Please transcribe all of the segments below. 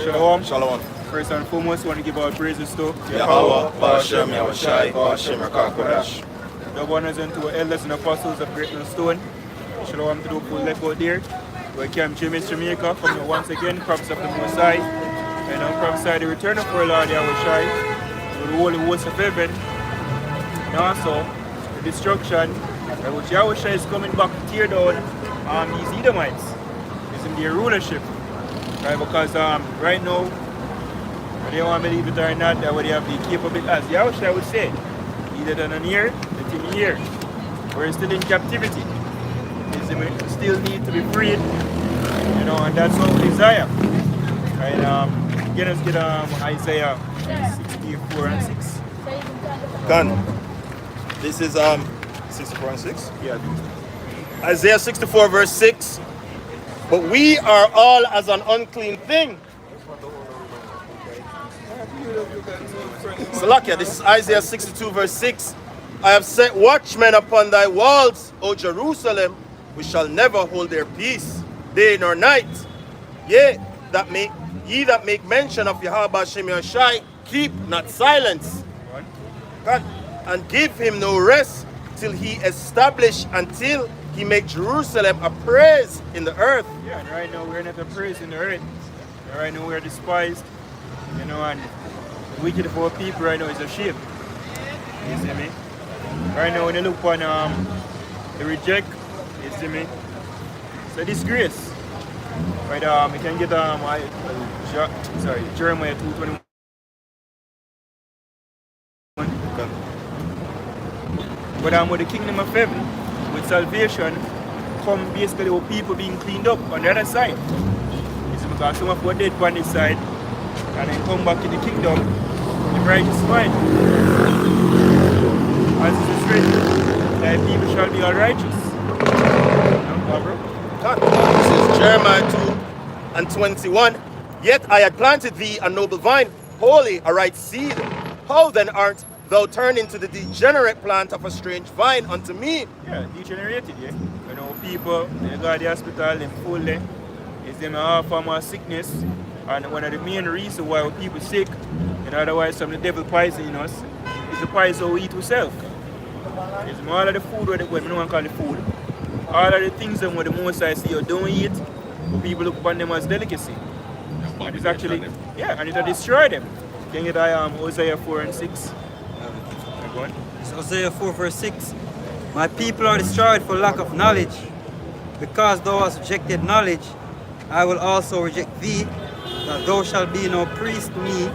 Shalom. Shalom. First and foremost, I want to give our praises to Yahweh, Bashem, Yahushai, Bashem, Rakakodash. the honors and to our elders and apostles of Great Stone. Shalom to those who left out there. We came to Jamaica from once again, prophets of the Most High. And now prophesy the return of our Lord Yahushai to the holy host of heaven. And also the destruction by which Yahushai is coming back to tear down these Edomites. Is in their rulership. Right, because right now, whether you want to believe it or not, that what they have the capability, as Yahushua would say, either done on here, let him here. We're still in captivity. We still need to be freed, you know, and that's what we desire. Right, again, let's get Isaiah 64 and 6. Gun. This is 64 and 6? Yeah. Isaiah 64 verse 6. But we are all as an unclean thing. Salakia, this is Isaiah 62 verse 6. I have set watchmen upon thy walls, O Jerusalem, which shall never hold their peace, day nor night. Ye that make mention of Yahweh Bashem Yahushai, keep not silence. God, and give him no rest till he establish, until he make Jerusalem a praise in the earth. Yeah, and right now we're not a praise in the earth. And right now we're despised, you know, and the wicked of our people right now is a shame. You see me? Right now when you look on the reject, you see me? It's a disgrace. Right, you can get Jeremiah 2:21. But with the kingdom of heaven, with salvation, come basically with people being cleaned up on the other side. It's because some of them are dead on this side, and then come back in the kingdom in righteous mind. As it is written, thy people shall be all righteous. This is Jeremiah 2:21. Yet I had planted thee a noble vine, holy, a right seed. How then art thou turned into the degenerate plant of a strange vine unto me? Yeah, degenerated, yeah. You know, people, they go to the hospital, they full there. It's them half form of sickness. And one of the main reasons why people sick, and otherwise some of the devil poisoning us, is the poison we eat ourselves. It's all of the food, what we don't call it food. All of the things that the most I see you don't eat, but people look upon them as delicacy. And it's actually, yeah, and it'll destroy them. Can you get Hosea 4 and 6? It's Hosea 4 verse 6. My people are destroyed for lack of knowledge. Because thou hast rejected knowledge, I will also reject thee, that thou shalt be no priest to me.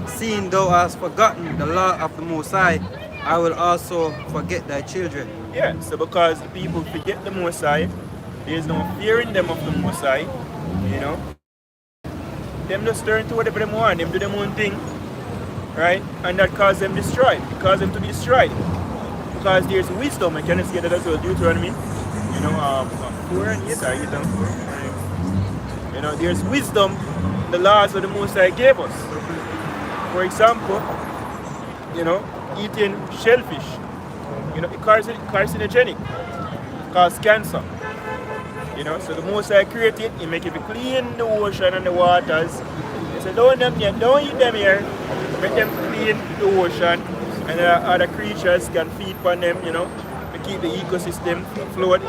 Seeing thou hast forgotten the law of the Most High, I will also forget thy children. Yeah, so because the people forget the Most High, there's no fear in them of the Most High, you know. Them just turn to whatever they want, them do their own thing, right? And that causes them destroyed, cause them to be destroyed. Because there's wisdom, I can see that as well, Deuteronomy, you know, 4 and 8, right? You know, there's wisdom in the laws of the Most High gave us. For example, you know, eating shellfish, you know, carcinogenic, cause cancer. You know, so the Most High created, He make it clean the ocean and the waters. He said, don't eat them here, make them clean the ocean, and other creatures can feed on them, you know, to keep the ecosystem afloat.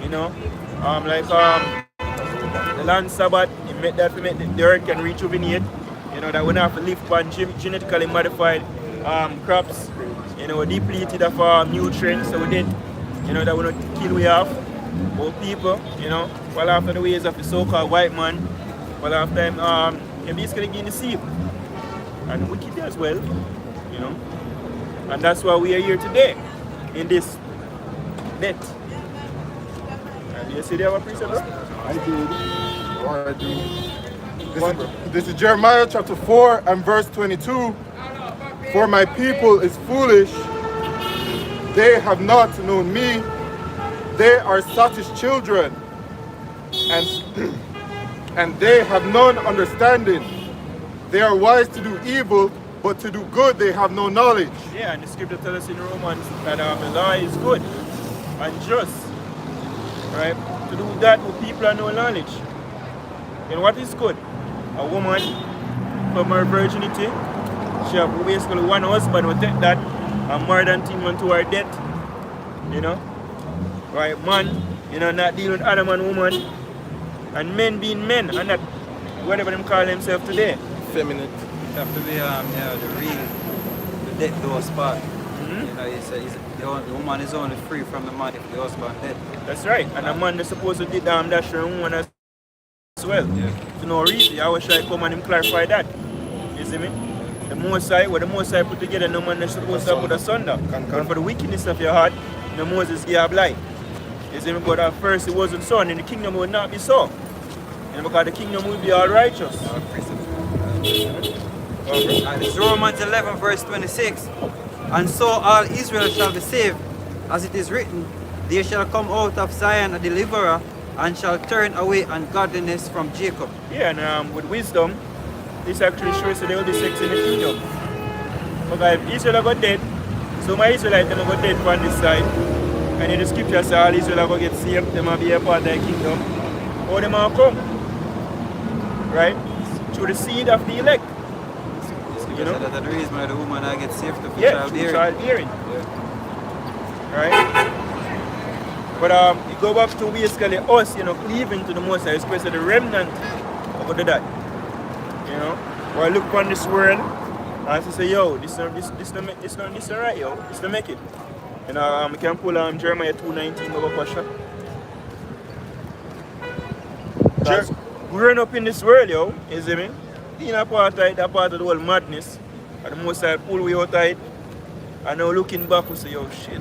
You know, like the land Sabbath, He made that to make the earth can rejuvenate. You know, that we don't have to live on genetically modified crops. You know, depleted of nutrients, so we did, you know, that we don't kill we off. Old people, you know, well after the ways of the so-called white man, well after him, you're basically getting deceived. And wicked as well, you know. And that's why we are here today, in this net. And do you see they have a precept, bro? I do. This is Jeremiah chapter 4 and verse 22. For my people is foolish, they have not known me. They are sottish children, and they have none understanding. They are wise to do evil, but to do good they have no knowledge. Yeah, and the scripture tells us in Romans that the law is good and just, right? To do that with people have no knowledge. And what is good? A woman from her virginity, she have basically one husband will take that and more than 10 man to her death. You know? Right, man, you know, not dealing with other man, woman. And men being men and not whatever them call themselves today. Feminine. You have to be the real, the dead door spot. You know, the woman is only free from the man if the husband dead. That's right. And the man is supposed to dash her woman as well. Yeah. For no reason. I wish I come and him clarify that. You see me? The Mosai, what the Mosai put together, no man is supposed to put asunder. But for the wickedness of your heart, the Moses gave life. You see me? But at first it wasn't so, and the kingdom would not be so. And because the kingdom will be all righteous. It's Romans 11 verse 26. And so all Israel shall be saved, as it is written, they shall come out of Zion a deliverer, and shall turn away ungodliness from Jacob. Yeah, and with wisdom, this actually shows that there will be sex in the kingdom. Because if Israel got dead, so my Israelites them got dead on this side, and in the scripture say all Israel will get saved, them will be a part of the kingdom, or them will come. Right? Through the seed of the elect. You know? That's the reason why the woman I get saved for Yeah, childbearing. Yeah. Right? But you go back to basically us, you know, cleaving to the Most High, especially the remnant of the that. You know? Or I look upon this world and I say, yo, this not right, yo. This don't make it. You know, we can pull Jeremiah 2:19 over question. Growing up in this world, yo, you see me? Being a part of it, a part of the whole madness. And the Most High pull we out of it. And now looking back, we say, yo, shit.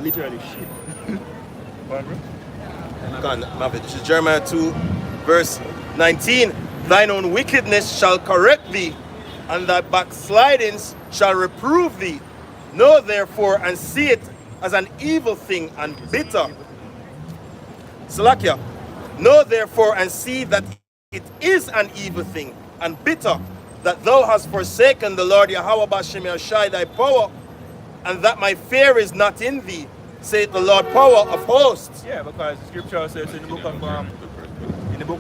Literally shit. This is Jeremiah 2, verse 19. Thine own wickedness shall correct thee, and thy backslidings shall reprove thee. Know therefore and see it as an evil thing and bitter. Salakia. Know therefore and see that it is an evil thing and bitter, that thou hast forsaken the Lord Yahweh Bashem Yashai thy power, and that my fear is not in thee, saith the Lord power of hosts. Yeah, because the scripture says in the book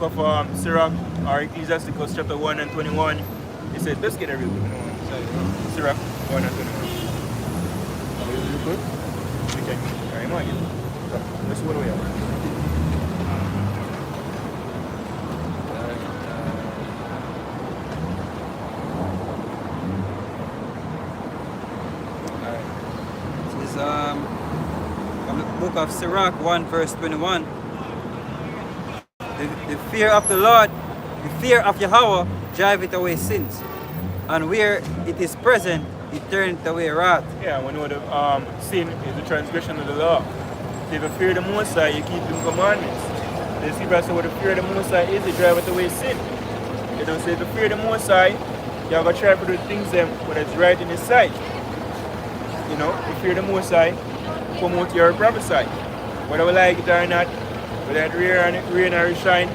of Sirach or Ecclesiasticus chapter 1 and 21, it says, let's get a real quick. Sirach 1 and 21. You good? Okay. Alright, man. Let's see what we have. From the book of Sirach 1 verse 21. The fear of the Lord, the fear of Yahweh driveth away sins, and where it is present, it turneth away wrath. Yeah, we know the sin is the transgression of the law. If you fear the Most High, you keep His commandments. The scripture says what the fear of the Most High is, it driveth away sin. You know, so if you fear the Most High, you have to try to do things them what is right in His sight. You know, if you're the Most High, come out here and prophesy. Whether we like it or not, whether it rain or it shine,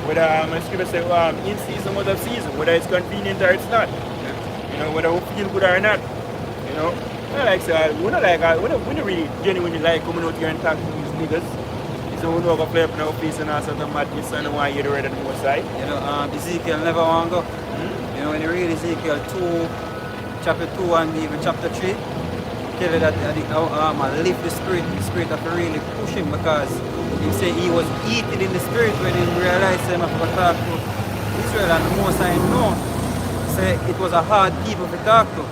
whether my scripture say in season, out of season, whether it's convenient or it's not. You know, whether we feel good or not. You know, we don't really genuinely like coming out here and talking to these niggas. So we don't go play up in our face and all sort of madness and don't want to hear the word of the Most High. You know, Ezekiel never want to go. You know, when you read Ezekiel 2, chapter 2 and even chapter 3, tell you that I lift the spirit of really push him, because he said he was eating in the spirit when he realized him to talk to Israel, and the Most High know. Say it was a hard people to talk to.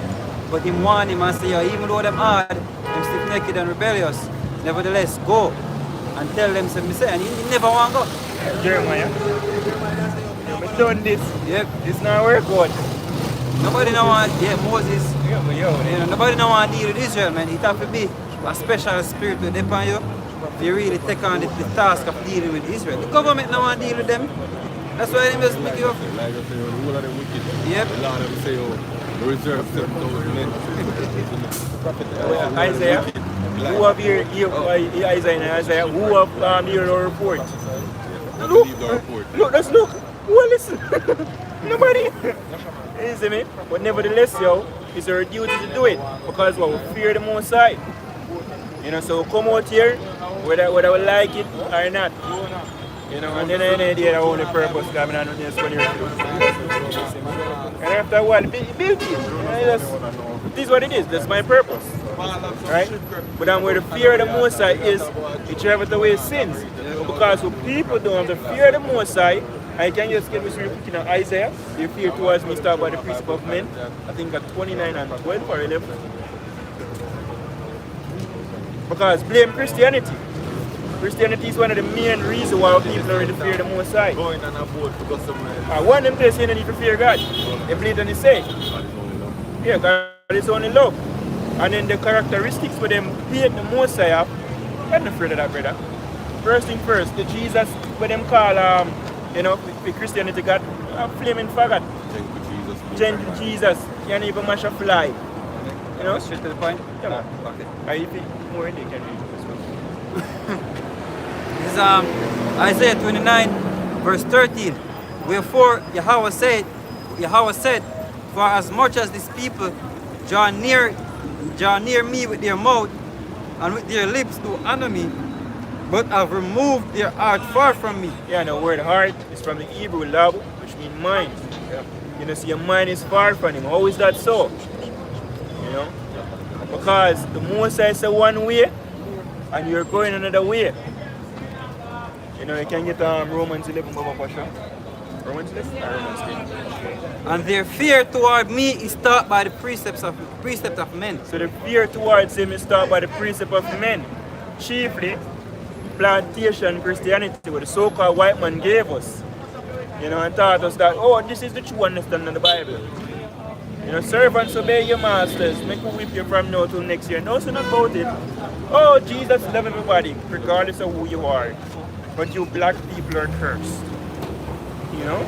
But he warned him and said, yeah, even though them hard, them stiff naked and rebellious, nevertheless go and tell them say, and he never want to go. Jeremiah, I've done this. Yep. It's not work out. Nobody know want, Moses. Yeah, but yo, You know, nobody know want to deal with Israel, man. It have to be a special spirit with upon you. If you really take on the task of dealing with Israel. The government don't want to deal with them. That's why they just make you up. Like I say, the whole of them wicked. Yep. A lot of them say, oh, the reserve 7,000 men. Isaiah, who have here, Isaiah, who have here the report? Look, let's look. Who will listen? Nobody. You see me? But nevertheless, yo, it's our duty to do it, because we fear the Most High. You know, so come out here, whether we like it or not. You know, and then I did the only purpose coming on with this when you're and after a while, build it. You know, this is what it is. That's my purpose. Right? But then where the fear of the Most High is, it driveth away sins. Because when people don't have the fear of the Most High, I can just get this real quick in Isaiah. The fear towards me start by the precept of men. I think at 29 and 12 or 11. Because blame Christianity. Christianity is one of the main reasons why people are in the fear of the Most High. Going on a boat to go somewhere. I want them to say they need to fear God. They blatantly say. Yeah, God is only love. And then the characteristics for them hate the Most High, I'm not afraid of that, brother. First thing first, the Jesus, what them call, you know, for Christianity, God, a flaming faggot. Gentle Jesus, can't even mash a fly. You know? Straight to the point? Yeah, man. Okay. If it more in there, can read this one. This is Isaiah 29, verse 13. Wherefore Yahweh said, for as much as these people draw near me with their mouth and with their lips to honor me, but have removed their heart far from me. Yeah, the word heart is from the Hebrew lab, which means mind. Yeah. You know, so your mind is far from him. How is that so? You know? Because the Most High is one way and you're going another way. You know, you can get Romans 11 over sure. Romans 11 or Romans 10. And their fear toward me is taught by the precept of men. So the fear towards him is taught by the precept of men. Chiefly, plantation Christianity, what the so-called white man gave us. You know, and taught us that, oh, this is the true understanding of the Bible. You know, servants obey your masters, make you whip you from now till next year. No, it's not about it. Oh, Jesus loves everybody, regardless of who you are. But you black people are cursed. You know?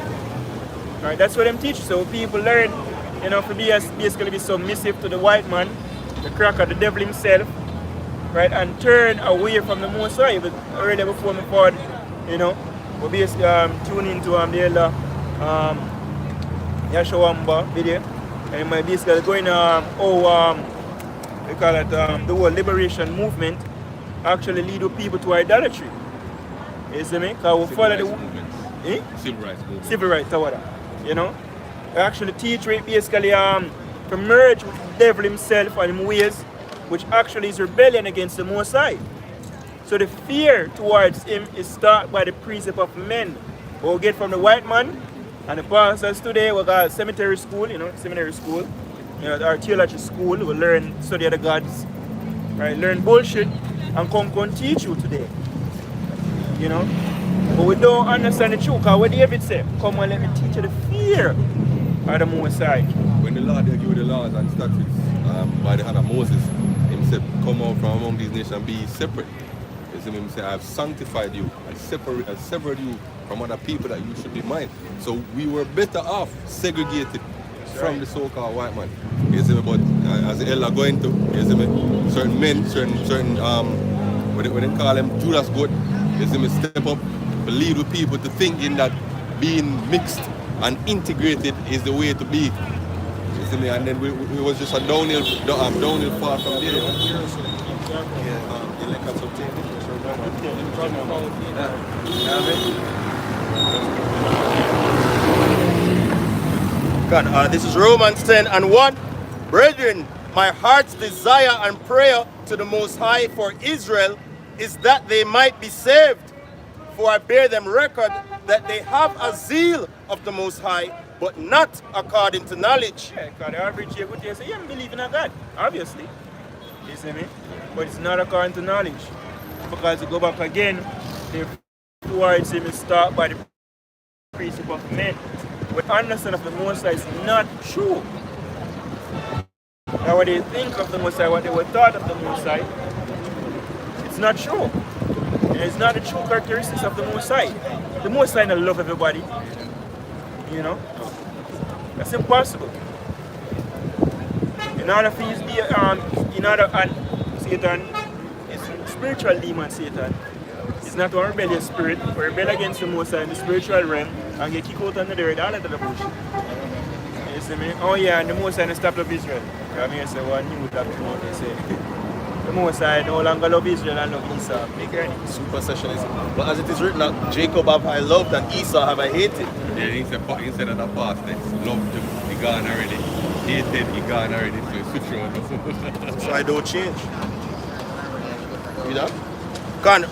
Right, that's what them teach. So people learn, you know, to basically be submissive to the white man, the cracker, the devil himself, right, and turn away from the Most High. But earlier before me forward, you know, we basically tune into the elder Yashawamba video, and my basically going we call it the whole liberation movement actually lead people to idolatry. You see me? Because we follow the Civil rights movement. Civil rights, you know. I actually teach basically to merge with the devil himself and his ways, which actually is rebellion against the Most High. So the fear towards him is taught by the precept of men. What we get from the white man and the pastors today, we got seminary school, you know, our theology school, we learn, study of the gods, right, learn bullshit and come teach you today. You know? But we don't understand the truth, because what David said, come and let me teach you the fear of the Most High. When the Lord gave you the laws and statutes by the hand of Moses, he said, come out from among these nations and be separate. You see him say, I have sanctified you, I severed you from other people that you should be mine. So we were better off segregated from the so-called white man. You see me? But as the elder going to, you see me, certain men, certain what they call them, Judas goat, you see me, step up, lead with people to thinking that being mixed and integrated is the way to be. You see me? And then we was just a downhill far from there. God, this is Romans 10 and 1. Brethren, my heart's desire and prayer to the Most High for Israel is that they might be saved. For I bear them record that they have a zeal of the Most High, but not according to knowledge. Yeah, because the average year would say, yeah, I believe in a God, obviously. You see me? But it's not according to knowledge. Because you go back again, the towards him is taught by the precept of men. But understanding of the Most High is not true. Now what they think of the Most High, what they were taught of the Most High, it's not true. It's not the true characteristics of the Most High. The Most High doesn't love everybody. You know? That's impossible. In order for you to be, and Satan is spiritual demon, Satan. It's not a rebellious spirit. We rebel against the Most High in the spiritual realm and get kicked out on the dirt, all of the bullshit. You see me? Oh yeah, and the Most High stopped up Israel. I mean, I say, well, I knew that, they say. the Most High no longer love Israel and love Esau. Make it Supersessionism. But as it is written, that Jacob have I loved and Esau have I hated. Yeah, instead of the past tense, love to be gone already. Hated, he gone already. So you switch around. So I don't change. You know? Can,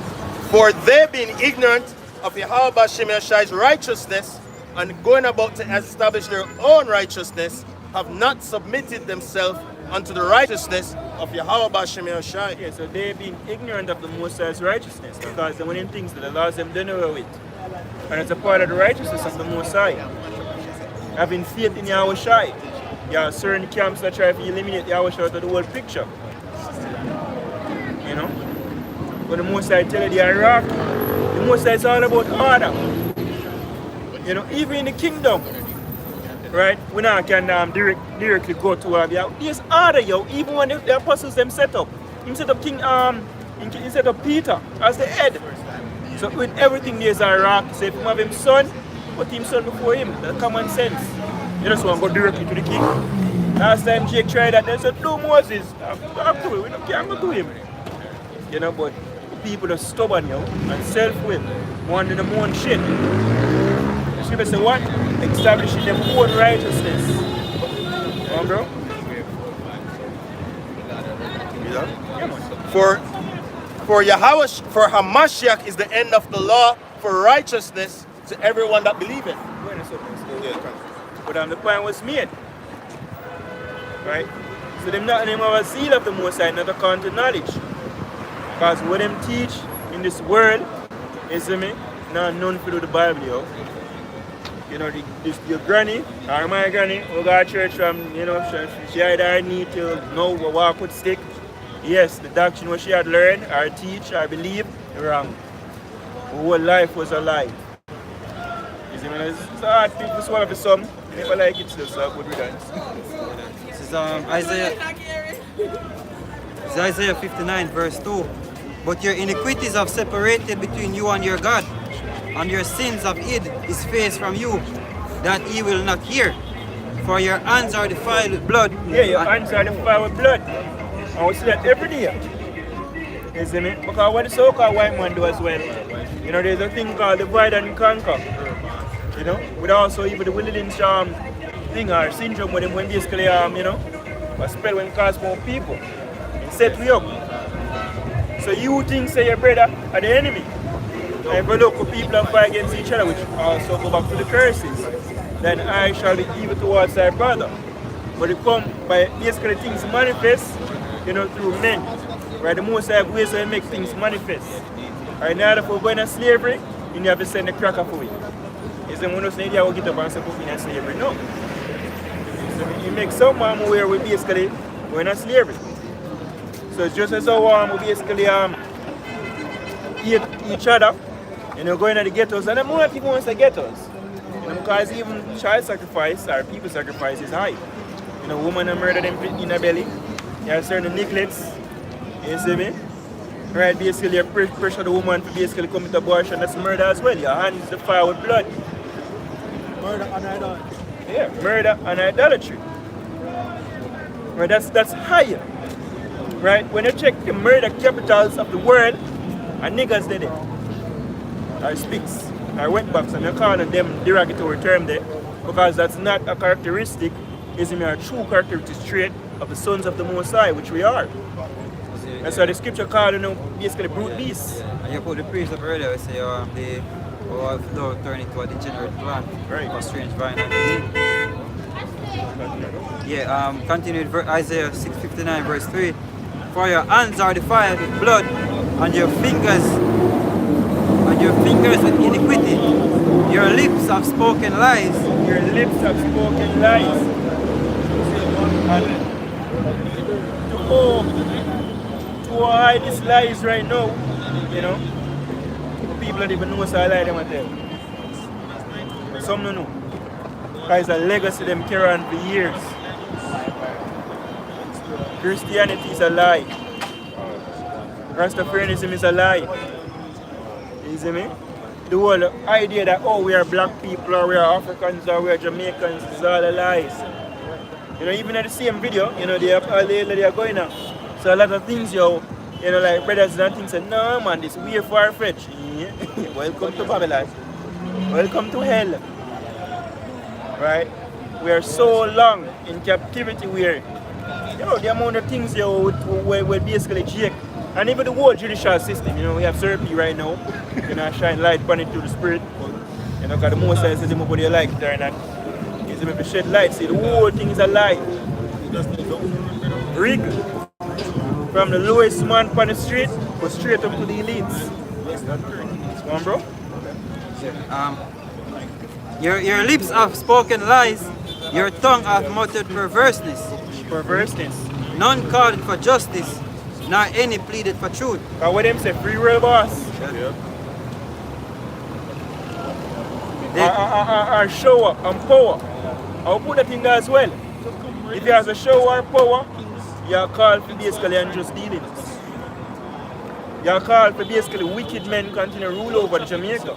for they being ignorant of Yahweh Bashem Yashai's righteousness and going about to establish their own righteousness, have not submitted themselves unto the righteousness of Yahweh Bashem Yashai. Yeah, so they've been ignorant of the Most High's righteousness because the one things that the laws them done away with. And it's a part of the righteousness of the Most High. Having faith in Yahweh Shai. There are certain camps that try to eliminate Yahweh Shai out of the whole picture. You know? But the Most High tell you the hierarchy. The Most High is all about order. You know, even in the kingdom. Right? We now can directly go to there's order, yo. Even when the apostles them set up. He set up he set up Peter as the head. So with everything there's a hierarchy. So if you have him son, put him son before him. That's common sense. You just want to go directly to the king. Last time Jake tried that, they said, no Moses. I'm doing it. I'm going to do him. You know, but people are stubborn, yo, and self-will. Wanting them own shit. The scripture say what? Establishing them own righteousness. Come on, bro? Yeah, man. For Hamashiach is the end of the law for righteousness to everyone that believeth. But the point was made. Right? So them not have a zeal of the Most High, not according to knowledge. Because what them teach in this world, you see me, not none for the Bible, yo. You know, your granny, or my granny, who got church from, you know, she either need to know what walk with stick. Yes, the doctrine what she had learned, or teach, or believe, wrong. Her whole life was a lie. You see me, it's hard to swallow for some. If I like it, so good riddance. This is Isaiah 59 verse 2. But your iniquities have separated between you and your God, and your sins have hid his face from you, that he will not hear. For your hands are defiled with blood. Yeah, your hands are defiled with blood. And we see that every day. You see me? Because what the so-called white man do as well, you know, there's a thing called divide and conquer. You know, with also even the Willis thing or syndrome with them when basically you know, a spell when cause more people. It set we up. So you think say your brother are the enemy. And if you look at people that fight against each other, which also go back to the curses, then I shall be evil towards thy brother. But it come by basically things manifest, you know, through men. Right? The most have ways to make things manifest. Right now if we're going to slavery, you have to send the cracker for it. Is the one who's not will get up and say put me in slavery. No. So you make someone where we basically we're not slavery. So it's just as how we basically eat each other, you know, going to the ghettos, and the more people want to ghettos. You know, because even child sacrifice or people sacrifice is high. You know, women are murdered in their belly. There are certain necklaces, you see me? Right, basically you pressure the woman to basically commit abortion, that's murder as well. Your hands is defiled with blood. Murder and idolatry. Yeah, murder and idolatry. Right, that's higher. Right, when you check the murder capitals of the world, and niggas did it. Or speaks, or wetbacks, and you call them derogatory term there, because that's not a characteristic, it's a true characteristic trait of the sons of the Most High, which we are. That's why the scripture called, you know, basically brute beasts. And you put the priest up earlier, say they don't turn into a degenerate plant. Right. For strange vine and yeah, continue with Isaiah 6:59 verse 3. For your hands are defiled with blood, and your fingers with iniquity. Your lips have spoken lies. Your lips have spoken lies. And to hide these lies right now, you know, people don't even know so I lie them at them. Some don't know. Because it's a legacy them carry on for years. Christianity is a lie. Rastafarianism is a lie. You see me? The whole idea that, oh, we are black people, or we are Africans, or we are Jamaicans, is all a lies. You know, even at the same video, you know, they are going to So a lot of things, yo, you know, like brothers and things say, no man, this way far-fetched. Yeah. Welcome to Babylon. Welcome to hell. Right? We are so long in captivity where, you know, the amount of things, yo, we're basically jake. And even the whole judicial system, you know, we have Serpi right now, you know, shine light upon it through the spirit. You know, because the most I say, whether you like it or not, is if you shed light, see, the whole thing is a lie. Rig. From the lowest man on the street, go straight up to the elites. Come on, bro. Your lips have spoken lies, your tongue hath muttered perverseness. Perverseness. None called for justice, nor any pleaded for truth. But what them say, free will boss. Or shower and power. I'll put that in there as well. If you have a shower or power, you are called for basically unjust dealings. You are called for basically wicked men continue to rule over Jamaica.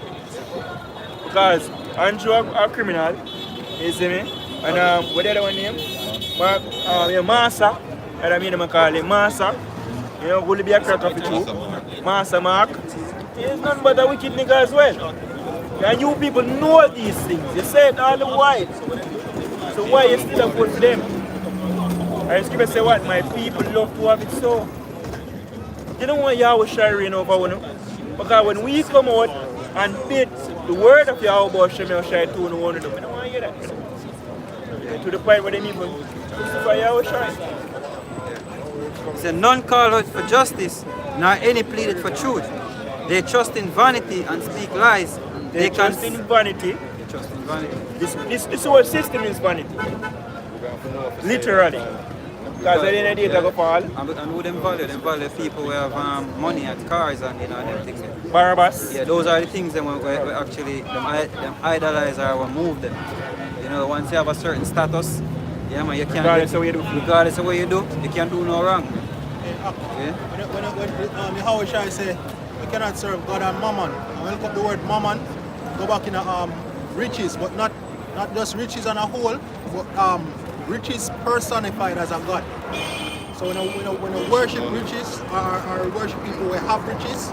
Because Andrew are criminal, you see me? And what the other one name? Massa. And I mean I call him Massa. You know, will be a crack of the truth. Massa Mark. He's nothing but a wicked nigga as well. And you people know these things. You say it all the while. So why you still have vote for them? I just keep say what? My people love to have it so. You don't want Yahweh sharing over one. Because when we come out and bid the word of Yahweh Shemel Shai to one of them, I don't want to hear that. To the point where they even crucify Yahweh Shai. Say none call out for justice, nor any pleaded for truth. They trust in vanity and speak lies. They trust in vanity. They trust in vanity. This whole system is vanity. Literally. Because at the end of the day, they go fall. And who them value? Them value people who have money and cars and you know them things. Barabbas. Yeah, those are the things that we actually them idolize or we move them. You know, once you have a certain status, yeah man, you can't Regardless of what you do. Regardless of what you do, you can't do no wrong. Yeah? When Yahweh Shai say, we cannot serve God and mammon. And when it comes to the word mammon, go back in riches, but not just riches on a whole, but riches personified as a God. So when you worship riches or worship people who have riches,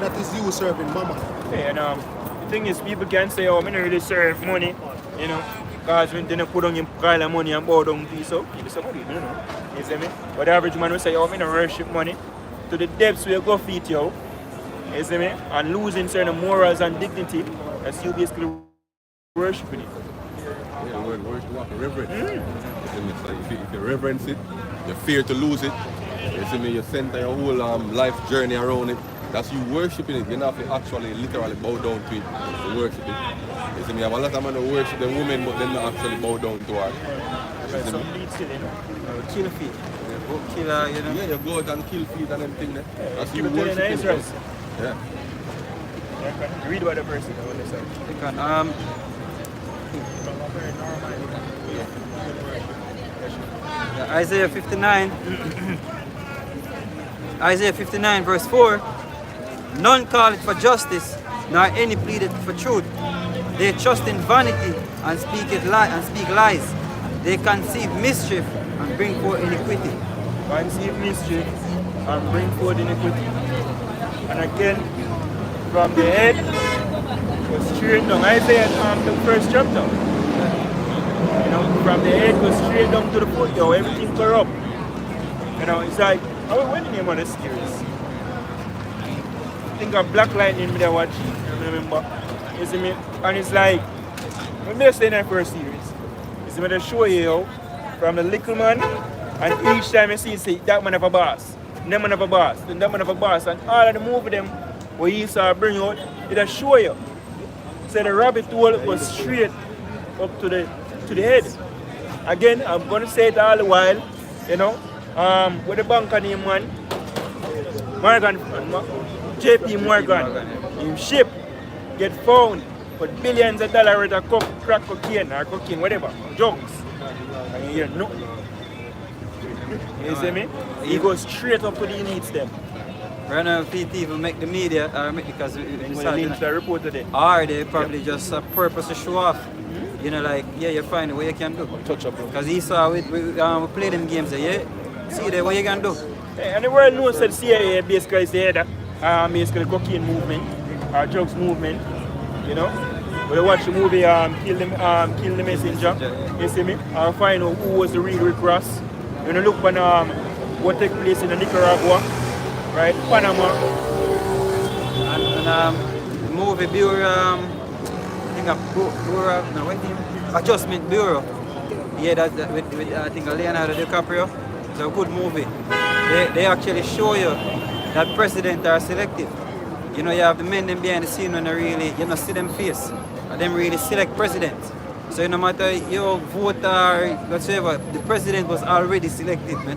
that is you serving mammon. Okay, and the thing is, people can say, oh, I don't really serve money, you know, because when they don't put on your pile of money and bow down to you, so people say, you know, you see me? But the average man will say, oh, I don't worship money, to the depths where you go feed you, you see me? And losing certain morals and dignity, that's you basically worshiping it. Yeah, the word worship, reverence. If you reverence it, you fear to lose it. You see me, you center your whole life journey around it. That's you worshiping it. You don't have to actually literally bow down to it to worship it. You see me, I have a lot of men who worship the women, but then not actually bow down to her. Some leads still, you know, kill feet. Killer, you know. Yeah, you go out and kill feet and everything there. That's you People telling worshiping Israel. it. Yeah. Read what the verse is on this side. They can, yeah, Isaiah 59 Isaiah 59 verse 4, none call it for justice, nor any pleaded for truth. They trust in vanity and speak lies. They conceive mischief and bring forth iniquity. Conceive mischief and bring forth iniquity. And again, from the head was straight down. Isaiah the first chapter. You know, from the head goes straight down to the foot, yo, everything corrupt. You know, it's like, when the name of the series? I think of Black Lightning me I watch, I remember. You see me? And it's like, when they stay in that first series, you see me, they show you, yo, from the little man, and each time you see, say, that man have a boss, that man have a boss, then that man have a boss, and all of the movie them, where he start bring out, it'll show you. So the rabbit hole was straight up to the head. Again, I'm going to say it all the while, you know, with the banker name man, Morgan, JP Morgan, his ship get found with billions of dollars worth of crack cocaine or cocaine, whatever, drugs. And you hear nothing. You see me? He goes straight up to the elites them. Right now, people even make the media, because they reported it. Or they probably just purpose to show off. You know, like, yeah, you find what you can do. Touch up. Because he saw we play them games, yeah, see there what you can do. And the world knows that CIA basically is the head of basically cocaine movement, or drugs movement, you know. When you watch the movie Kill the Messenger, you see me? And find out who was the real Rick Ross. When you look on what took place in Nicaragua, right? Panama. And the movie Bureau, I think Bureau, no, what name? Adjustment Bureau. Yeah, that's with I think Leonardo DiCaprio. It's a good movie. They actually show you that presidents are selective. You know, you have the men them behind the scene when they really, you know, see them face. And them really select presidents. So no matter your vote or whatsoever, the president was already selected, man.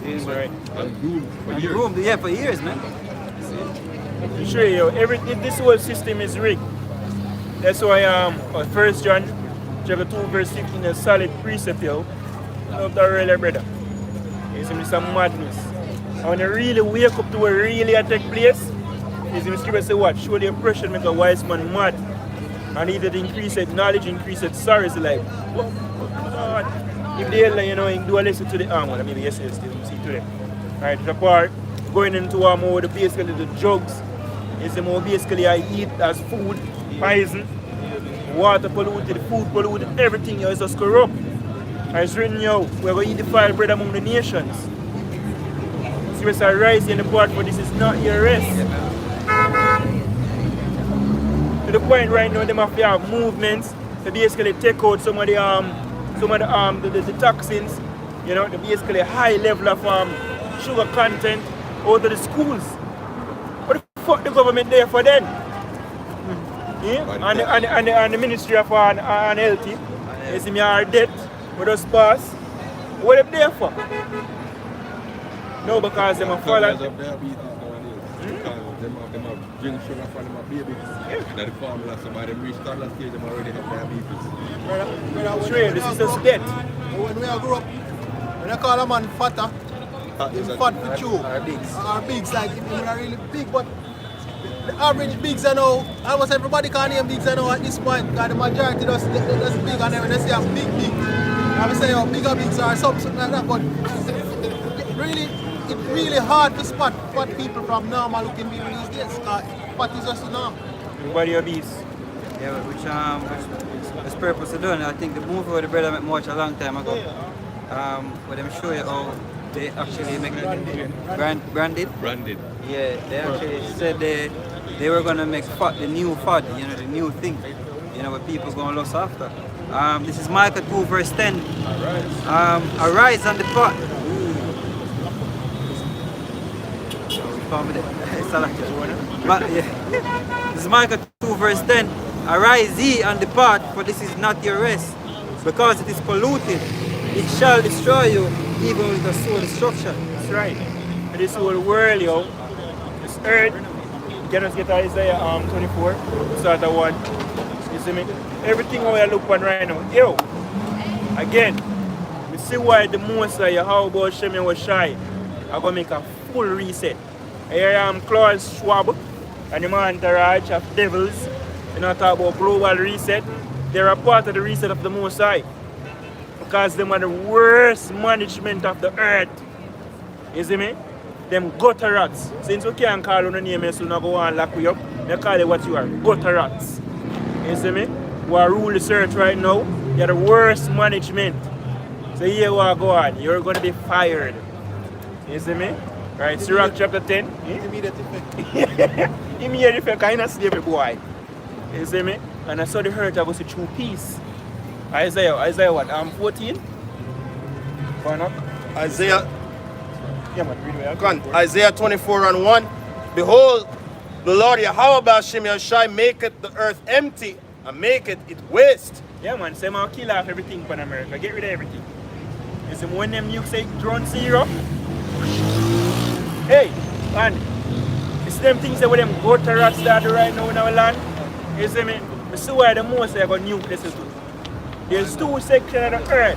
See, Right. And groomed for and years. groomed, yeah, for years, man. Sure, yo, this whole system is rigged. That's why 1 John chapter 2 verse 15 is solid precept, yo. Love that really, brother. It's some madness. And when you really wake up to what really take place, is in scripture say what? Show the oppression make a wise man mad. And either increase it knowledge, increase it sorrow. It's like, oh, God. If they, you know, do a lesson to the well, maybe yes, still see today. Right, the part going into more the basically the drugs. It's more basically I eat as food, poison, water polluted, food polluted, everything is just corrupt. And it's written, yo, we're going to eat the fire bread among the nations. Serious rise in the part, but this is not your rest. To the point right now, they have to have movements to basically take out some of the toxins, you know, the basically high level of sugar content out of the schools. What the fuck the government there for then? Yeah? And the Ministry of Health, you see me are dead, with us pass. What are they there for? No, because them are Because follow. of diabetes nowadays. Because them have drink sugar for them babies. That the formula, somebody reach toddler stage, them already have diabetes. Straight, this is just death. When we grew up, when I call a man fatter, he's fat for chew. Our bigs, like, if are really big, but the average bigs I know, almost everybody can name bigs I know at this point, because the majority does big, and then when they say I'm big, I would say, oh, bigger bigs or something like that, but really, it's really hard to spot fat people from normal looking people these days, because fat is just normal. Everybody obese. Yeah, which purpose of doing. I think the movie with the brother made watch a long time ago. Where them show you how they actually make branded. Branded. Yeah, they actually said they were gonna make fat the new fad, you know, the new thing, you know, what people gonna lust after. This is Micah 2 verse 10. Arise on the pot. This is Micah 2 verse 10. Arise ye on the pot, for this is not your rest, because it is polluted. It shall destroy you, even with a soul destruction. That's right. And this whole world, yo, this earth, you just get Isaiah 24, start at 1. You see me? Everything we look on right now, yo, again, we see why the most of you, how about Shemi was shy, I'm going to make a full reset. Here I am, Klaus Schwab, and the entourage of devils, you know, talk about global reset. They're a part of the reset of the Most High. Because them are the worst management of the earth. You see me? Them gutter rats. Since we can't call on the name, so not go and lock you up. They call it what you are, gutter rats. You see me? We are rule the search right now. You're the worst management. So here we are going. You're going to be fired. You see me? Right, Sirach chapter 10. Immediate effect. Immediate effect, kind of slavery boy. You see me? And I saw the hurt, I go see true peace. Isaiah what? 14? Why not? Isaiah, Yeah, man, read it. come on, Isaiah 24 and 1. Behold, the Lord Yahweh Bashim Yashai maketh the earth empty and maketh it waste. Yeah, man, say man, kill off everything from America. Get rid of everything. You see, when them nukes say drone zero, hey, man, it's them things that with them gutter rats that do right now in our land. You see me? We see why the most they got nuke this is. There's two sections of the earth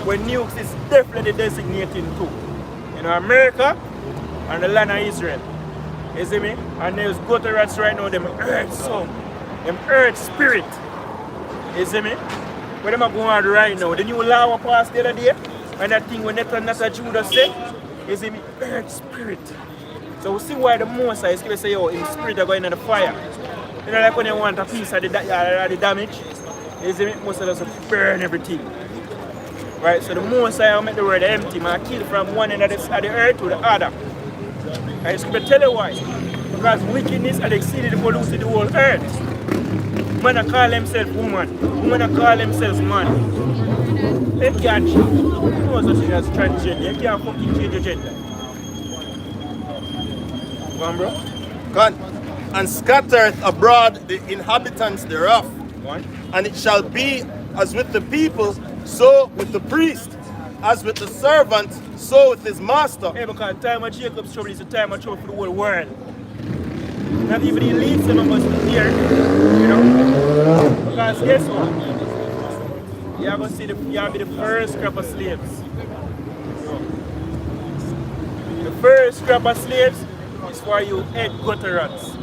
where nukes is definitely designating to. You know, America and the land of Israel. You see me? And there's gutter rats right now, them earth soul, them earth spirit. You see me? What am I going on right now? The new law passed the other day, and that thing when Netanyahu Judah said, is in earth spirit. So we see why the Most High is say, yo, in spirit are going in the fire. You know, like when you want a piece of the damage, is it most of us burn everything. Right? So the Most High make the word empty, man, kill from one end of the earth to the other. And it's going to tell you why. Because wickedness had exceeded the polluted the whole earth. Man call themselves woman. Woman call themselves man. They can't change. Who knows such thing as transgender? You can't fucking change your gender. Go on, bro. God, and scattereth abroad the inhabitants thereof. One. And it shall be as with the people, so with the priest, as with the servant, so with his master. Hey, because the time of Jacob's trouble is the time of trouble for the whole world. Not even the elites some of us here, you know. Because guess what? You're going to see you'll be the first crop of slaves. The first crop of slaves is for you head gutter rats.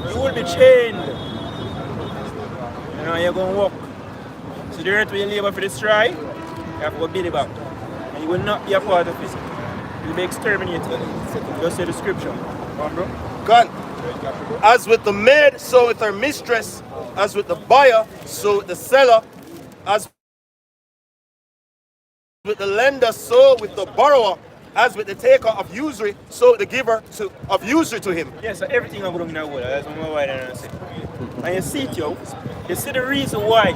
You will be chained. You know, you're going to walk. So the earth will you labor for destroy, you have to go build it back. And you will not be a part of it. You will be exterminated. Just say the scripture. God, as with the maid, so with her mistress, as with the buyer, so with the seller, as with the lender, so with the borrower, as with the taker of usury, so with the giver of usury to him. Yes, so everything I'm going to know. That's what I say. And you see it, yo. You see the reason why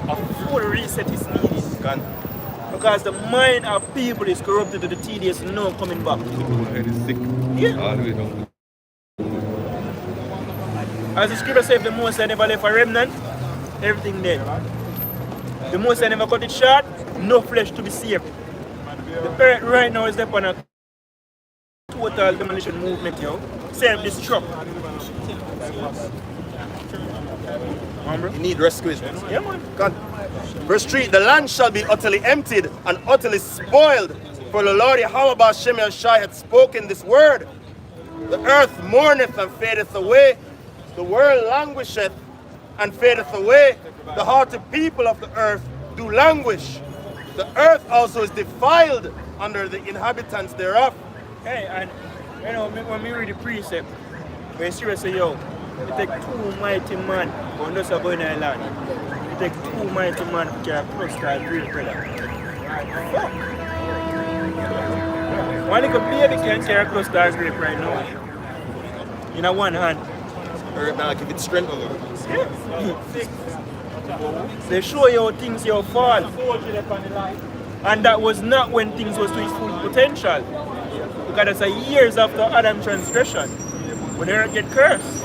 a full reset is needed. God. Because the mind of people is corrupted to the tedious no coming back. The head is sick. Yeah. All the way down. As the scripture says, the Most High never left a remnant, everything dead. The Most High never cut it short, no flesh to be saved. The earth right now is upon a total demolition movement, yo. Self-destruct. You need rescuers. Yeah, man. God. Verse 3, the land shall be utterly emptied and utterly spoiled, for the Lord Yahweh Ba'Shem Yahshai hath spoken this word. The earth mourneth and fadeth away, the world languisheth and fadeth away, the haughty people of the earth do languish. The earth also is defiled under the inhabitants thereof. Hey, and you know, when we read the precept, when Siri say, yo, it take two mighty men when those are going in the land. It take two mighty men to carry a cluster of grape, brother. Fuck. One little baby can carry a cluster of grape right now. In a one hand. Or now give it strength over. They show you how things you fall. And that was not when things was to its full potential. Because that's years after Adam's transgression. When the earth get cursed.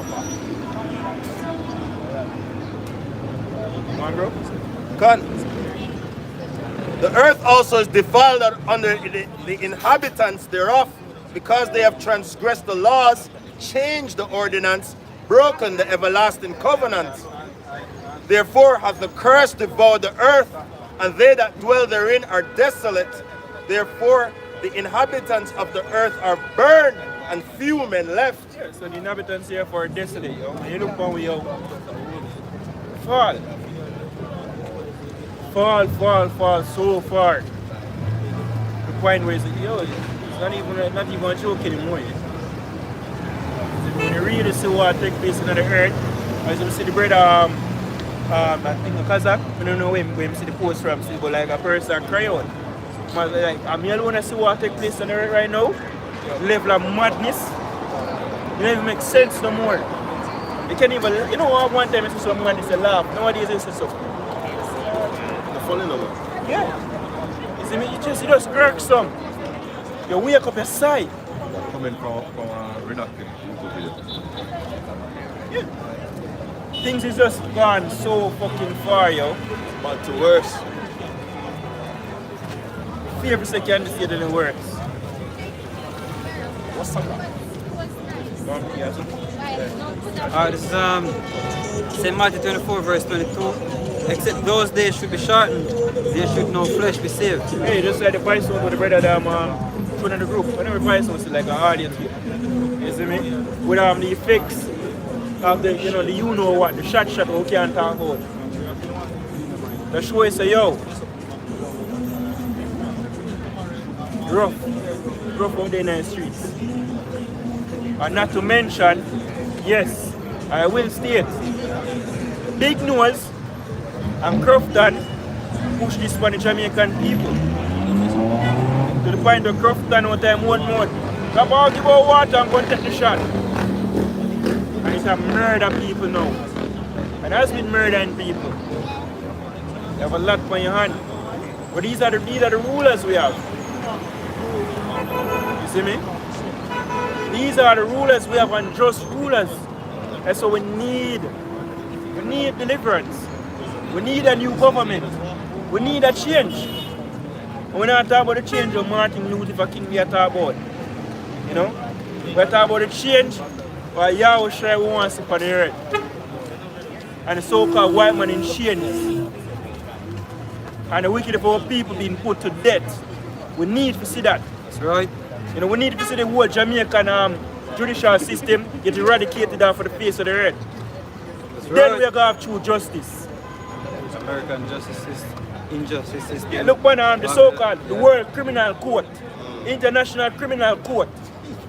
Come on, bro. God. The earth also is defiled under the inhabitants thereof, because they have transgressed the laws, changed the ordinance, broken the everlasting covenant. Therefore hath the curse devoured the earth, and they that dwell therein are desolate. Therefore the inhabitants of the earth are burned, and few men left. Yeah, so the inhabitants here are desolate, yo. And you look down with yo. Fall. Fall so far. The point where it's like, yo, it's not even a joke anymore. When you really see what takes place in the earth, as you see the brother, I think a Kazakh, I don't know when you see the post from, see, but like a person cry out. Like, I'm alone to see what takes place on the earth right now. The level of madness, it doesn't even make sense no more. You can't even, you know what, one time I see some madness, they laugh. Nowadays it's so. The falling over. Yeah. You see me, you just irk some. You wake up, you sigh. Coming from reluctant YouTube video. Yeah. Things is just gone so fucking far, yo. But to worse. Every second is getting worse. What's up? This is St. Matthew 24, verse 22. Except those days should be shortened, there should no flesh be saved. Hey, just like the voice note with the brother that put in the group. Whenever voice note is like an audience here. You see me? With the effects of the, you know, the you know what, the shot we can't talk about. The show is say, yo, rough out there in the streets. And not to mention, yes, I will state, Big Nose and Crofton push this for the Jamaican people. To the point of Crofton one time one more. Come on, give out water and go and take the shot. And it's a murder people now. And has been murdering people. You have a lot on your hand. But these are the rulers we have. You see me? These are the rulers we have, unjust rulers. And so we need deliverance. We need a new government. We need a change. And we're not talking about the change of Martin Luther King we are talking about. You know? We're talking about the change where Yahweh Shai wants to on the earth. And the so-called white man in chains. And the wicked of our people being put to death. We need to see that. That's right. You know, we need to see the whole Jamaican judicial system get eradicated off of the face of the earth. Then right. we're going to have true justice. American justice system, injustice system. Yeah, look on the so-called the World Criminal Court, International Criminal Court,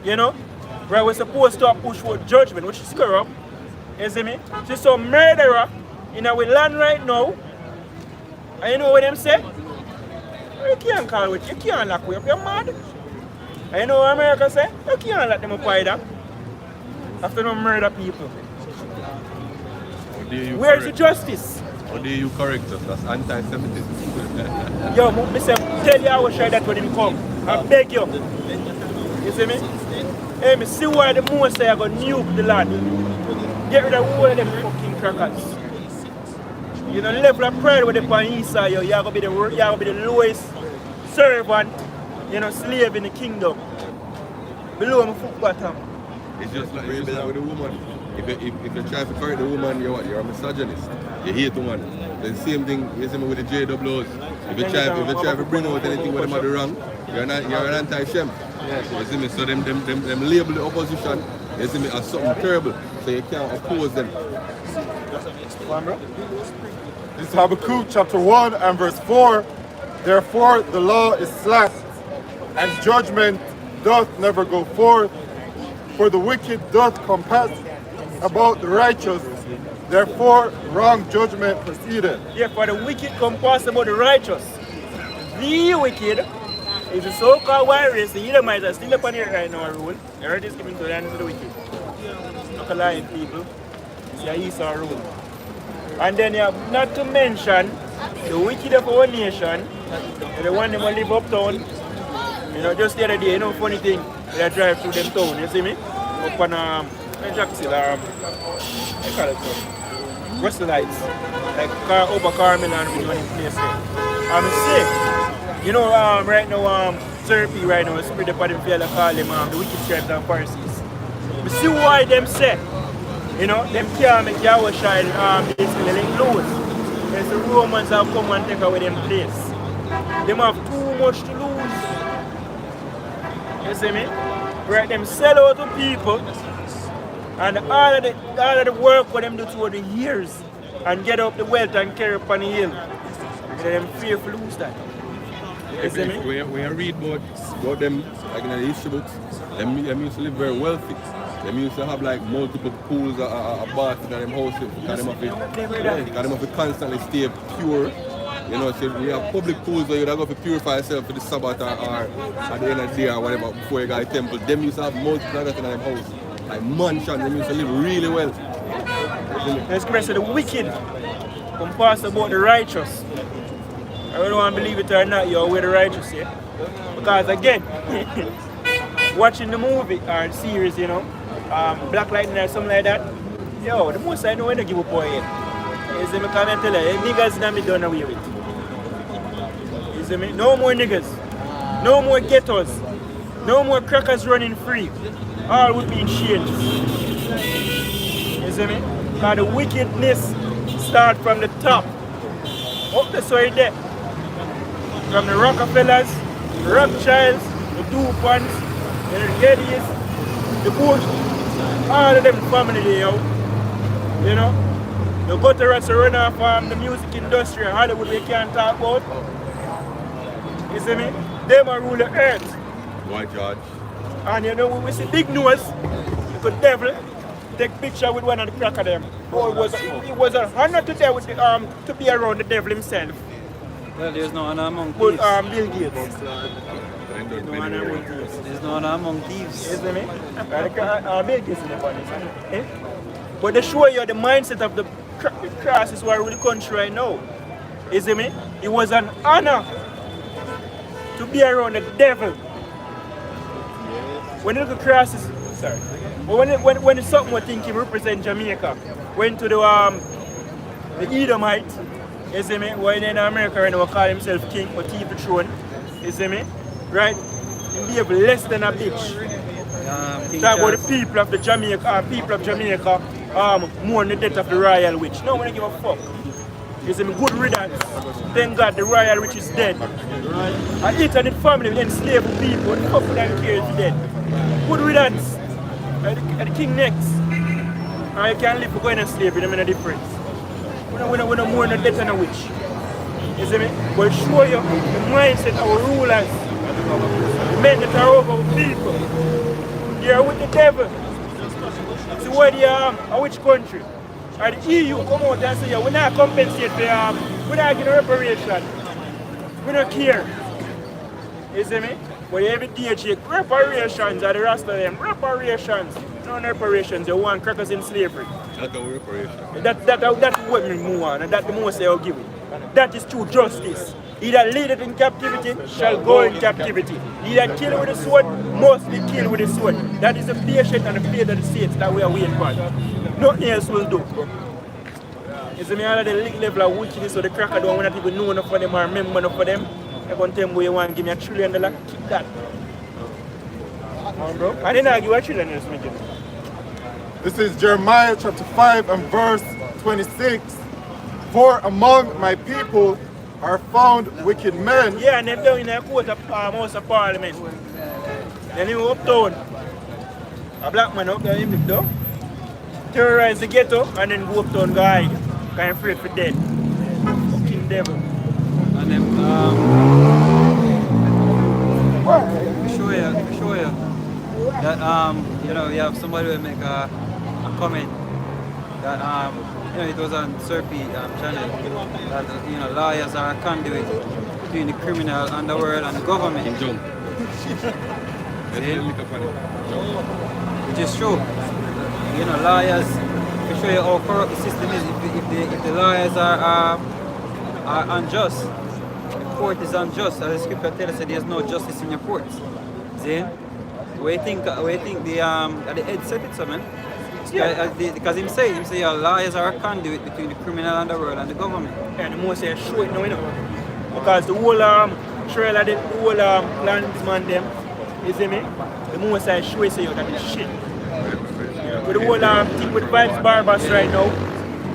you know, where we're supposed to push for judgment, which is corrupt. You see me? She's some murderer in our land right now. And you know what them say? You can't call it, you can't lock me up, you're mad. And you know what America say? You can't let them up either. After no murder people. Where's the justice? How dare you correct us? That's anti-Semitism. Yo, me say, tell you I will try that when him come. I beg you. You see me? Hey, me see why the most say I go nuke the land. Get rid of all of them fucking crackers. You know, the level of pride with the on east side, you're gonna be the lowest servant, you know, slave in the kingdom. Below my foot bottom. It's just like with the woman. If you try to correct the woman, you're a misogynist. You hate the woman. The same thing you see me with the JWs. If you try to bring out anything where they do wrong, you're an anti-Shem. Yes. You see me? So them label the opposition, you see me, as something terrible. So you can't oppose them. This is Habakkuk chapter 1 and verse 4. Therefore the law is slack, and judgment doth never go forth. For the wicked doth compass about the righteous, therefore wrong judgment proceeded. Yeah, for the wicked compass about the righteous. The wicked is the so-called white race, the Edomites are still up on here right now, rule. The earth is giving to the hand of the wicked. Not lying people. It's your Esau rule. And then you have not to mention the wicked of our nation, the one that will live uptown. You know, just the other day, you know, funny thing, they drive through them town, you see me? Up on Jackson, I call it so. Russell Lights. Like over Carmel and we one place there. I'm sick. You know, right now, Therapy right now, spread up on them feel like call them the wicked scribes and Pharisees. We see why them say, you know, them can't make Yahweh Shai basically let lose. There's the Romans have come and take away them place. Them have too much to lose. You see me? Right, them sell out to people and all of the work for them do through the years and get up the wealth and carry up on the hill. And them fear to lose that. You see me? When you read about them, like in the history books, them used to live very wealthy. They used to have like multiple pools or baths in them houses because them have to constantly stay pure. You know, so we have public pools where you have to purify yourself for the Sabbath or at the end of the day or whatever before you go to the temple. Them used to have multiple others in them house. Like mansion, them used to live really well. The expression of the wicked compass about the righteous. I don't want to believe it or not, you're with the righteous, yeah? Because again, watching the movie or series, you know, Black Lightning or something like that, yo, the most I know when they give up on it. You see me, come and tell you, niggas not be done away with. You see me? No more niggas. No more ghettos. No more crackers running free. All would be in chains. You see me? Because the wickedness start from the top. Up the soil there. From the Rockefellers, the Rothschilds, the Dupons, the Gettys, the Bush, all of them family there, yo. You know? The gutter rats run off the music industry and Hollywood we can't talk about. You see me? Them are rule the earth. Why, George? And you know when we see big nose, the devil take picture with one of the crack of them. Oh, it was an honor to there with the, to be around the devil himself. Well, there's no honor among But thieves. Bill Gates. No honor among thieves. There's no honor among thieves. You see me? Bill Gates in the funny. Eh? But they show you the mindset of the crosses who are in the country right now. You see me? It was an honor to be around the devil. When you look at crosses, sorry. But when it's something we think he represent Jamaica, went to the Edomite, you see me? When in America right now call himself king or keep the throne, you see me? Right? He behave less than a bitch. Talk about the people of the Jamaica, mourn the death of the royal witch. No one don't give a fuck. You see me? Good riddance. Thank God the royal witch is dead. And it and its family enslaved people. The fuck would I care if he's dead? Good riddance. And the king next. And you can't live for going to slavery, there's no difference. We don't mourn the death of the witch. You see me? But show you the mindset of our rulers. The men that are over our people. They are with the devil. See where they are, which country? Or the EU come out and say, we not compensate for we not give reparation. We don't care. You see me? But every day check reparations are the rest of them. Reparations. No reparations, they want crackers in slavery. That's the reparation. That's what we move on, and that's the most they are giving. That is true justice. He that leadeth in captivity shall go in captivity. He that killeth with the sword must be killed with the sword. That is the patience and the faith of the saints that we are waiting for. Nothing else will do. You see me, all of the level of wickedness of the cracker don't want people know enough for them or remember enough for them. They're going to tell me you want to give me $1 trillion, keep that. Bro, I didn't argue $1 trillion is making. This is Jeremiah chapter 5 and verse 26. For among my people are found wicked men. Yeah, and them down in a court of House of Parliament. Then he uptown. A black man up there, him live down. Terrorize the ghetto and then go uptown, go hide. Kind of afraid for dead. Fucking devil. And then, show you that you know, you have somebody who make a comment that you know, it was on Serpi channel that you know, lawyers are a conduit between the criminal underworld and the government. Which is true. You know, lawyers, to show you how corrupt the system is. If the lawyers are unjust, the court is unjust. As the scripture tells us, there's no justice in your courts. See? We think the head said it, so man. Because him say lawyers are a conduit between the criminal underworld and the government. And the most they show it now, you know. Because the whole trail of the whole clansman them, you see me? The most I show it, say that is shit. With the whole thing with Vibes Barbers right now,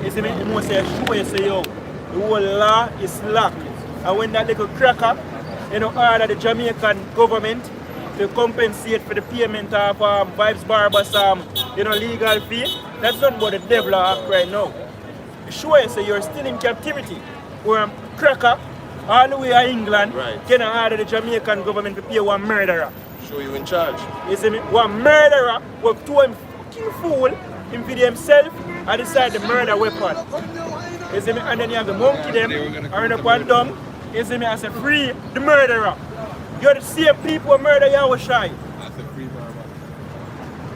you see me? The most I show it, say yo, the whole law is locked. And when that little cracker, you know, order the Jamaican government to compensate for the payment of Vibes Barbers you know, legal fee, that's not what the devil act right now. Sure, you say you're still in captivity. Where a cracker, all the way to England, can order the Jamaican government to pay one murderer. Show you in charge. You see me? One murderer will to him fucking fool, him video himself, and decide the murder weapon. You see me? And then you have the monkey them, run up and down, you see me, and say free the murderer. You're the same people who murder Yahweh Shai.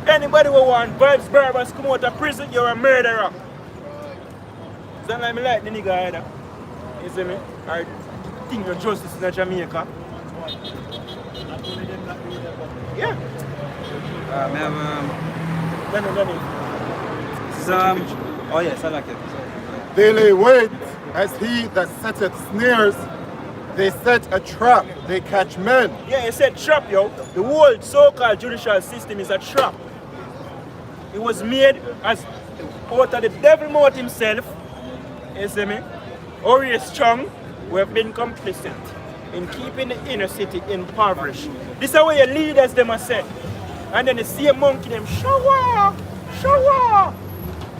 Anybody who want Vibes Barbers come out of prison, you're a murderer. It's not like me like the nigga either. You see me? I think of justice in Jamaica. Yeah. Oh yes, I like it. They lay wait as he that setteth snares. They set a trap, they catch men. Yeah, it's a trap, yo. The whole so-called judicial system is a trap. It was made as out of the devil mouth himself. You see me? Ori is strong. We have been complicit in keeping the inner city impoverished. This is what your leaders them are said. And then the same monkey them shower.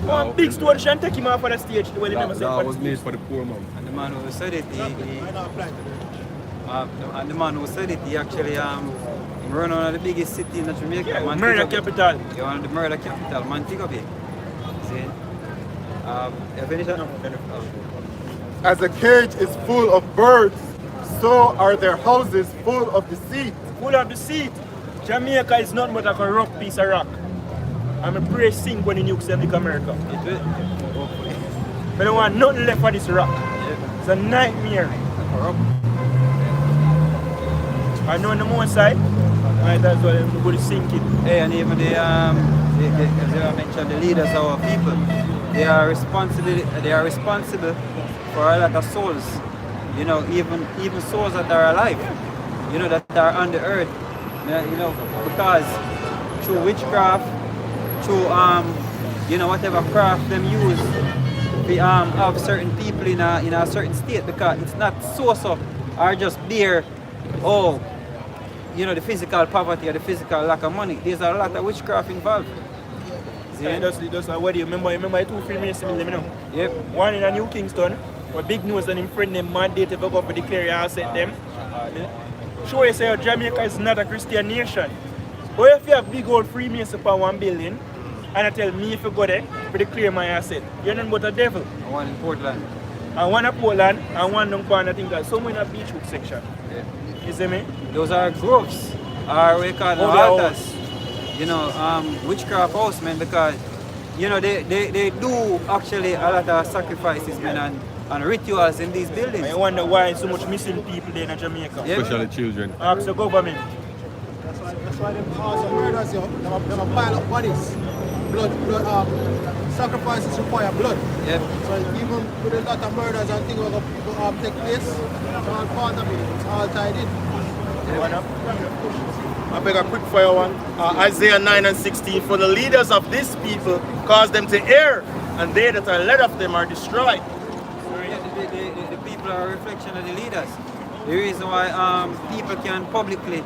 One big stone and take him off on the stage. Well, he never said that was made for the poor man. And the man who said it, And the man who said it, he actually run one of the biggest cities in Jamaica. Yeah, Montego murder Bay. capital. Yeah, one of the murder capital, Montego Bay. See? You finish that? As a cage is full of birds, so are their houses full of deceit. Full of deceit. Jamaica is nothing but like a rock piece of rock. I'm a pray sink when the nukes them like America. It will. Hopefully. I don't want nothing left for this rock. Yeah. It's a nightmare. Corrupt. I know on the more side, might as well I'm going to sink it. Hey, and even as I mentioned, the leaders of our people, they are responsible for a lot of souls. You know, even souls that are alive, you know, that are on the earth. You know, because through witchcraft, through you know, whatever craft them use, we have certain people in a certain state, because it's not so or just bare, oh, you know, the physical poverty or the physical lack of money. There's a lot of witchcraft involved. See? Yeah, that's what you remember two Freemasons, you know? Yep. One in a New Kingston, where Big Nose and him friend them mandate to go up for declare your asset them. Sure, you say Jamaica is not a Christian nation. But if you have big old Freemason for 1 billion, and I tell me if you go there, to declare my asset, you're nothing but a devil. One in Portland. And one in Portland, and one down Corner, I think that somewhere in a Beachwood section. Yeah. You see me? Those are groves, or we call them Oh, they are altars. You know, witchcraft house, man, because, you know, they do actually a lot of sacrifices, man, and rituals in these buildings. I wonder why so much missing people there in Jamaica. Yeah. Especially children. Ask the government. That's why them cause of murders, yo. Them a pile of bodies. Blood, sacrifices require blood. Yep. So even with a lot of murders and things that will take place, it's all part of it. It's all tied in. I beg a quick fire one. Isaiah 9 and 16. For the leaders of this people cause them to err, and they that are led of them are destroyed. The people are a reflection of the leaders. The reason why people can publicly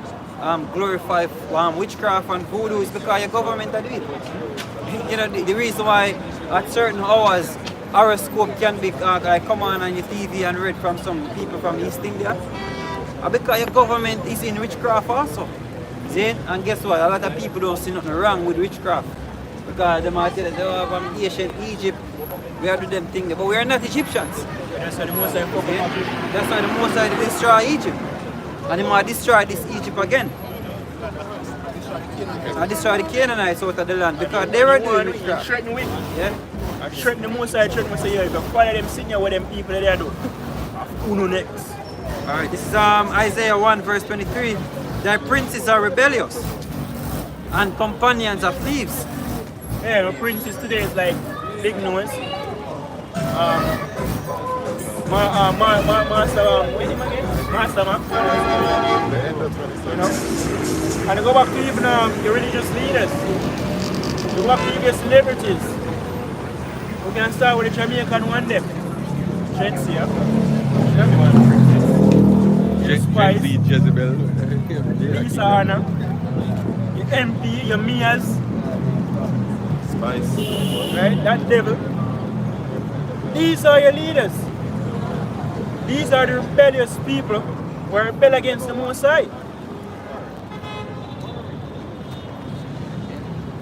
glorify witchcraft and voodoo is because your government are doing it. You know, the reason why at certain hours horoscope can be come on your TV and read from some people from East India, because your government is in witchcraft also. See? And guess what? A lot of people don't see nothing wrong with witchcraft, because they might tell that from ancient Egypt, we are doing them things, but we are not Egyptians. That's why the most I fuck up. That's why the Most High destroy Egypt. And he might destroy this Egypt again. And destroy the Canaanites out of the land, because they were doing witchcraft. Threaten with. Yeah? I threaten the most I threaten say, yeah, if you follow them sitting here with them people there do. Who know next? Alright, this is Isaiah 1 verse 23. Thy princes are rebellious and companions of thieves. Yeah, the princes today is like Big Nose. Master, what's him again? Master, man. The end of 27. You know? And go back to even your religious leaders. Go back to your celebrities. We can start with the Jamaican one them. Jency, yeah? Spice. Jezebel. Lisa Anna. Your MP, your Mias. Spice. Right? That devil. These are your leaders. These are the rebellious people who rebel against the Most High.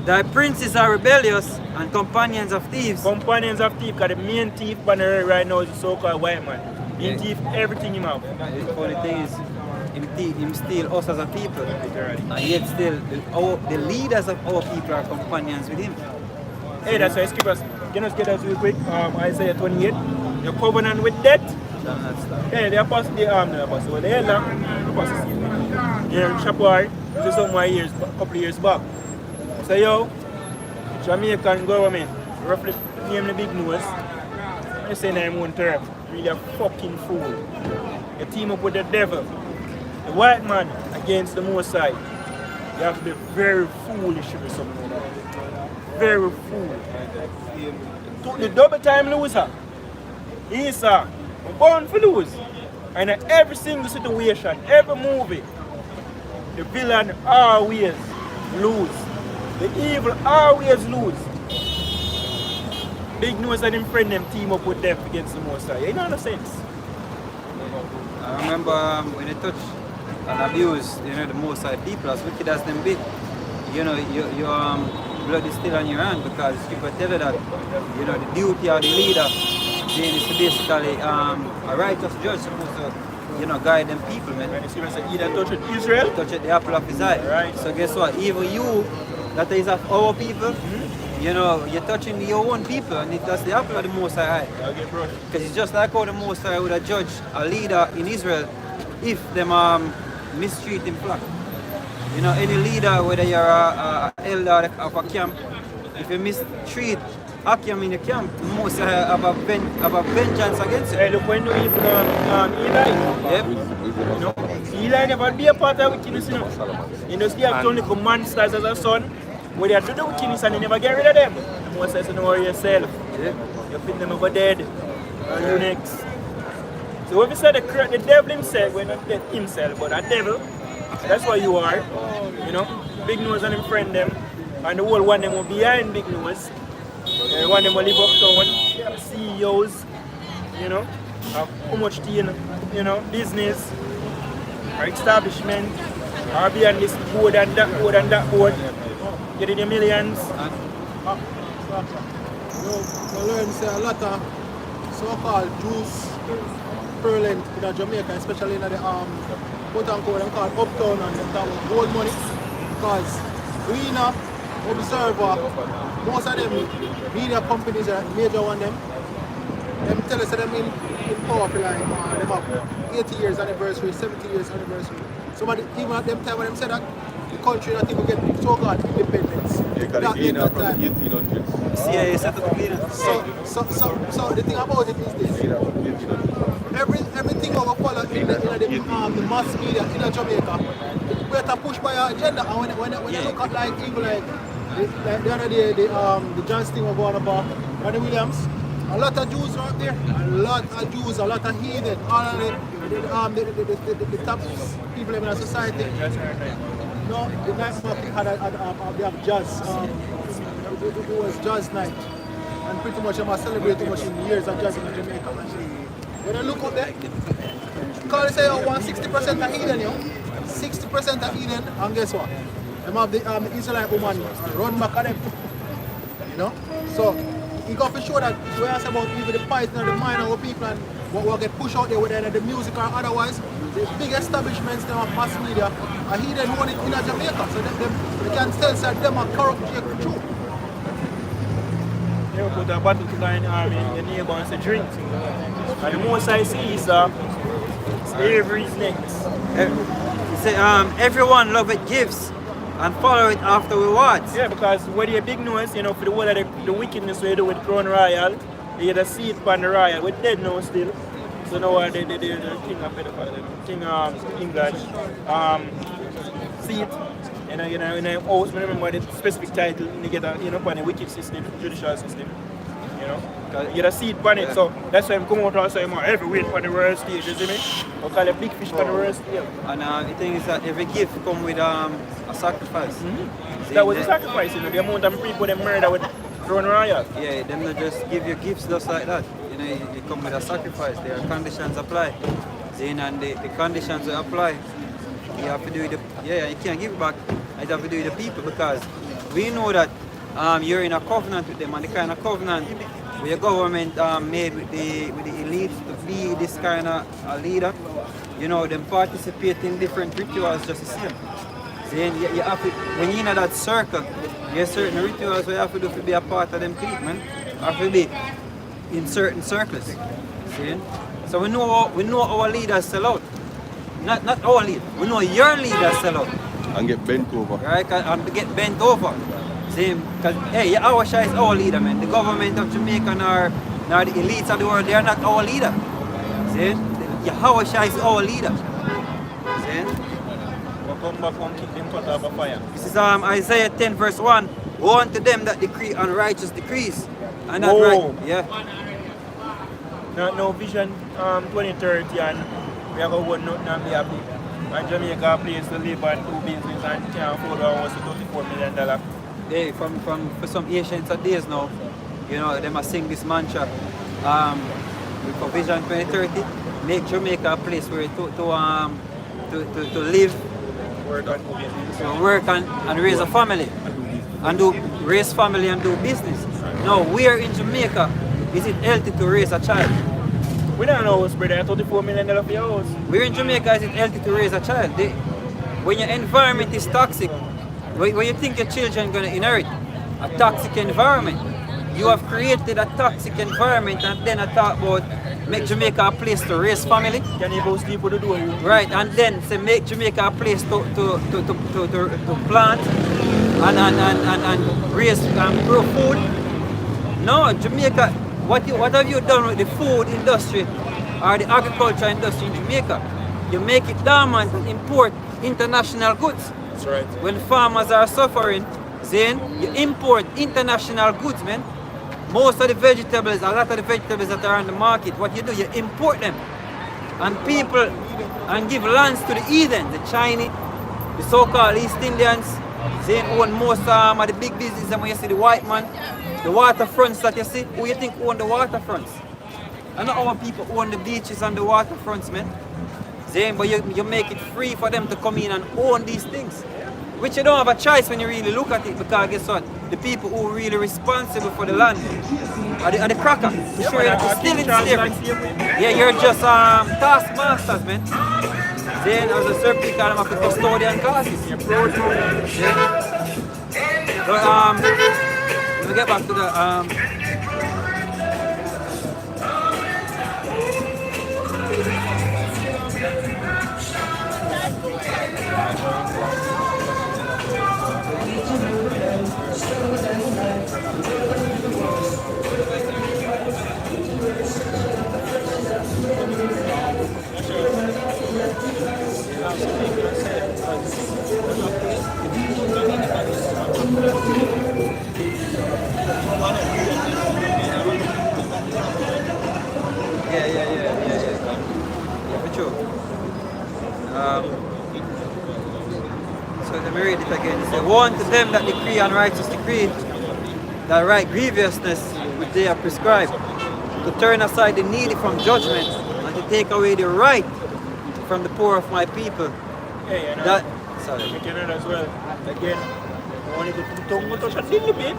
Thy princes are rebellious and companions of thieves. Companions of thief, because the main thief on the road right now is the so-called white man. He thief everything him have. The funny thing is, him steal us as a people. And yet still, the leaders of our people are companions with him. Hey, that's why scriptures. Can you just get us real quick? Isaiah 28. Your covenant with death. Hey, the apostle, the apostle, the elder, apostle, here in Chapar, just some more years, couple of years back. So yo, Jamaican government, roughly name the Big Nose. I say name one term, really a fucking fool. You team up with the devil, the white man against the Most High. You have to be very foolish to do something like that. Very foolish. Took the double time loser. Yes, sir. I'm born for lose. And in every single situation, every movie, the villain always lose. The evil always lose. Big Nose and him friend them team up with them against the Most High. You know the sense. I remember when they touch and abuse, the Most High people, as wicked as them be, your blood is still on your hand because people tell you that, the duty of the leader then is to basically a righteous judge supposed to, guide them people, man. When you see when say, either touch with Israel, Touch at the apple of his eye. Right. So guess what? Even you, that is of our people, you're touching your own people, and that's the apple of the Most High eye. okay, bro. Because it's just like how the Most High would have judged a leader in Israel if them mistreat him flock. Any leader, whether you're a elder of a camp, if you mistreat a camp in the camp, the Most High have a vengeance against Hey, you. look when you even Eli. Yep. Eli never be a part of wickedness, He just have only come monsters as a son. When they do the wickedness and they never get rid of them. The Most High says, don't worry yourself. Yeah. You fit them over dead. And you next. So when we say the devil himself, we're not dead himself, but a devil. That's what you are. Big nose and him friend them. And the whole one them will behind big nose. One them will live uptown. CEOs, have how much tea, business, or establishment, or behind this board and that board and that board. Getting the millions. You learn say a lot of so-called Jews prevalent in Jamaica, especially in the quote unquote them called uptown and them talk about gold money. Because we now observe most of them media companies are major one them tell us that them in power for like them have 80 years anniversary, 70 years anniversary. Somebody even at them time when them say that the country not even get so-called independence. Because it's from the 1800s. CIA set up the leader. So the thing about it is this. Everything over follow in the mass media in Jamaica, we have to push by our agenda. And when I look at like even like the other day the John Sting was going about Ronnie Williams, a lot of Jews are out there, a lot of Jews, a lot of heathen, all of the top people in our society. No, the night they have jazz. It was jazz night, and pretty much I must celebrate too much in the years of jazz in Jamaica. When I look up there, because they say 160% are heathen, 60% are heathen, and guess what? Them have the Israelite woman run back at them. So you got to show that we ask about even the poison and the mind of our people and what get pushed out there, whether the music or otherwise. The big establishments them of mass media are heathen who want it in Jamaica, so they can tell that them are corrupt true. You put a bottle to the army in your neighbor and say drink. And the most I see is slavery is next. He said, everyone love it gifts and follow it after rewards. Yeah, because when you're big nose, for the whole of the wickedness we do with Crown Royal, you get a seat on the Royal. We're dead now still. So now the king of pedophiles, king English seat. In a house, I remember the specific title, you get on the wicked system, judicial system. You get a seat on it, so that's why I'm coming out also everywhere on the world stage, you see me? We call it big fish on the world stage. And the thing is that every gift come with a sacrifice. That was a sacrifice, the amount of people they murder with Crown Royal. Yeah, them not just give you gifts just like that. You come with a sacrifice. There are conditions apply. And the conditions that apply, you have to do it. You can't give it back. You have to do it to the people because we know that you're in a covenant with them, and the kind of covenant where your government made with the elite to be this kind of a leader. Them participate in different rituals just the same. Then you have to, when you're in that circle, there's certain rituals where you have to do to be a part of them clique, man. You have to be in certain circles. See? So we know our leaders sell out. Not our leader. We know your leaders sell out. And get bent over. Right? And get bent over. See? Because hey, our Shah is our leader, man. The government of Jamaica nor the elites of the world, they are not our leader. See? Our Shah is our leader. See? We'll come back and kick them cut off a fire. This is Isaiah 10 verse 1. Woe unto them that decree unrighteous decrees. And that right. Yeah. No vision 2030 and we are going to want nothing and be happy. And Jamaica a place to live and do business and can't afford almost $34 million. Hey, for some ancient days now, them are sing this mantra. For Vision 2030, make Jamaica a place where to live, to work and raise a family, and raise family and do business. Now, where in Jamaica is it healthy to raise a child? We don't know what's brother, $34 million for your house. Where in Jamaica is it healthy to raise a child? When your environment is toxic, when you think your children are going to inherit a toxic environment, you have created a toxic environment, and then I talk about make Jamaica a place to raise family. Can you go sleep with the door? Right, and then say make Jamaica a place to plant and raise and grow food. No, Jamaica, what have you done with the food industry or the agriculture industry in Jamaica? You make it dormant and import international goods. That's right. When farmers are suffering, then you import international goods, man. Most of the vegetables, a lot of the vegetables that are on the market, what you do, you import them. And people, and give lands to the heathen, the Chinese, the so-called East Indians. They own most of the big business, and when you see the white man, the waterfronts that you see, who you think own the waterfronts? And not our people own the beaches and the waterfronts, man. But you make it free for them to come in and own these things. Which you don't have a choice when you really look at it, because guess what? The people who are really responsible for the land are the cracker. To show you that you're still in slavery. Yeah, you're just taskmasters, man. Then as a certain people call them the custodian classes. Yeah. So let me get back to the for sure. So let me read it again. It says, "Warn to them that decree unrighteous decree, that right grievousness which they have prescribed, to turn aside the needy from judgment, and to take away the right from the poor of my people." Hey, and That sorry. you can as well. Again, I wanted to touch a little bit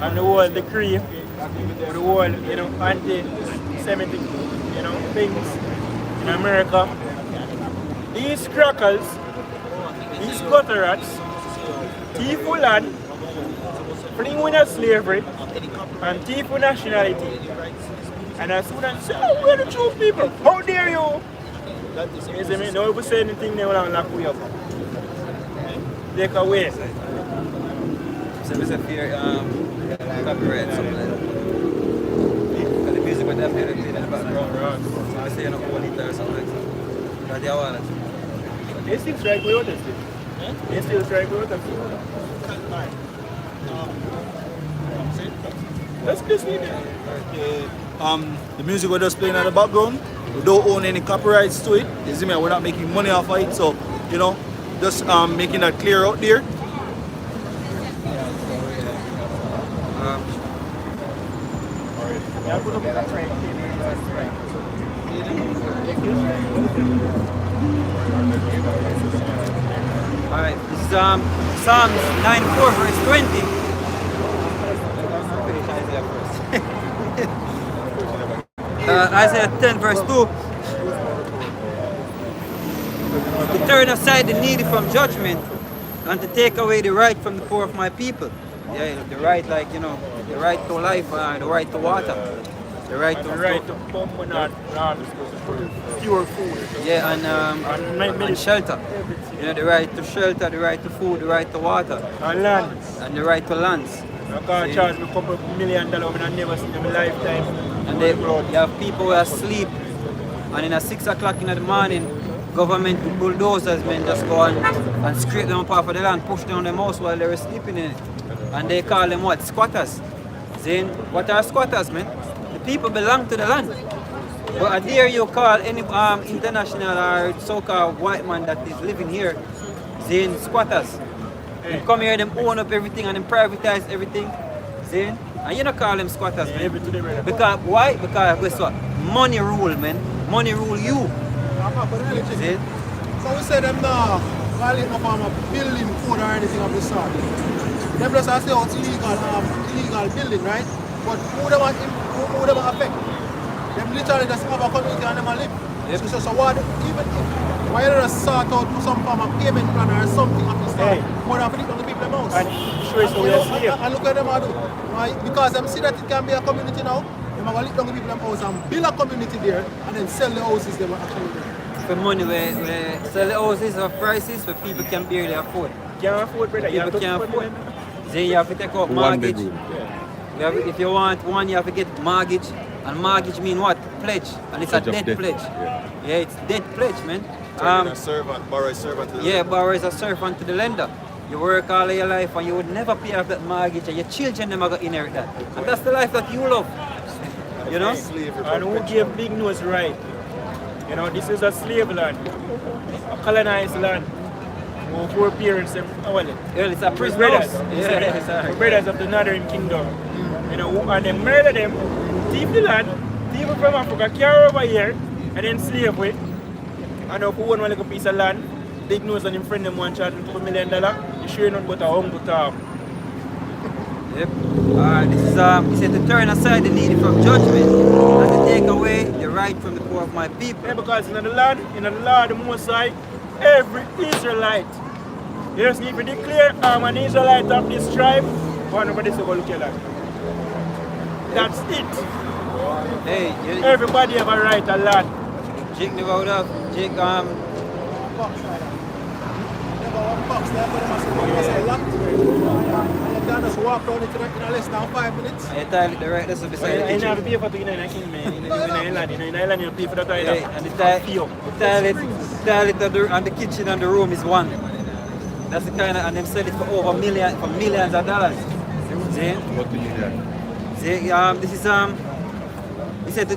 on the whole decree, or the whole, anti-Semitic, things in America. These crackers, these gutter rats, thief for land, fling with slavery, and thief for nationality. And as soon as we're the true people, how dare you? You see me? No one say anything, they will lock we up. Take away. So it's a fear copyright something like that. Because the music would definitely play in the background. So I say you know hold it or something like that. But they are want it. They still strike with us. They still strike with us. Let's listen to The music we're just playing in the background, we don't own any copyrights to it. You see me? We're not making money off of it, so just making that clear out there. Alright, this is Psalms 94 verse 20. Isaiah 10 verse 2. To turn aside the needy from judgment, and to take away the right from the poor of my people. Yeah, the right, the right to life, the right to water, the right to pump and pure food. yeah, and shelter. The right to shelter, the right to food, the right to water, And lands. and the right to lands. I can't charge me a couple $1 million when I never seen them in my lifetime. And you have people who are asleep, and at 6 o'clock in the morning, government with bulldozers, man, just go and scrape them up off of the land, push them on their house while they're sleeping in it. And they call them what? Squatters. Then what are squatters, man? The people belong to the land. But I dare you call any international or so-called white man that is living here, then squatters. They come here, them own up everything and them privatize everything. See? And you don't call them squatters, man. Because why? Because guess what? Money rule, man. money rule you. See? So we say them now, violate no form of building code or anything of the sort. Them just say oh, it's illegal building, right? But who them affect? Them literally just have a community and them a live. Yep. So what, even if, why don't just sort out some form of payment plan or something of the sort, more than for the people house. And sure it's always here. And look at them how do. Right? Because them see that it can be a community now, them are live down the people house and build a community there and then sell the houses they were actually there. For money where sell the houses or prices where people can barely afford. Can't afford, brother. You have People to can't afford. afford. Then you have to take out One mortgage. bedroom. If you want one, you have to get mortgage. And mortgage mean what? Pledge. And it's Pledge a of debt debt. pledge. Yeah, it's debt pledge, man. Turning a servant, borrow a servant to the Yeah, borrower is a servant to the lender. You work all of your life and you would never pay off that mortgage and your children never going to inherit that. And that's the life that you love. You know? And who gave big nose right? You know, this is a slave land, a colonized land. Who poor parents them, well, It's a prison brothers, house. Yeah, sorry. brothers of the Northern Kingdom. You know, and they murder them, thief the land, thief from Africa, carry over here, and then slave with. And now who own one little piece of land, big nose and him friend them want charge him $2 million, you sure not but a humble talk. Yep. This is he said to turn aside the needy from judgment and to take away the right from the poor of my people. Yeah, because in the land, in the law of the Most High, every Israelite, you just need to declare I'm an Israelite of this tribe, but nobody will look at that. That's it. Hey, Everybody have a right to land. Jake never would have. Jake, Box there, but they must have locked. And you can just walk down it in less than 5 minutes. I toilet the right there beside the You kitchen. have to pay for doing it in man. In the island, you pay for the toilet. Yeah, and the toilet and the kitchen and the room is one. That's the kind of, and them sell it for over millions of dollars. See? What do you need? See, this is he said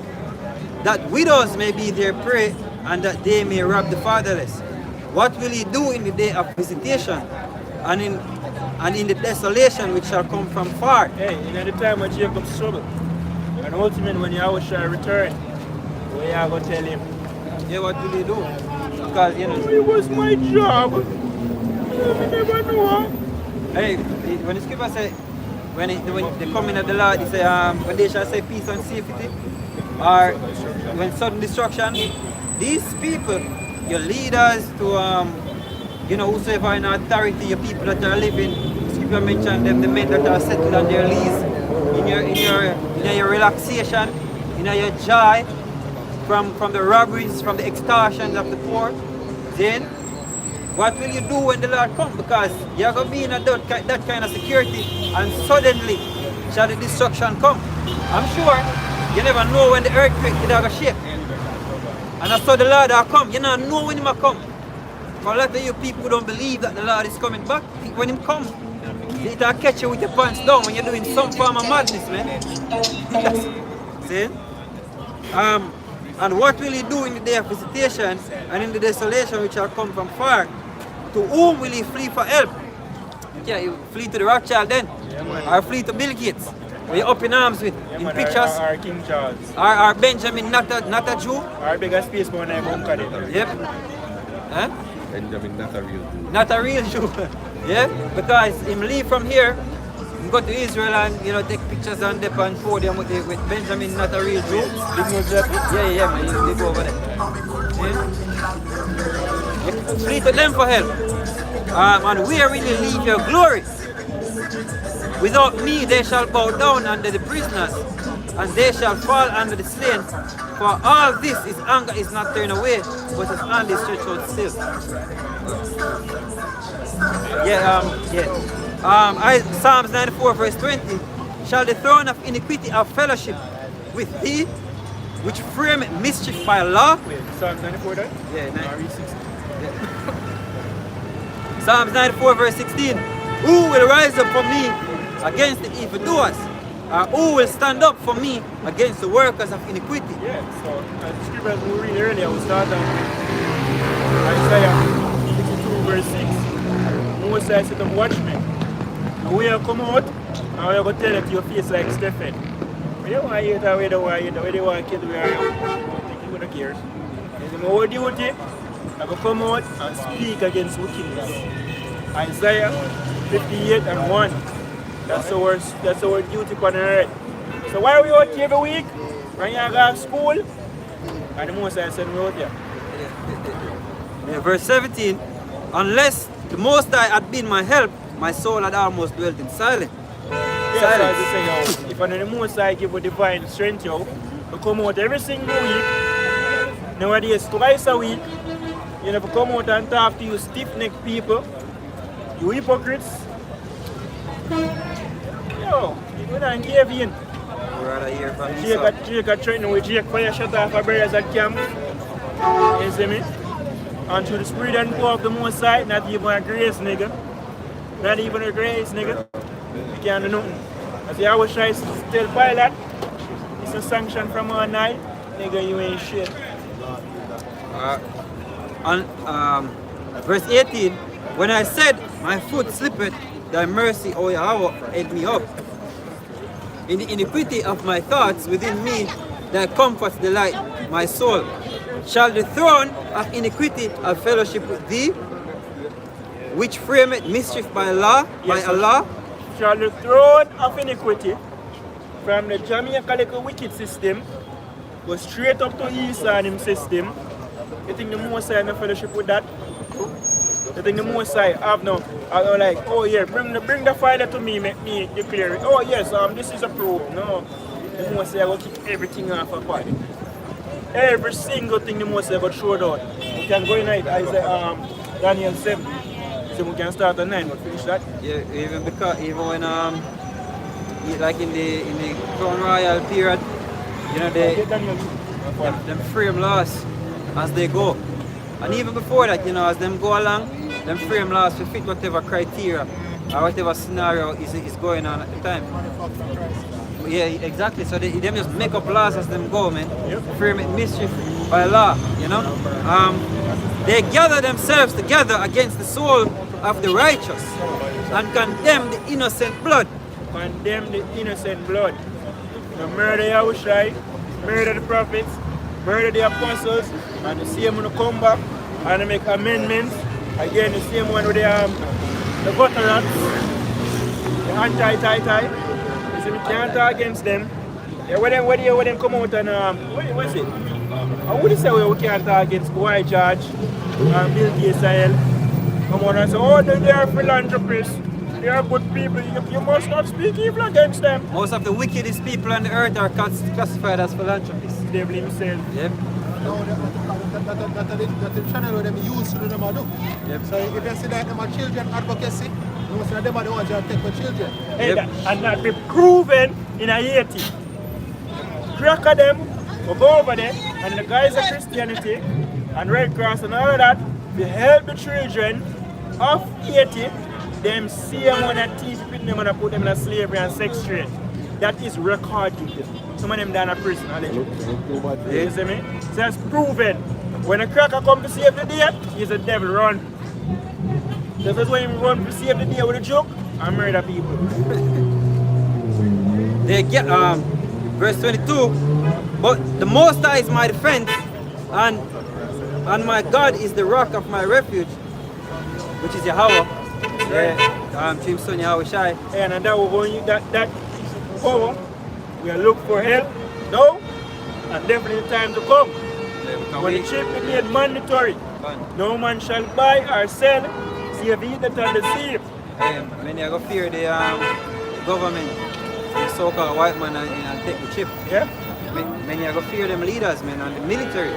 that widows may be their prey and that they may rob the fatherless. What will he do in the day of visitation and in the desolation which shall come from far? Hey, in the time when Jacob's trouble, and ultimately when Yahweh shall return, we are going to tell him, Yeah, what will he do? Because you know. it was my job. I never know. Hey, when the scripture say, when they come in at the Lord, he say, when they shall say peace and safety, or when sudden destruction, these people, your leaders, to you know, whosoever in authority, your people that are living, scripture mentioned them, the men that are settled on their lease, in your relaxation, in your joy, from the robberies, from the extortions of the poor, then what will you do when the Lord comes? Because you're going to be in that kind of security and suddenly shall the destruction come. I'm sure you never know when the earthquake is going to shake. And I saw the Lord will come. You never know when he will come. For a lot of you people who don't believe that the Lord is coming back, when he comes, it will catch you with your pants down when you're doing some form of madness, man. See? And what will he do in the day of visitation and in the desolation which shall come from far? To whom will he flee for help? Yeah, you flee to the Rothschild then, or flee to Bill Gates, where you're up in arms with, in pictures. Our King Charles. Or Benjamin, not a Jew. Our biggest space going to bunker there. Yep. Huh? Benjamin, not a real Jew. Not a real Jew. Yeah? Because him leave from here, him go to Israel and, you know, take pictures on the podium with Benjamin, not a real Jew. Yeah, man, you go over there. Yeah? You flee to them for help. And where will you leave your glory? Without me they shall bow down under the prisoners, and they shall fall under the slain. For all this, his anger is not turned away, but his hand is stretched out still. Psalms 94 verse 20. Shall the throne of iniquity have fellowship with thee, which frame mischief by law? Wait, Psalms 94 that? Yeah, RE6. Psalms 94 verse 16. Who will rise up for me against the evildoers? Who will stand up for me against the workers of iniquity? Yeah, so the scriptures we read earlier, we start on Isaiah 62 verse 6. Most High set up watchmen. And we will come out and we are going to tell it to your face like Stephen. We don't want to hear that, we don't want to hear that, we don't want to kill the way I am. people don't care. It's our duty to come out and speak against wickedness. Isaiah 58 and 1. That's our duty on earth. So why are we out here every week? When you go to school, and the Most High send me out here. Yeah, verse 17, unless the Most High had been my help, my soul had almost dwelt in silence. Yes, as I say, yo, if I know the Most High give you divine strength, yo, to come out every single week, nowadays twice a week, you never come out and talk to you stiff-necked people, you hypocrites. Yo, we don't give in. Rather hear from you. Jake threatening with Jake fire shut off our brothers at camp. You see me? And through the spirit and power of the Most High, not even a grace, nigga. Not even a grace, nigga. You can't do nothing. As I was trying to tell Pilate, it's a sanction from our night, nigga, you ain't shit. Verse 18, when I said, my foot slippeth, thy mercy, O Yahweh, held me up. In the iniquity of my thoughts within me, thy comforts delight my soul. Shall the throne of iniquity have fellowship with thee, which frameth mischief by law, by Allah? Shall the throne of iniquity from the Jamaica little wicked system go straight up to Esau and him system? You think the Most High no fellowship with that? You think the Most High have no, like, oh yeah, bring the file to me, make me declare it. Oh yes, this is approved. No, the Most High will keep everything off a party. Every single thing the Most High will throw down. We can go in it, Isaiah, Daniel 7. So we can start at 9, but finish that. Yeah, even when like in the Crown Royal period, you know, them frame laws as they go. And even before that, you know, as them go along, them frame laws to fit whatever criteria or whatever scenario is going on at the time. Yeah, exactly. So them just make up laws as them go, man. Frame it mischief by law, you know. They gather themselves together against the soul of the righteous and condemn the innocent blood. Condemn the innocent blood. The murder Yahushai, murder the prophets, murder the apostles, and the same one to come back and make amendments. Again, the same one with the veterans, the anti-tie-tie. You see, we can't talk against them. Yeah, when them come out and, what's it? I would say we can't talk against Kawhi George and Bill Gates. Come on and say, oh, they are philanthropists. They are good people. You must not speak evil against them. Most of the wickedest people on the earth are classified as philanthropists. Devil himself. Yep. No, that's the channel where them use to do them do. Yep. So if you see that them are children advocacy, you say them are the ones that take for children. Hey, Yep. and that be proven in Haiti. Crack of them will go over there, and the guys of Christianity and Red Cross and all of that, they help the children of Haiti. Them same one that teach them and put them in a slavery and sex trade. That is recorded. Some of them down in prison, allegedly. You see me? So that's proven. When a cracker come to save the day, he's a devil run. This is when he run to save the day with a joke and murder people. They get verse 22. But the Most High is my defense, and my God is the rock of my refuge, which is Yahweh. Yeah, Gmskingstonjamaica Yahweh Shai. And that we're going that power. We are looking for help now, and definitely time to come. When the chip is made mandatory, no man shall buy or sell, save he that are deceived. Many are going to fear the government, the so-called white man, and take the chip. Yeah? Many are going to fear them leaders, man, and the military,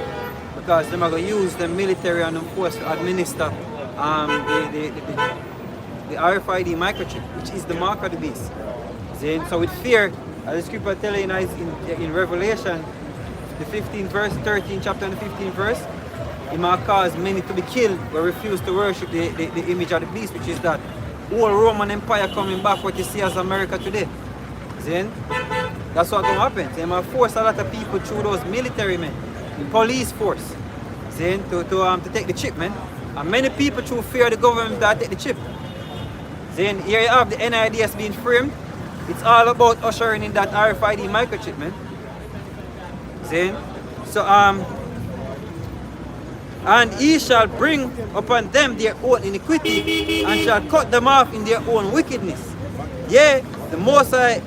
because them are going to use the military and the force to administer the RFID microchip, which is the mark of the beast. So with fear, as the scripture tells you in Revelation, the 15th verse, 13th chapter and the 15th verse, it might cause many to be killed who refuse to worship the image of the beast, which is that whole Roman Empire coming back, what you see as America today. Then that's what's going to happen. They might force a lot of people through those military men, the police force, then to take the chip, man. And many people through fear of the government that take the chip. Then here you have the NIDS being framed. It's all about ushering in that RFID microchip, man. Then, so And he shall bring upon them their own iniquity, and shall cut them off in their own wickedness. Yea, the Most High,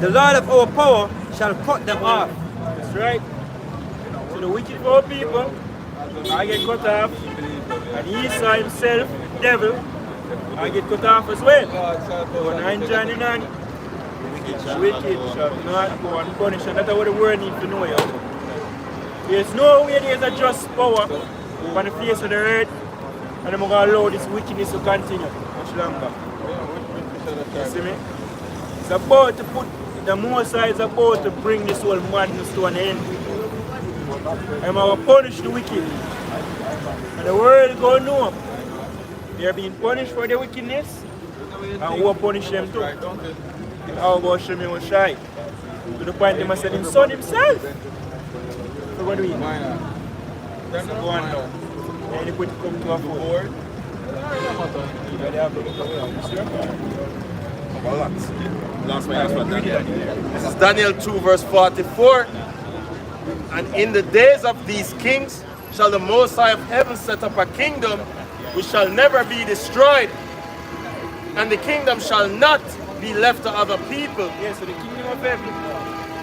the Lord of our power, shall cut them off. That's right. So the wicked poor people, I get cut off. And Esau himself, the devil, I get cut off as well. So 9 John 9, the wicked shall not go unpunished. And that's what the world needs to know. There's no way there's a just power on the face of the earth, and I'm going to allow this wickedness to continue much longer. You see me? It's about to put, the Most High is about to bring this whole madness to an end. I'm going to punish the wicked. And the world is going to know they're being punished for their wickedness, and we'll punish them too. How about Shemi was shy? To the point they must have his son himself. So what do we do? So go on now. Anybody come to a board? This is Daniel 2 verse 44. And in the days of these kings shall the Most High of heaven set up a kingdom which shall never be destroyed, and the kingdom shall not be left to other people. Yes, so the kingdom of heaven,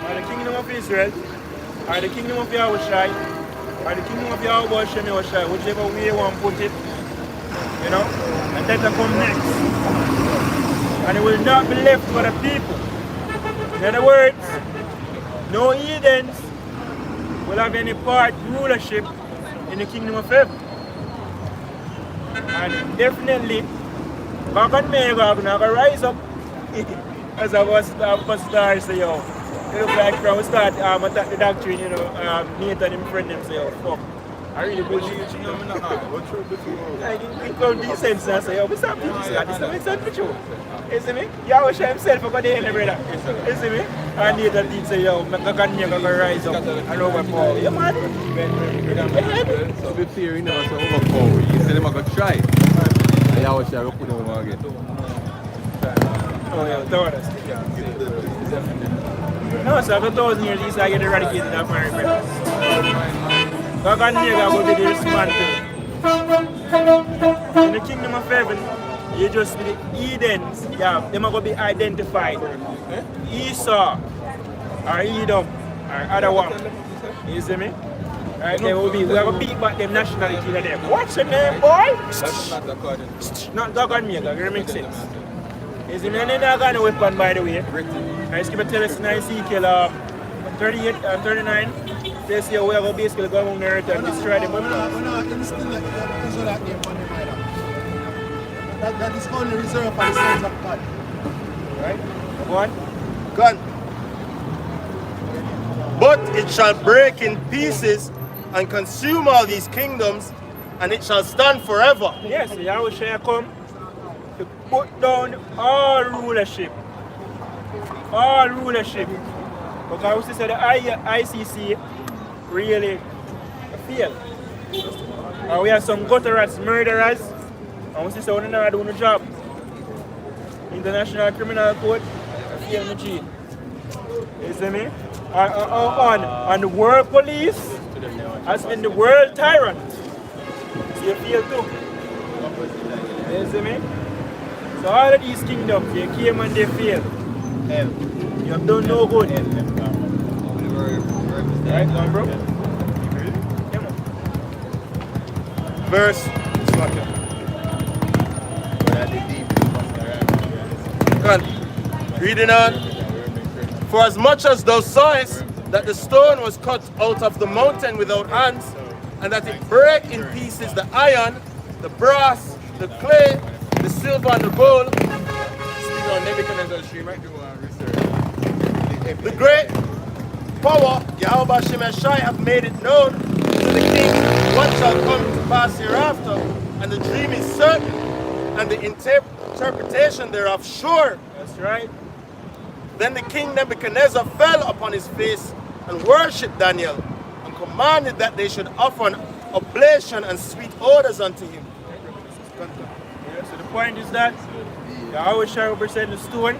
or the kingdom of Israel, or the kingdom of Yahushai, or the kingdom of Yahweh Shem Yahushai, whichever way you want to put it, you know, and that will come next. And it will not be left for the people. In other words, no heathens will have any part rulership in the kingdom of heaven. And definitely, Gog and Magog are going to rise up as I was start say, yo, it look like from the start, attack the doctrine, you know, Nate and him friend them say, yo, fuck. I really believe you know me not. Like, he come decent and say, yo, what's up, people? This makes sense for you. You see me? Yahweh himself over there in the brother. You see me? And Nate and Nate say, yo, Gog and Magog will rise up and overpower. You man? So be fair, you never say overpower. You say them are going to try. And Yahweh will put them again. Oh yeah, throw us. No, so after 1,000 years, these are getting eradicated in America. Gog and Magog will be the dismantled. In the kingdom of heaven, you just be the Edens. Yeah, them are going to be identified. Esau, or Edom, or other one. You see me? Right, they will be, we have a beat back them nationality in them. What's your name, boy? Not Gog and Magog, it makes sense. Is the man in a gun weapon, by the way? I just keep telling us in Ezekiel 38 and 39. They say we are going to basically go among the earth and destroy them. We're not instill that name on them either. That is only reserved for the sons of God. Right? Go on. Gun. But it shall break in pieces and consume all these kingdoms, and it shall stand forever. Yes, Yahweh shall come to put down all rulership. All rulership. Because we say the ICC really failed. And we have some gutterers, murderers, and we say we're not doing the job. International Criminal Court failed the cheat. You see me? And the world police has been the world tyrant. So you feel too. You see me? So all of these kingdoms, they came and they failed. You have done no good. Right, go on, bro? Verse. Gun. Reading on. For as much as thou sawest that the stone was cut out of the mountain without hands, and that it brake in pieces the iron, the brass, the clay, the silver, and the gold, the great power Yahweh Shemeshai hath made it known to the king what shall come to pass hereafter, and the dream is certain, and the interpretation thereof sure. That's right. Then the king Nebuchadnezzar fell upon his face and worshipped Daniel, and commanded that they should offer an oblation and sweet odors unto him. Yeah, so the point is that Yahweh shall represent the stone,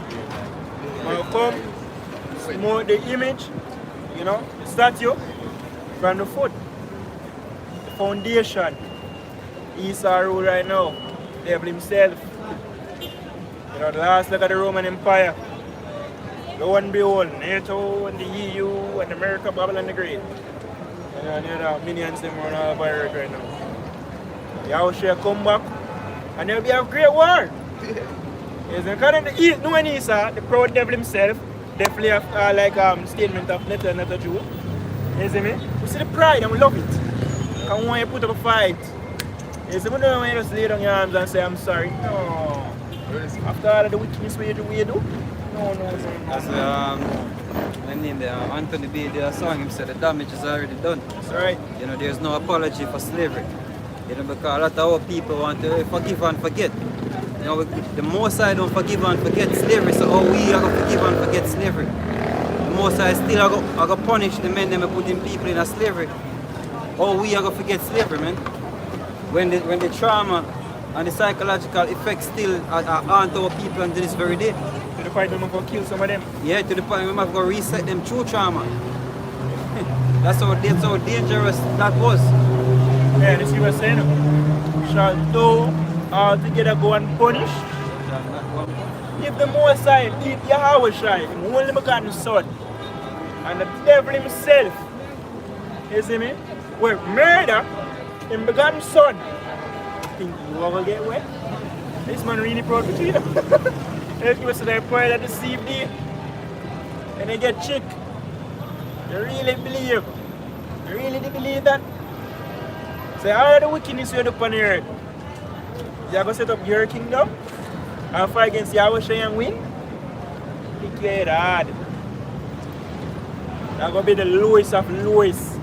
will come, smote the image, you know, the statue from the foot. The foundation. Esau rule right now. Devil himself. You know, the last leg of the Roman Empire. Lo and behold, NATO and the EU and America, Babylon the Great. And you know, minions them run all over Earth right now. Yahushua come back and there'll be a great war. Yes, because the East, no one Esau, the proud devil himself, definitely have like statement of not a Jew. You see me? We see the pride and we love it. Because when you put up a fight, you see, we don't want you just lay down your arms and say, I'm sorry. No. After all of the wickedness we do, no. As my name there, Anthony B. Their song, him said the damage is already done. That's right. You know, there's no apology for slavery. You know, because a lot of our people want to forgive and forget. You know, the Most High don't forgive and forget slavery, so how we are going to forgive and forget slavery? The Most High still are going to punish the men that are putting people in a slavery. How we are going to forget slavery, man? When the trauma and the psychological effects still are on to our people until this very day. To the point we're going to kill some of them. Yeah, to the point we might go reset them through trauma. That's how dangerous that was. Yeah, you see what I'm saying? Shall do all together go and punish? If the Most High lead Yahushua, him only begotten son, and the devil himself, you see me? Will murder him begotten son. Think you are going to get wet? This man really proud to you. If you say they're pride that deceive thee, and they get chick, you really believe? You really believe that? Say all the wickedness you do upon the earth, you're going to set up your kingdom and fight against Yahushua and win? Think it hard. You're going to be the lowest of lowest.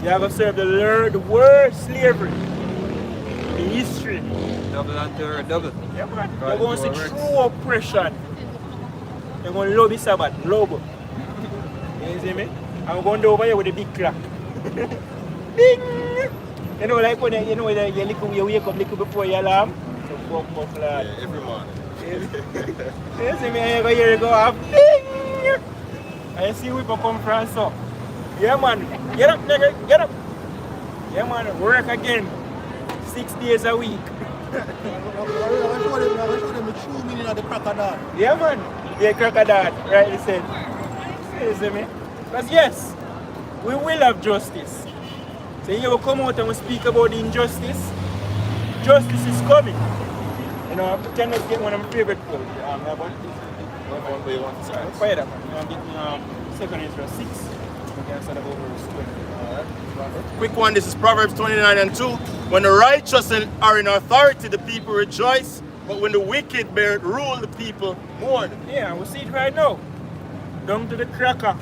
You're going to serve the worst slavery in history. Double unto double. Yeah, man. You're going to see true oppression. You're going to love the Sabbath, love. You see me? I'm going to do over here with a big clock. Ding! You know, like when you wake up little before your alarm. So fuck up, lad. Yeah, every morning. You see me? You go here, you go off. Ding! And you see people come from so. Yeah, man. Get up, nigga. Get up. Yeah, man. Work again. 6 days a week. I'm going to show them the true meaning of the crocodile. Yeah, man. Yeah, crocodile. Right, you said. You see me? Because yes, we will have justice. So you will come out and we speak about the injustice. Justice is coming. You know, I pretend to get one of my favorite quotes. Fire that, man. I'm getting second Ezra 6. We can start over verse 20. Quick one, this is Proverbs 29:2. When the righteous are in authority, the people rejoice, but when the wicked bear rule, the people mourn. Yeah, we see it right now. Down to the cracker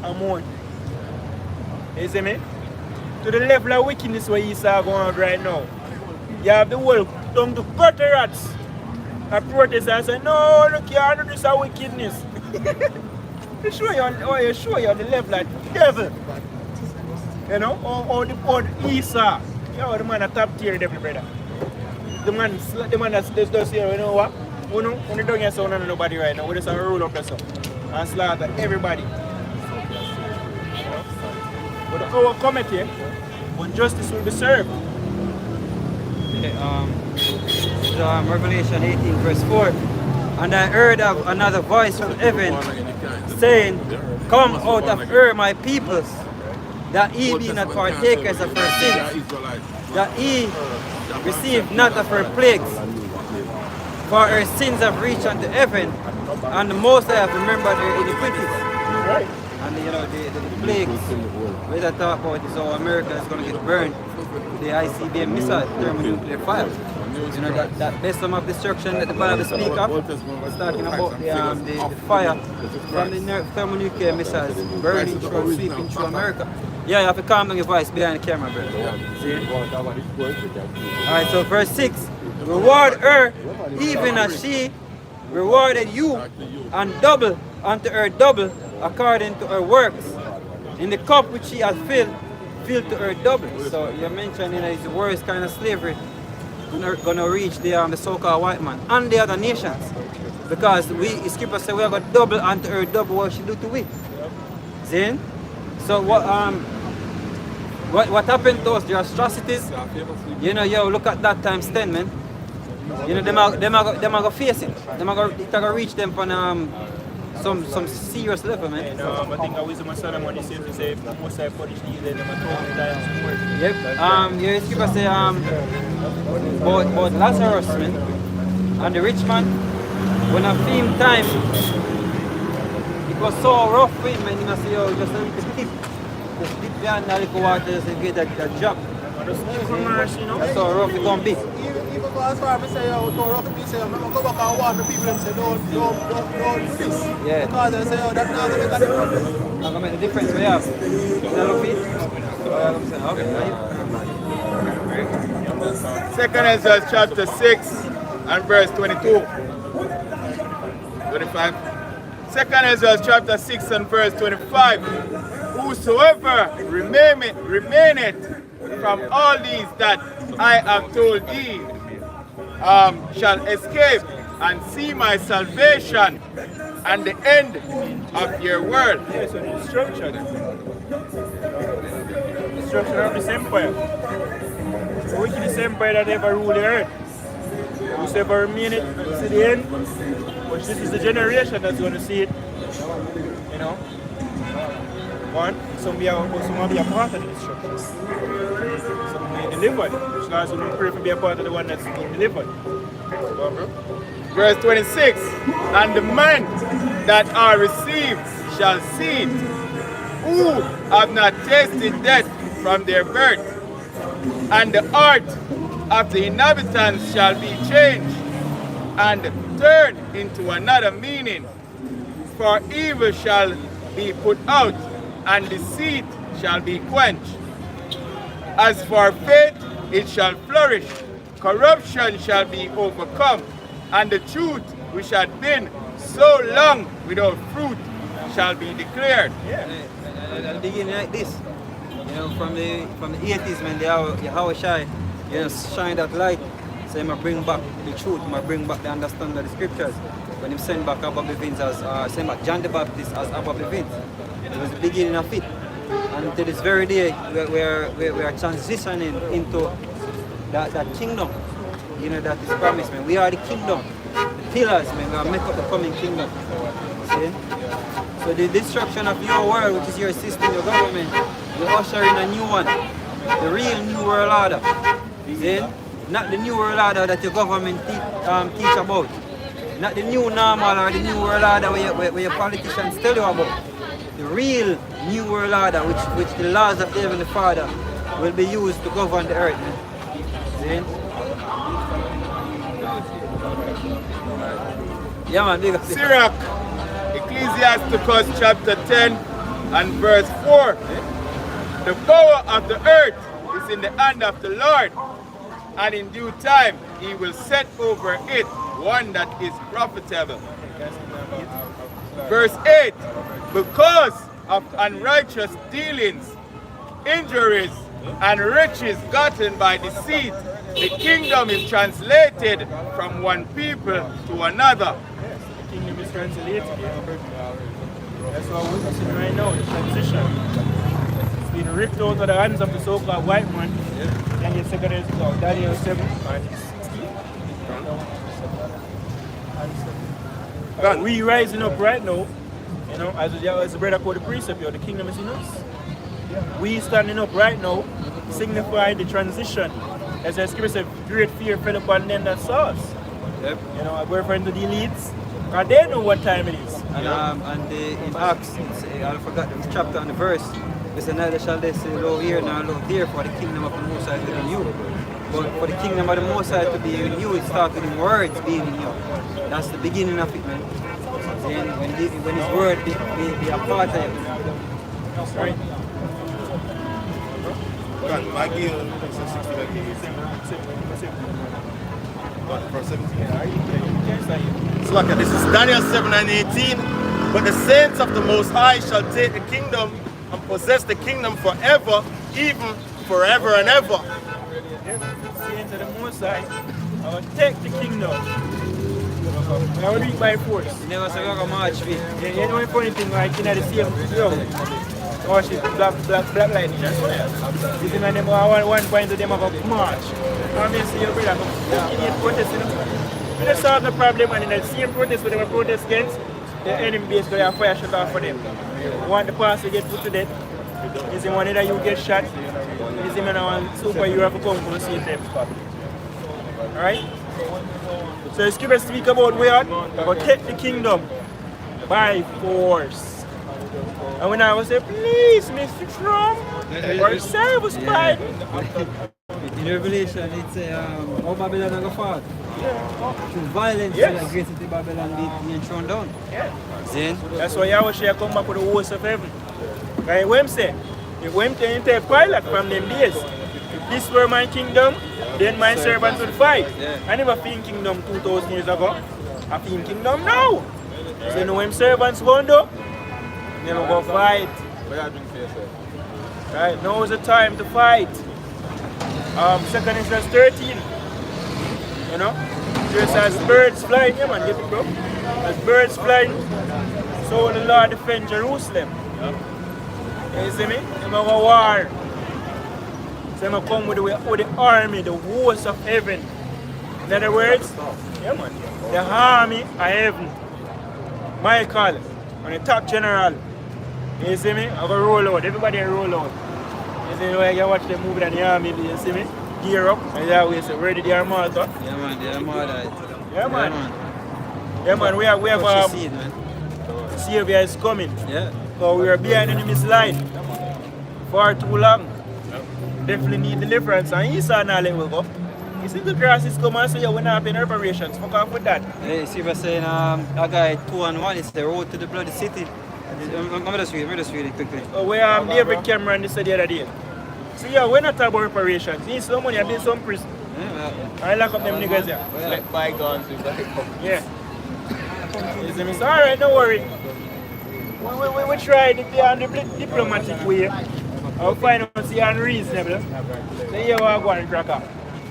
and mourn. You see me? To the level of wickedness where you saw going on right now. You have the world down to gutter rats. I protest and say, no, look here, this is wickedness. You show you on the level of the devil. You know, or the Esau. Yo, the man a top tier devil, brother. The man that's does here, you know what? When you don't get sound on nobody right now, we just roll up the sun and slaughter everybody. But the hour cometh here, when justice will be served. Revelation 18 verse 4. And I heard of another voice from heaven saying, come out of her, my peoples, that ye be not partakers of her sins, that ye receive not of her plagues. For her sins have reached unto heaven, and the Most High have remembered her iniquities. Right. And you know, the plagues, we talk about is how America is going to get burned with the ICBM missile, thermonuclear fire. You know, that best of destruction that the Bible speak of, it's talking about the fire from the thermonuclear missiles burning through, sweeping through America. Yeah, you have to calm down your voice behind the camera, brother. See? Alright, so verse 6. Reward her, even as she rewarded you, and double unto her double, according to her works. In the cup which she has filled, fill to her double. So you mentioned, you know, it's the worst kind of slavery gonna reach the so-called white man and the other nations, because Scripture say we are gonna double unto her double what she do to we. See? So what what happened to us, the atrocities, you know, yo, look at that times 10, man. You know, them are gonna face it. Them are gonna reach them from some serious level, man. And I think I wisdom of Solomon is to say, most I punish these, then I'm told times more. Yep. Your scripture say about Lazarus, man, and the rich man. When I film time, it was so rough for him, and he must say, yo, just a little tip. Just dip behind that little water just to get that job. That's how rough it gonna be. Even go as far as say, yo, don't rough me, say, I'm gonna go back and warn the people and say, don't do this. Yeah. Because they say, oh, that's not gonna make a difference. Not gonna make the difference we have. Second Ezra chapter 6 and verse 22. 25. Second Ezra chapter 6 and verse 25. Whosoever remaineth from all these that I have told thee shall escape and see my salvation and the end of your world. Yeah, so the destruction of this empire. The wickedest empire that ever ruled the earth. Whosoever remain it to the end, but this is the generation that's going to see it. You know? Some will be a part of the destruction. Some will be delivered. Which God will pray to be a part of the one that's being delivered. Verse 26. And the men that are received shall see it, who have not tasted death from their birth. And the heart of the inhabitants shall be changed and turned into another meaning. For evil shall be put out, and deceit shall be quenched. As for faith, it shall flourish. Corruption shall be overcome, and the truth which had been so long without fruit shall be declared. Yeah, and beginning like this. You know, from the 80s, man, Yahweh Shai, you know, shine that light. So he might bring back the truth, he might bring back the understanding of the scriptures. When he sent back Abba Vince sent back John the Baptist as Abba Vince. It was the beginning of it. And to this very day, we are transitioning into that kingdom, you know, that is promised, man. We are the kingdom, the pillars, man. We are make up the coming kingdom. See? So the destruction of your world, which is your system, your government, you usher in a new one, the real new world order. See? Not the new world order that your government teach about. Not the new normal or the new world order where your politicians tell you about. The real new world order, which the laws of the Heavenly Father will be used to govern the earth. Man. See? Yeah, man, big up. Sirach, Ecclesiasticus chapter 10 and verse 4. The power of the earth is in the hand of the Lord, and in due time he will set over it one that is profitable. Verse 8. Because of unrighteous dealings, injuries, and riches gotten by deceit, the kingdom is translated from one people to another. Yes, the kingdom is translated. That's what we're witnessing right now, the transition. It's been ripped out of the hands of the so-called white man. And you second is Daniel 7 and 16. We rising up right now, you know, as the brother called the precept, the kingdom is in us. We standing up right now, signifying the transition. As the scripture said, great fear fell upon them that saw us. Yep. You know, we're referring to the elites, because they know what time it is. And in Acts, I forgot the chapter and the verse, it's neither shall they say low here nor low there, for the kingdom of the Most High to be in you. But for the kingdom of the Most High to be in you, it starts with words being in you. That's the beginning of it, man. And when his word be a part of it. Right? So look, this is Daniel 7 and 18. But the saints of the Most High shall take the kingdom and possess the kingdom forever, even forever and ever. Saints of the Most High, I will take the kingdom. I will do it by force. You never say you're going to march with. You know the funny thing, like, you know, the same, Oh, she's black lightning. That's what you see, man, them one point to them have a march. I mean, see your brother, idiot protest, you know. We just solve the problem, and in the same protest, when they were protest against, the enemy base going to fire shut off for them. Want the pastor get put to death. You see, one either you get shot, you see, man, I want superhero to come to save them. Alright? So the scripture speak about where but take the kingdom by force. And when I was say, please, Mr. Trump, or Cyrus Biden. In Revelation, it's how Babylon are going to fall. Through violence, Yes. the great city Babylon being thrown down. Yeah. See? That's why Yahweh come back with the host of heaven. Right? When say, if when take pilot from them days, if this were my kingdom, then my servants would fight. Yeah. I never seen kingdom 2,000 years ago. I seen kingdom now. So you know when servants go do, never go fight. Right? Now is the time to fight. 2 Corinthians 13. You know? Just as birds flying, yeah man, get it bro? As birds flying, so the Lord defend Jerusalem. You see me? They have a war. So they come with the army, the host of heaven. In other words, yeah man, the army of heaven. Michael, and the top general. You see me? I go roll out, everybody roll out. You see me? Like you watch the movie and the army, you see me? Gear up, and they always say, ready the armada. Yeah, man, the Armada. Yeah man. Yeah man, we have What you see, man? Savior is coming. Yeah. So we are behind enemy's line for too long. Definitely need deliverance. And he saw now let we go. You see the crosses come and say, yeah, we're not having reparations. Fuck off with that. Hey, see what saying, a guy 2 and 1, it's the road to the bloody city. I'm just read it quickly. So we David Cameron this the other day. So yeah, we're not talking about reparations. Need some money, I build some prison. Yeah, I lock up them niggas here. Let bygones be bygones. Yeah. You see me? So alright, don't worry. We try the diplomatic way. I'll find out see unreasonable. So here we go and crack up.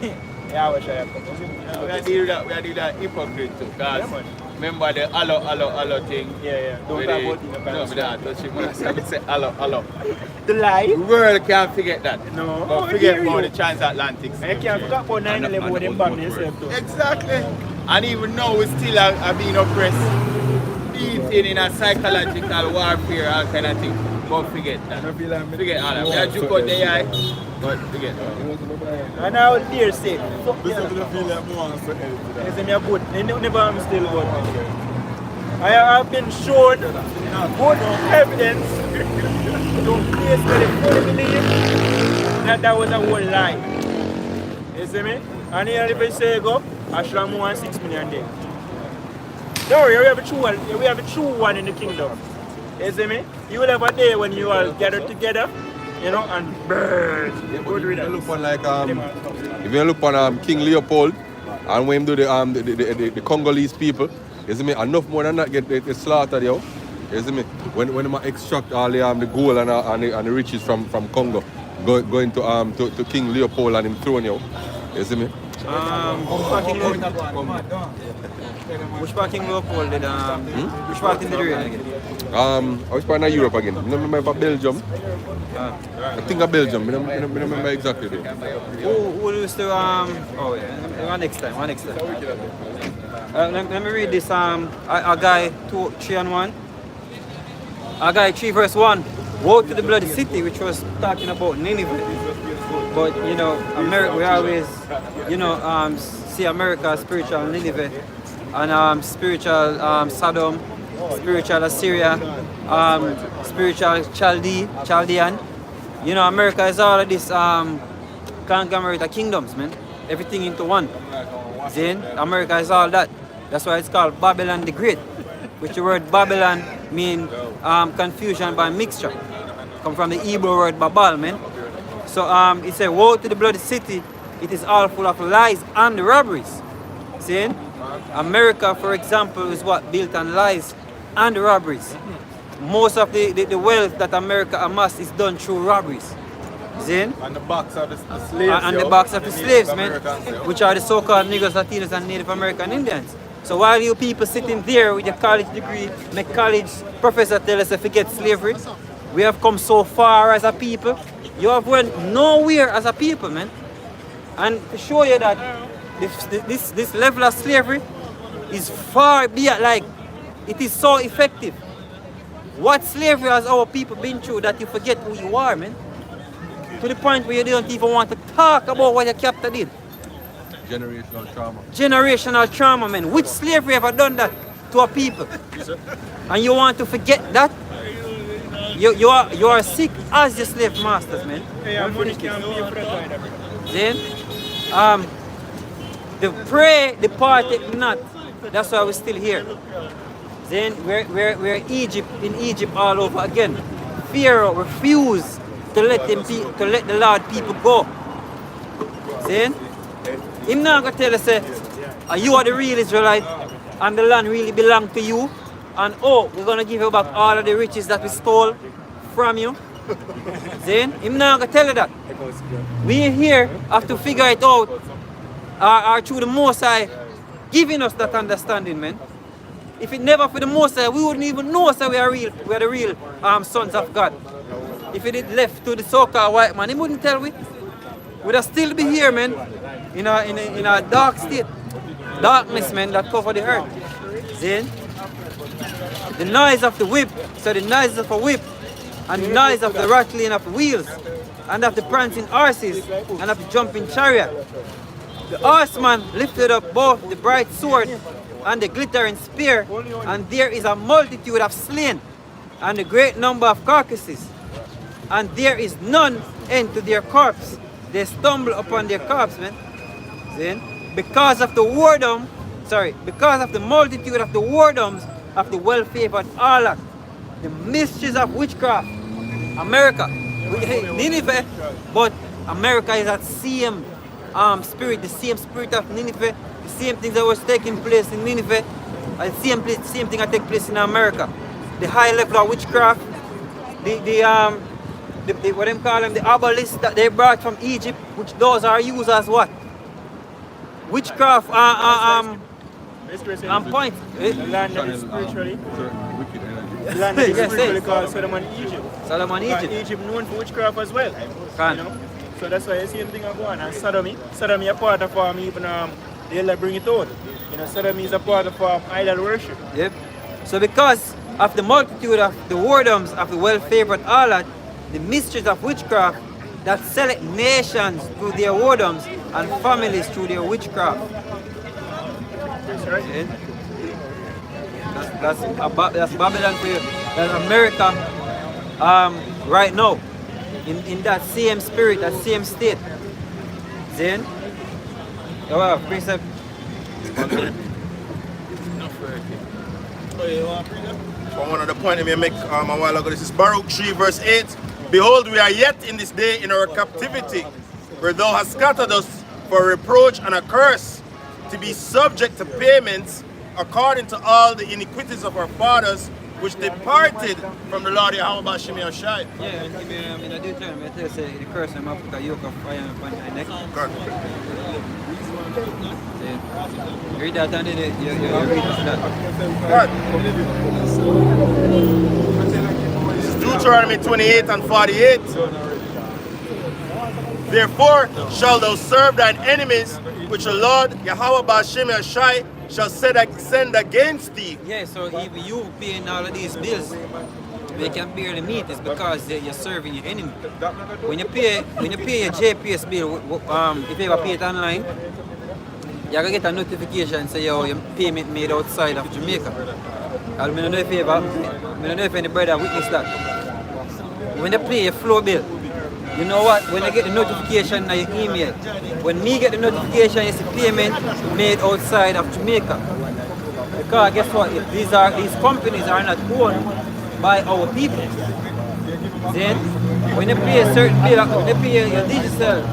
Yeah, I wish I had. We are doing that hypocrite too, because remember the allo thing? Yeah. Don't talk about it. No, we don't touch it. When I say allo. The lie? The world can't forget that. No. But forget about the transatlantic. I can't forget about 9/11 when they bombed themselves too. Exactly. And even now we still are being oppressed. Beaten in a psychological warfare, all kind of thing. But forget that. Forget all that. We are joke out the eye, but forget that. And I would dare say, Listen to the feeling more and so edited. you see me a good, they never am still good. I have been shown good evidence to place where they fully believe that was a whole lie. You see me? And here if I say go, I should have more than 6 million there. Don't worry, we have a true one in the kingdom. You see me? You will have a day when you all gather together, you know, and burn. Good If you look riddance. on if you look on King Leopold and when him do the Congolese people, you see me, enough more than that get slaughtered, yo. You see me? When them extract all the gold and the riches from Congo, going to King Leopold and him throne, yo. You see me? Which part King Leopold did, which part in the rain again? I was part of Europe again. I remember Belgium. I think of Belgium. I don't remember exactly. Who used to, oh yeah, one next time. Let me read this, a guy 3 and 1. A guy 3 verse 1. Woe to the bloody city, which was talking about Nineveh. But, you know, America, we always, you know, see America as spiritual Nineveh and spiritual Sodom, spiritual Assyria, spiritual Chaldean. You know, America is all of this conglomerate of kingdoms, man. Everything into one. Then America is all that. That's why it's called Babylon the Great, which the word Babylon means confusion by mixture. Come from the Hebrew word Babal, man. So it says, woe to the bloody city, it is all full of lies and robberies. See? America, for example, is what built on lies and robberies. Most of the wealth that America amassed is done through robberies. See? On the backs of the slaves. On the backs of the slaves, man, which are the so-called Negroes, Latinos, and Native American Indians. So while you people sitting there with your college degree, make college professor tell us to forget slavery, We have come so far as a people. You have went nowhere as a people, man. And to show you that this level of slavery is far beyond, like, it is so effective. What slavery has our people been through that you forget who you are, man? To the point where you don't even want to talk about what your captor did. Generational trauma. Generational trauma, man. Which slavery ever done that to a people? And you want to forget that? You are sick as your slave masters, man. Yeah, money can't pay for that. Then, the prey departed not. That's why we're still here. Then we're in Egypt all over again. Pharaoh refused to let the Lord people go. Then, him now gonna tell us, say, you are the real Israelite, and the land really belongs to you. And oh, we're gonna give you back all of the riches that we stole from you. Then, him now gonna tell you that. We here have to figure it out, or through the Most High giving us that understanding, man. If it never for the Most High, we wouldn't even know so we are the real sons of God. If it left to the so-called white man, he wouldn't tell we. We'd still be here, man, in a dark state. Darkness, man, that cover the earth. Then, the noise of the whip, so the noise of a whip, and the noise of the rattling of the wheels, and of the prancing horses, and of the jumping chariot. The horseman lifted up both the bright sword and the glittering spear, and there is a multitude of slain, and a great number of carcasses, and there is none end to their corpse. They stumble upon their corpse, man. Then, because of the multitude of the whoredoms of the well-favored harlot, the mysteries of witchcraft, America, Nineveh, but America is that same spirit, the same spirit of Nineveh, the same things that was taking place in Nineveh, and the same thing that take place in America. The high level of witchcraft, the what them call them, the abolitionists that they brought from Egypt, which those are used as what? Witchcraft point. The land that is spiritually. Wicked energy. The land that is Yes, spiritually yes. called Solomon, Egypt. Solomon, But Egypt. Egypt known for witchcraft as well. Can. You know? So that's why the same thing are going. And Sodomy a part of even the elder bring it out. You know, Sodomy is a part of idol worship. Yep. So because of the multitude of the whoredoms of the well-favored harlot, the mysteries of witchcraft that select nations through their whoredoms and families through their witchcraft. That's right. Yeah. That's Babylon for you. That's America right now. In that same spirit, that same state. Then, precept. From one of the points I make a while ago, this is Baruch 3 verse 8. Behold, we are yet in this day in our captivity, where thou hast scattered us for reproach and a curse, to be subject to payments according to all the iniquities of our fathers, which departed from the Lord Yahweh Shemi Ashai. Yeah, in the Deuteronomy, I tell you, say, the curse him up with a yoke of iron upon thy neck. You read that and then you read that. This is Deuteronomy 28 and 48. Therefore shall thou serve thine enemies, which the Lord Yahweh Shemi Ashai shall send against thee. Yeah, so if you paying all of these bills, they can barely meet, it's because you're serving your enemy. When you pay your JPS bill, if you ever pay it online, you're gonna get a notification say your payment made outside of Jamaica. I don't know if any brother witnessed that. When they pay your flow bill, you know what? When I get the notification on your email, when me get the notification, it's a payment made outside of Jamaica. Because guess what? If these companies are not owned by our people, then when they pay a certain bill, when they pay your digital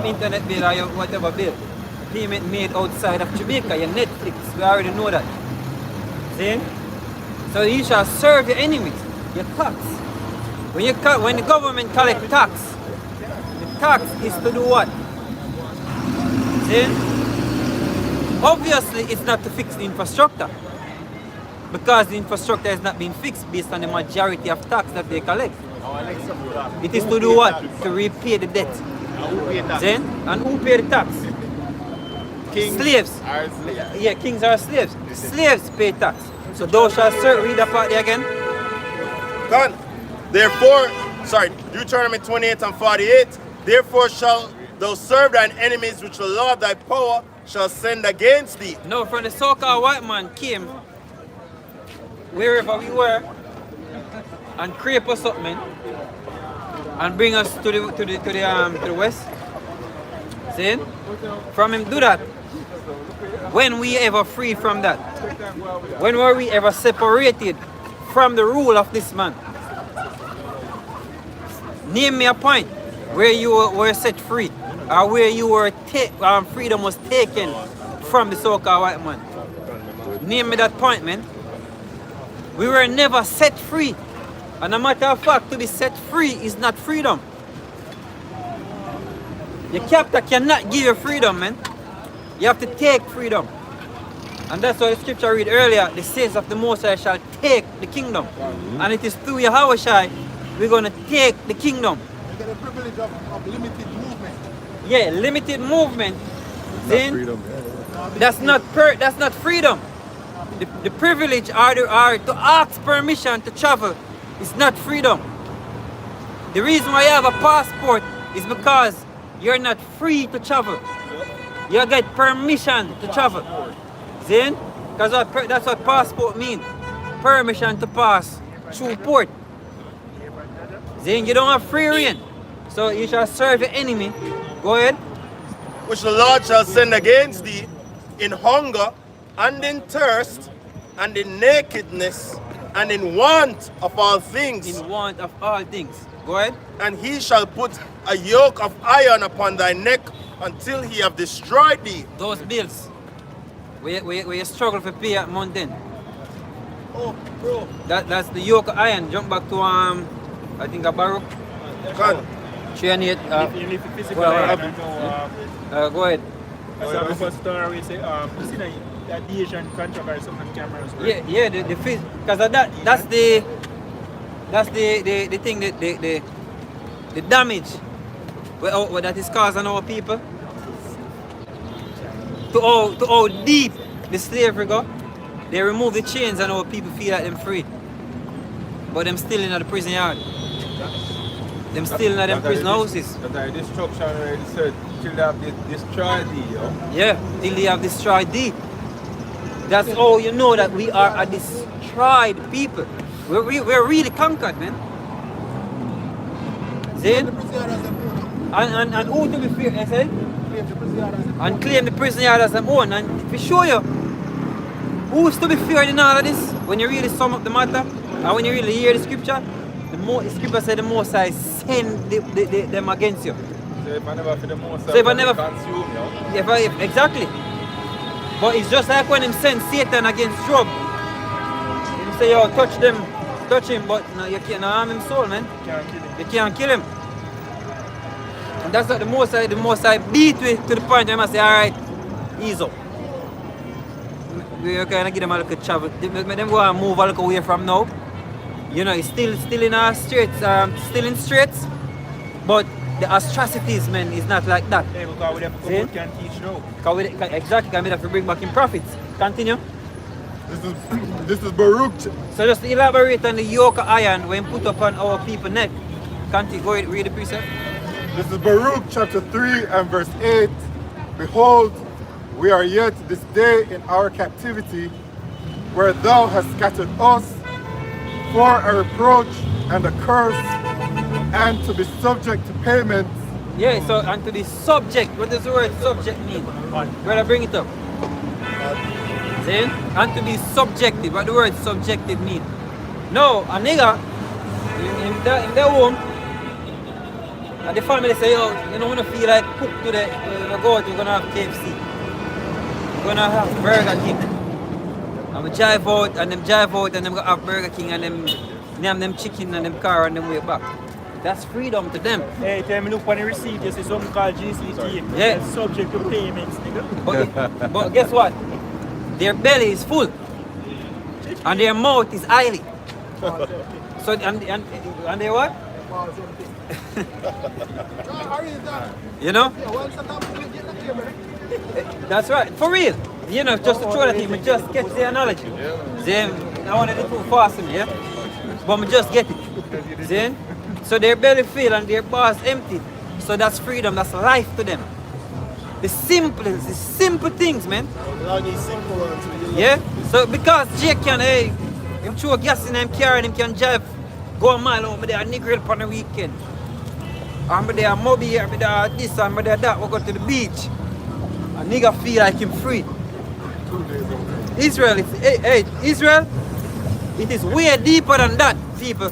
internet bill or your whatever bill, payment made outside of Jamaica, your Netflix, we already know that. Then, so you shall serve your enemies, your tax. When the government collect tax, the tax is to do what? Then, obviously it's not to fix the infrastructure, because the infrastructure has not been fixed based on the majority of tax that they collect. It is to do what? To repay the debt. Then, and who pay the tax? Slaves. Yeah, kings are slaves. Slaves pay tax. So thou shalt serve. Read that part there again. Done. Therefore, Deuteronomy 28 and 48. Therefore shall thou serve thine enemies which the Lord thy power shall send against thee. No, from the so-called white man came wherever we were and creep us up, man, and bring us to the west. See? From him do that. When we ever free from that? When were we ever separated from the rule of this man? Name me a point where you were set free, or where you were freedom was taken from the so-called white man. Name me that point, man. We were never set free. And a matter of fact, to be set free is not freedom. Your captor cannot give you freedom, man. You have to take freedom. And that's what the scripture read earlier. The saints of the Most High shall take the kingdom. And it is through Yahushua we're going to take the kingdom. You get the privilege of limited movement. Yeah, limited movement. Then, Freedom. that's not freedom. The privilege are to ask permission to travel is not freedom. The reason why you have a passport is because you're not free to travel. You get permission to travel. Then, because that's what passport means. Permission to pass through port. Then you don't have free reign. So you shall serve your enemy. Go ahead. Which the Lord shall send against thee in hunger and in thirst and in nakedness and in want of all things. In want of all things. Go ahead. And he shall put a yoke of iron upon thy neck until he have destroyed thee. Those bills where you struggle for pay at month end. Oh, bro. That's the yoke of iron. Jump back to I think a Baruch. God. 3 and 8. If you physically well, have no, go ahead. as I was story say, you see that Asian contract or something on cameras, right? Yeah, the because that's the thing, the damage what that is causing our people. To how deep the slavery go, they remove the chains and our people feel like them free. But them still in the prison yard. Them still in them prison houses. That destruction already said till they have destroyed thee, yo. Yeah, till they have destroyed thee. That's all you know, that we are a destroyed people. We're really conquered, man. Then, and who to be feared, I say? And claim the prison yard as their own. And if we show you who's to be feared in all of this, when you really sum up the matter, and when you really hear the scripture, the scripture said the Most High send them against you. So if I never for the most So if I never consume, yo. exactly. But it's just like when him send Satan against Job. He say, yo, touch him, but no, you can't harm him soul, man. You can't kill him. And that's what the Most High beat with to the point where I say, alright, ease up. We're gonna give them a little travel. Them go and move a little away from now. You know, it's still in our streets, still in streets, but the atrocities, man, is not like that. Yeah, because we have to can teach now. Exactly, because we have to bring back in profits. Continue. This is Baruch. So just to elaborate on the yoke of iron when put upon our people's neck. Continue, go ahead, read the precept. This is Baruch chapter 3 and verse 8. Behold, we are yet this day in our captivity, where thou hast scattered us for a reproach and a curse, and to be subject to payments. Yeah, so and to be subject. What does the word subject mean? Brother, bring it up. Then, and to be subjected. What the word subjected mean? No, a nigga in their home, and the family say, yo, you don't want to feel like cook today. We're going to have KFC. We're gonna have Burger King. And we drive out and them go have Burger King and them name them chicken and them car and them way back. That's freedom to them. Hey, tell me look on the receipt, you see something called GCT. Yeah. It's subject to payments, nigga. But guess what? Their belly is full. And their mouth is highly. So and they what? You know? That's right. For real. You know, just to throw that in, we just get the analogy. Then I want to do fast in here. But we just get it. See? So their belly full and their bars empty. So that's freedom, that's life to them. The simple things, man. Yeah? So because Jake can, hey, him throw gas in him car and him can drive, go a mile over there, nigga on the weekend. I'm there, Moby, I'm there, this, I'm there, that, we go to the beach. A nigga feel like him free. Israel, hey, Israel, it is way deeper than that, people.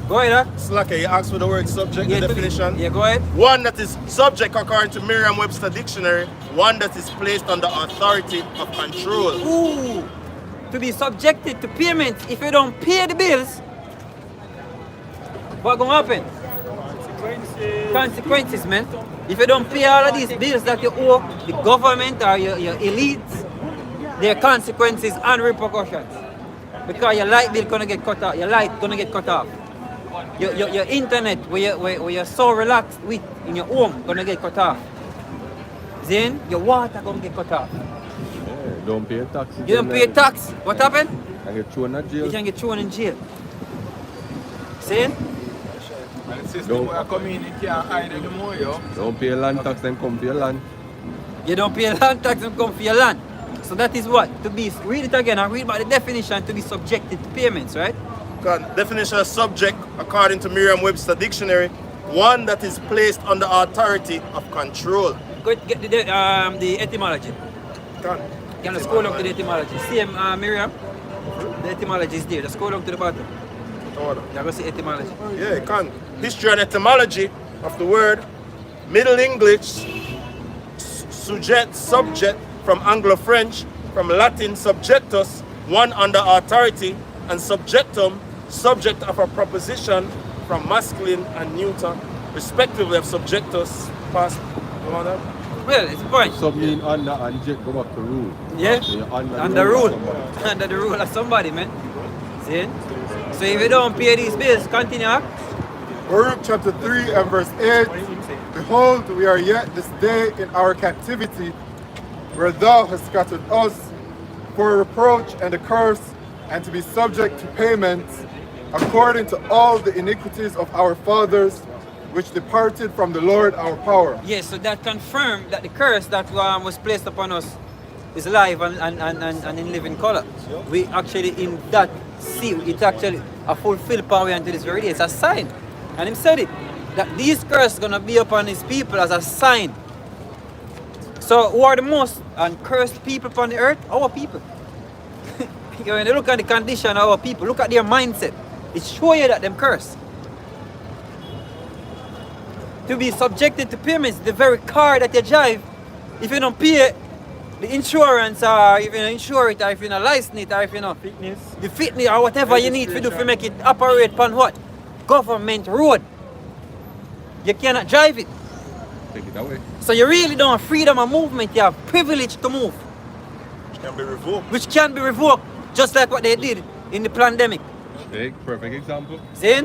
Go ahead, huh? Slacker, you asked for the word subject, Yeah, the definition. Yeah, go ahead. One that is subject according to Merriam-Webster dictionary. One that is placed under authority of control. Ooh, to be subjected to payments. If you don't pay the bills, what gonna happen? Consequences, man. If you don't pay all of these bills that you owe the government or your elites, there are consequences and repercussions. Because your light bill gonna get cut off, your light gonna get cut off. Your internet, where you're so relaxed with in your home, gonna get cut off. Then your water gonna get cut off. Yeah, don't pay tax. You don't pay tax. What happened? And get thrown in jail. You can get thrown in jail. See? And the system where I come in, you can't hide anymore, yo. Don't pay land tax, then come for your land. You don't pay land tax and come for your land. So that is what? To be, read it again and read about the definition, to be subjected to payments, right? Definition of subject according to Merriam-Webster dictionary. One that is placed under authority of control. Go get the etymology. Can you scroll up to the etymology? See Miriam? The etymology is there. Just scroll up to the bottom. You're going to see etymology. Yeah, you can. History and etymology of the word. Middle English, subject from Anglo-French, from Latin subjectus, one under authority, and subjectum, subject of a proposition, from masculine and neuter, respectively of subjectus, past. Well, it's a point. Sub mean under and jet go back to rule. Yeah? So you're Under rule. Under the rule of somebody, man. See? So if you don't pay these bills, continue. Baruch chapter 3 and verse 8. Behold, we are yet this day in our captivity, where thou hast scattered us for a reproach and a curse, and to be subject to payments, according to all the iniquities of our fathers, which departed from the Lord our power. Yes, so that confirmed that the curse that was placed upon us is alive and in living color. We actually in that see it's actually a fulfilled power unto this very day. It's a sign. And him said it, that these curses gonna be upon his people as a sign. So who are the most cursed people upon the earth? Our people. When you look at the condition of our people, look at their mindset. It shows you that them cursed. To be subjected to payments, the very car that you drive, if you don't pay the insurance, or if you don't insure it, or if you don't license it, or if you know the fitness or whatever you need to do to make it operate on what? Government road. You cannot drive it. Take it away. So you really don't have freedom of movement, you have privilege to move. Which can be revoked. Which can be revoked, just like what they did in the pandemic. Take perfect example. See?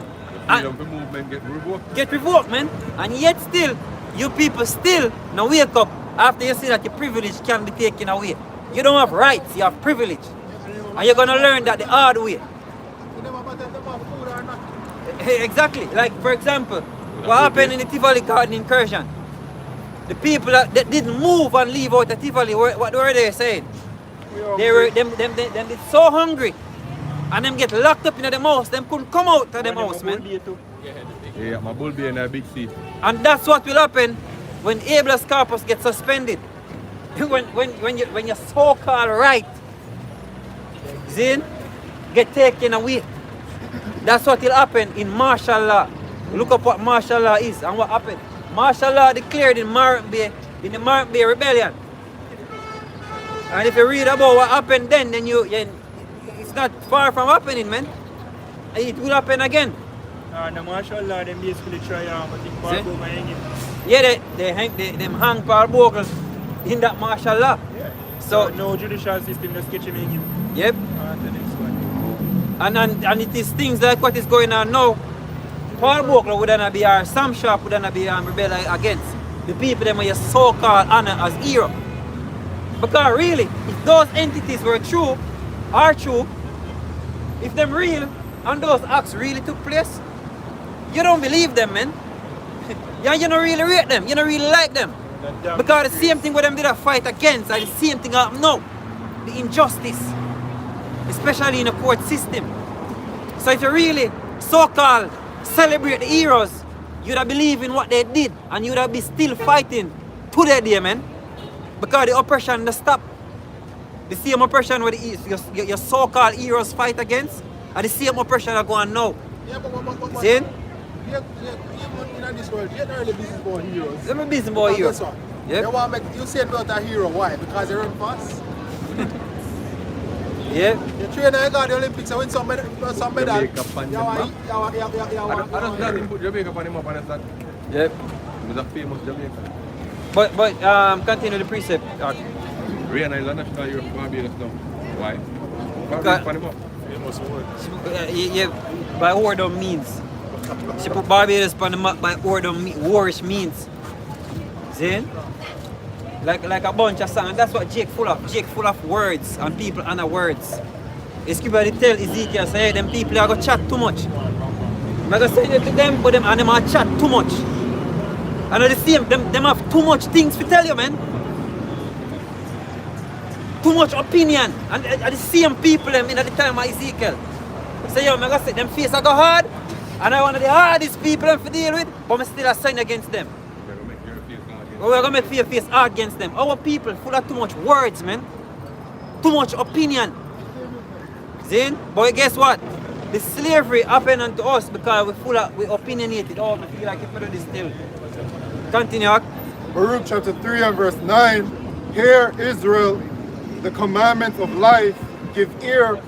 Freedom for movement get revoked. Get revoked, man. And yet still, you people still now wake up after you see that your privilege can be taken away. You don't have rights, you have privilege. And you're gonna learn that the hard way. Exactly. Like for example, what happened in the Tivoli Garden incursion? The people that didn't move and leave out the Tivoli, what were they saying? They were them so hungry. And them get locked up in the house. Them couldn't come out of the house, man. Yeah, my bull be in a big sea. And that's what will happen when habeas corpus gets suspended. when your so-called right, Zin, get taken away. That's what will happen in martial law. Look up what martial law is and what happened. Martial law declared in the Mark Bay Rebellion. And if you read about what happened then it's not far from happening, man. It will happen again. The martial law, them basically try but think Paul Bogle hang him. Yeah, them hang Paul Bogle in that martial law. Yeah. So no judicial system just catch him hang him. Yep. On to the next one. And it is things like what is going on now. Paul Buckler would not be our Sam Sharp would not be rebel against the people them where you so-called honor as hero. Because really, if those entities were true, are true, if them real and those acts really took place, you don't believe them, man. Yeah, you don't really rate them, you don't really like them. Because the same thing with them did a fight against, and the same thing happen now. The injustice, especially in the court system. So if you really so-called celebrate the heroes, you'd have believe in what they did and you'd have be still fighting to that day, man. Because the oppression doesn't stop. The same oppression where your so-called heroes fight against are the same oppression that go on now. Yeah, but See? in this world, you're not really business boy heroes. I'm a business boy hero. Guess what? Yep. They want to make you say about a hero. Why? Because they run fast. Yeah. You train and you go to the Olympics and win some medal. Jamaica pan You them want back. I don't know if put Jamaica on him up and that. Yep. He was a famous Jamaican. But continue the precept. Rihanna is a national hero for Barbados now. Why? Because- Barbados pan him up. Yeah, by whoredom means. She put Barbados on the map by whoredom, warish means. See? Like a bunch of songs. That's what Jake full of. Jake full of words and people honor words. The scripture tell Ezekiel say, hey, them people are going to chat too much. I'm going to say it to them, but them and them are chat too much. And at the same, them have too much things to tell you, man. Too much opinion. And at the same people them in at the time of Ezekiel. So yo, I'm going to say them face I go hard. And I one of the hardest people them to deal with, but I still a sign against them. We're going to make your face hard against them. Our people full of too much words, man. Too much opinion. See? But guess what? The slavery happened unto us because we opinionated. Oh, I feel like if I do this still. Continue. Baruch chapter 3 and verse 9. Hear Israel, the commandments of life, give ear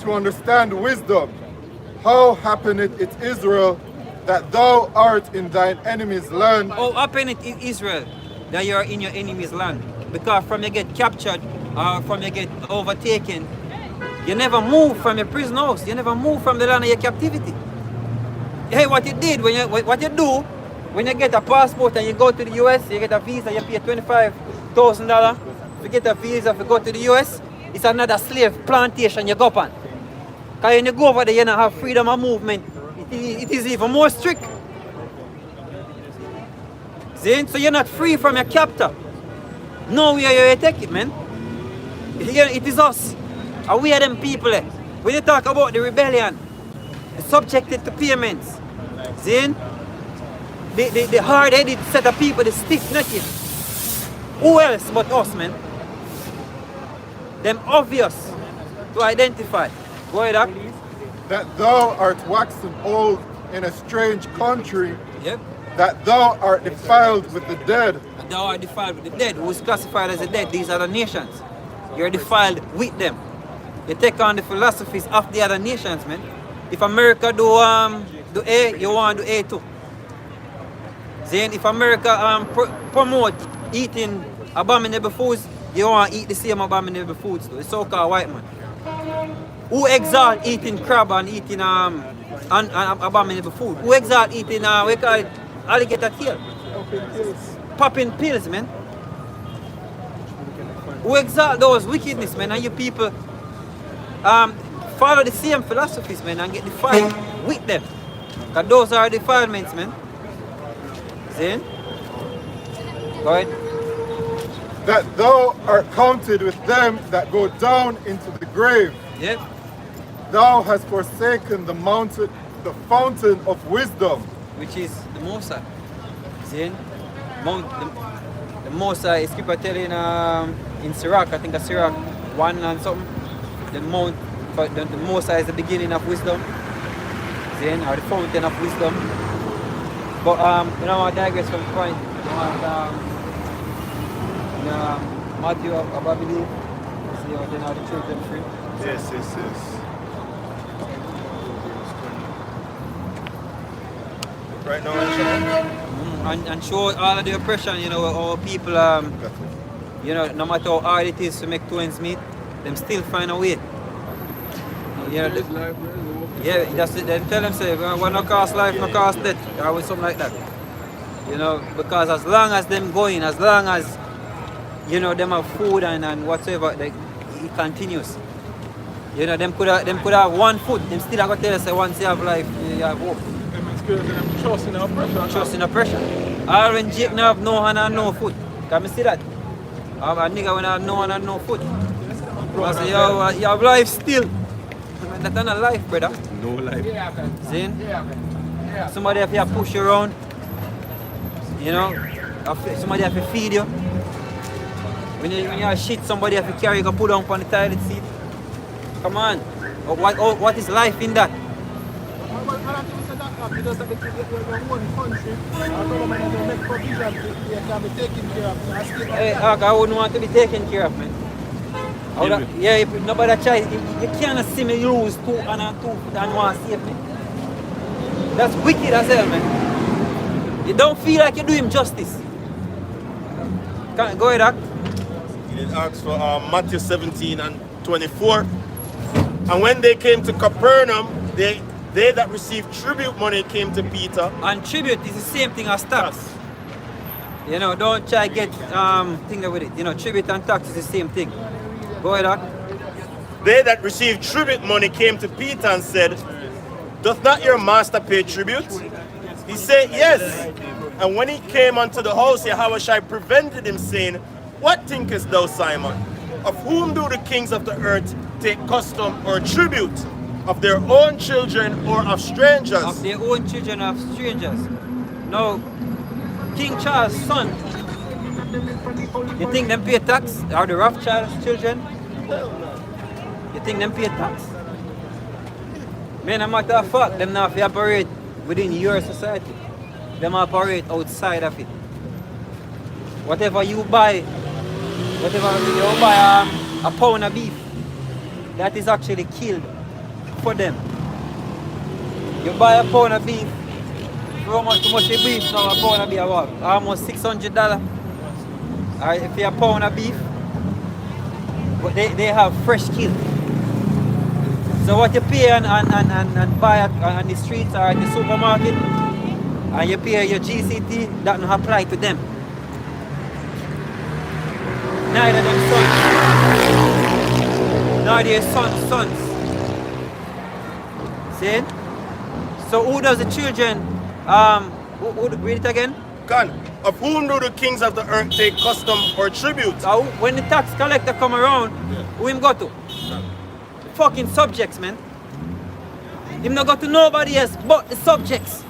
to understand wisdom. How happeneth it, Israel, that thou art in thine enemy's land? Oh, happen it in Israel that you are in your enemy's land. Because from you get captured or from you get overtaken, you never move from your prison house. You never move from the land of your captivity. Hey, what you did, what you do, when you get a passport and you go to the US, you get a visa, you pay $25,000 to get a visa to go to the US, it's another slave plantation you go on. Because when you go over there, you don't have freedom of movement. It is even more strict. See? So you're not free from your captor. No, we are you take it, man. It is us. And we are them people. When you talk about the rebellion, subjected to payments. See? The hard-headed set of people, the stiff-necked. Who else but us, man? Them obvious to identify. Go ahead, Doc. That thou art waxen old in a strange country, Yep. that thou art defiled with the dead. And thou art defiled with the dead. Who is classified as the dead? These are the nations. You're defiled with them. You take on the philosophies of the other nations, man. If America do A, you want to do A too. Then if America promote eating abominable foods, you want to eat the same abominable foods too. The so-called white man. Who exalt eating crab and eating abominable food? Who exalt eating we call it alligator tail? Popping pills, man. Who exalt those wickedness, man, and you people follow the same philosophies, man, and get defiled with them. Because those are defilements, man. See? Go ahead. That thou art counted with them that go down into the grave. Yep. Thou hast forsaken the fountain of wisdom. Which is the Mosa. See? The Mosa is scripture telling in Sirach, I think it's Sirach 1 and something. The Mosa is the beginning of wisdom. See? Or the fountain of wisdom. But you know, I digress from the point. Matthew, I believe, see how they know the children free. Yes. Right now, And show all of the oppression, you know, our people, you know, no matter how hard it is to make two ends meet, them still find a way. You know, Yeah, that's it. They tell them say, when no cost life, no cost death, or always something like that. You know, because as long as them going, as long as you know them have food and whatever, it continues. You know, them could have 1 foot, them still have to tell us that once you have life, you have hope. Trust in oppression. Trust in oppression. Or when Jake now have no hand and no foot. Can you see that? A nigga when I have no hand and no foot. I say, you have life still. That's not a life, brother. No life. See? Somebody have to push you around. You know? Somebody have to feed you. When you have shit, somebody have to carry you, put down on the toilet seat. Come on. What is life in that? Hey, I wouldn't want to be taken care of, man. Yeah, if nobody try, you can't see me lose 2 and 2 and want to save me. That's wicked as hell, man. You don't feel like you do him justice. Go ahead, Doc. He did ask for Matthew 17 and 24. And when they came to Capernaum, they that received tribute money came to Peter. And tribute is the same thing as tax. You know, don't try to get thing with it. You know, tribute and tax is the same thing. Go ahead, Doc. They that received tribute money came to Peter and said, Doth not your master pay tribute? He said, Yes. And when he came unto the house, Yahushua prevented him, saying, What thinkest thou, Simon? Of whom do the kings of the earth take custom or tribute? Of their own children or of strangers? Of their own children or of strangers. Now, King Charles' son, you think them pay tax? Are the Rothschild's children? You think them pay tax? Man, a matter of fact, them not operate within your society. Them operate outside of it. Whatever you buy, a pound of beef, that is actually killed for them. You buy a pound of beef, how much beef now? A pound of beef about almost $600. Or if you have a pound of beef, but they have fresh kill. So what you pay and buy on the streets or at the supermarket, and you pay your GCT, that don't apply to them. Neither them sons. Neither their sons. See? So who does the children, read it again? Can, of whom do the kings of the earth take custom or tribute? So when the tax collector come around, who him go to? Fucking subjects, man. Him not go to nobody else but the subjects.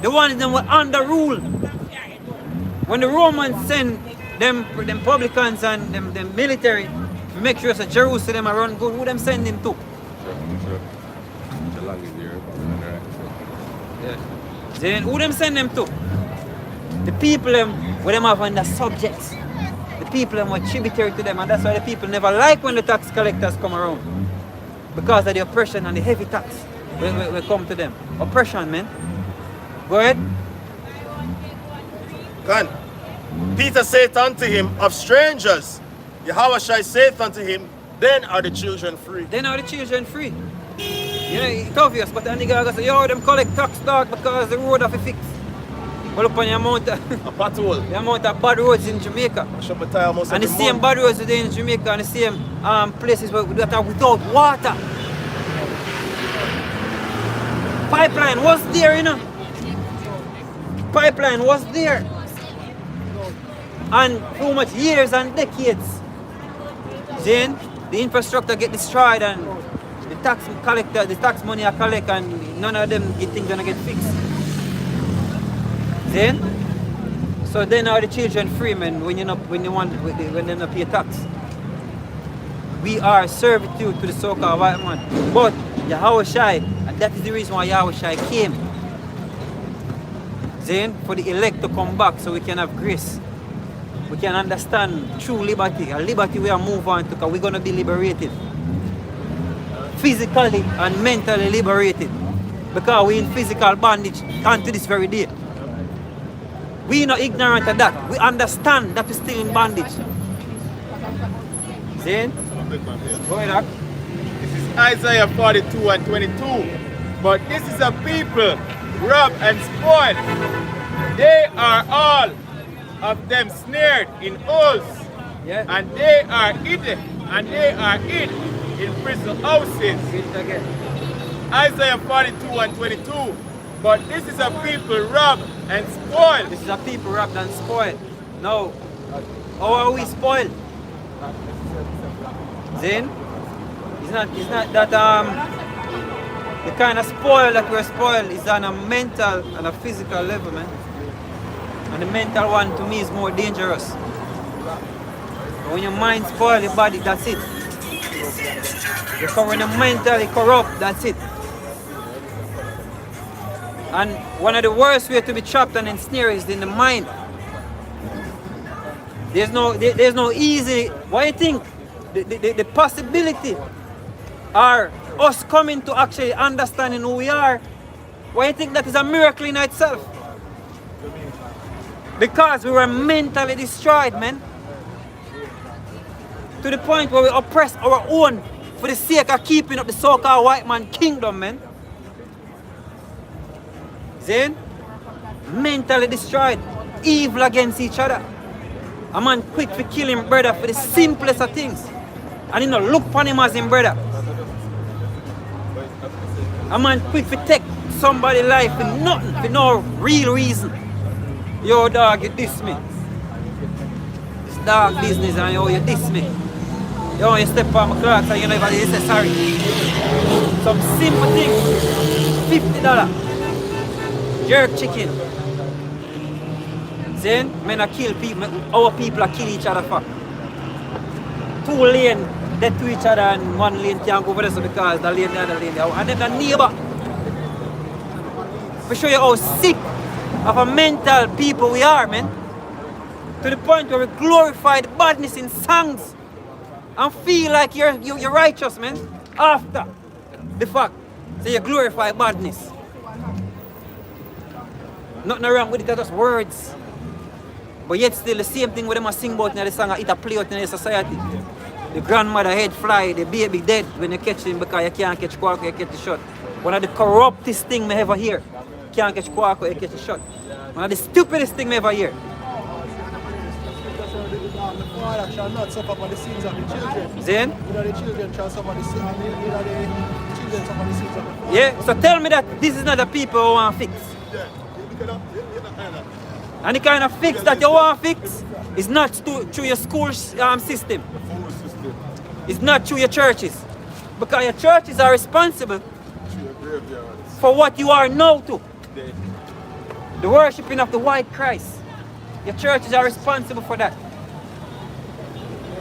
The ones that were under rule. When the Romans send them publicans and them military to make sure that Jerusalem are run good, who them send them to? Yeah. Then who them send them to? The people them where them have under subjects. The people them were tributary to them, and that's why the people never like when the tax collectors come around. Because of the oppression and the heavy tax will come to them. Oppression, man. Go ahead. Can, Peter saith unto him, Of strangers. Yahushua saith unto him, Then are the children free. Then are the children free. You know, it's obvious, but the nigga go say, yo, them collect tax, dog, because the road have to fix. Well, up on the amount of, A pothole. the amount of bad roads in Jamaica. I shop a tire almost And the every same month. bad roads today in Jamaica and the same places that are without water. Pipeline was there, you know. Pipeline was there. And so much years and decades. Then the infrastructure get destroyed and the tax collector, the tax money I collect and none of them things gonna get fixed. Then so then are the children free, man, when they not pay tax. We are servitude to the so-called white man. But Yahushua, and that is the reason why Yahushua came. Then for the elect to come back so we can have grace. We can understand true liberty. A liberty we are move on to because we're gonna be liberated. Physically and mentally liberated. Because we're in physical bondage unto this very day. We're not ignorant of that. We understand that we're still in bondage. See? Go ahead, Doc. This is Isaiah 42 and 22. But this is a people robbed and spoiled. They are all of them snared in holes, and they are hidden, and they are hid in prison houses. Isaiah 42 and 22. But this is a people robbed and spoiled. This is a people robbed and spoiled. No. How are we spoiled? Then it's not that the kind of spoil that we're spoiled is on a mental and a physical level, man. And the mental one to me is more dangerous. But when your mind spoil your body, that's it. When you're mentally corrupt, that's it. And one of the worst ways to be trapped and ensnared is in the mind. There's no easy. What do you think? The possibility are us coming to actually understanding who we are. What do you think that is a miracle in itself? Because we were mentally destroyed, man. To the point where we oppress our own for the sake of keeping up the so-called white man kingdom, man. Then, mentally destroyed, evil against each other. A man quick for killing brother for the simplest of things. And he not look upon him as him brother. A man quick for take somebody's life for nothing, for no real reason. Yo dog, you diss me. It's dog business and yo, you diss me. Yo, you step on my clocks and you never say sorry. Some simple things. $50. Jerk chicken. Then, men are kill people, our people are kill each other for. 2 lanes dead to each other and 1 lane can't go over there because the lane the other lane. And then the neighbor. For show you how sick of a mental people we are, man. To the point where we glorify the badness in songs and feel like you're righteous, man. After the fact. So you glorify badness. Nothing wrong with it, that's just words. But yet still the same thing with them sing about in the song, it a play out in the society. The grandmother head fly, the baby dead when you catch him because you can't catch quack, you catch the shot. One of the corruptest thing me ever hear. Can't catch quack, you catch the shot. One of the stupidest thing me ever hear. The father shall not suffer for the sins of the children. Then? The children shall suffer the sins of the father. Yeah, so tell me that this is not the people who want to fix. And the kind of fix that you want to fix is not through your school system. It's not through your churches. Because your churches are responsible for what you are now to. The worshipping of the white Christ. Your churches are responsible for that.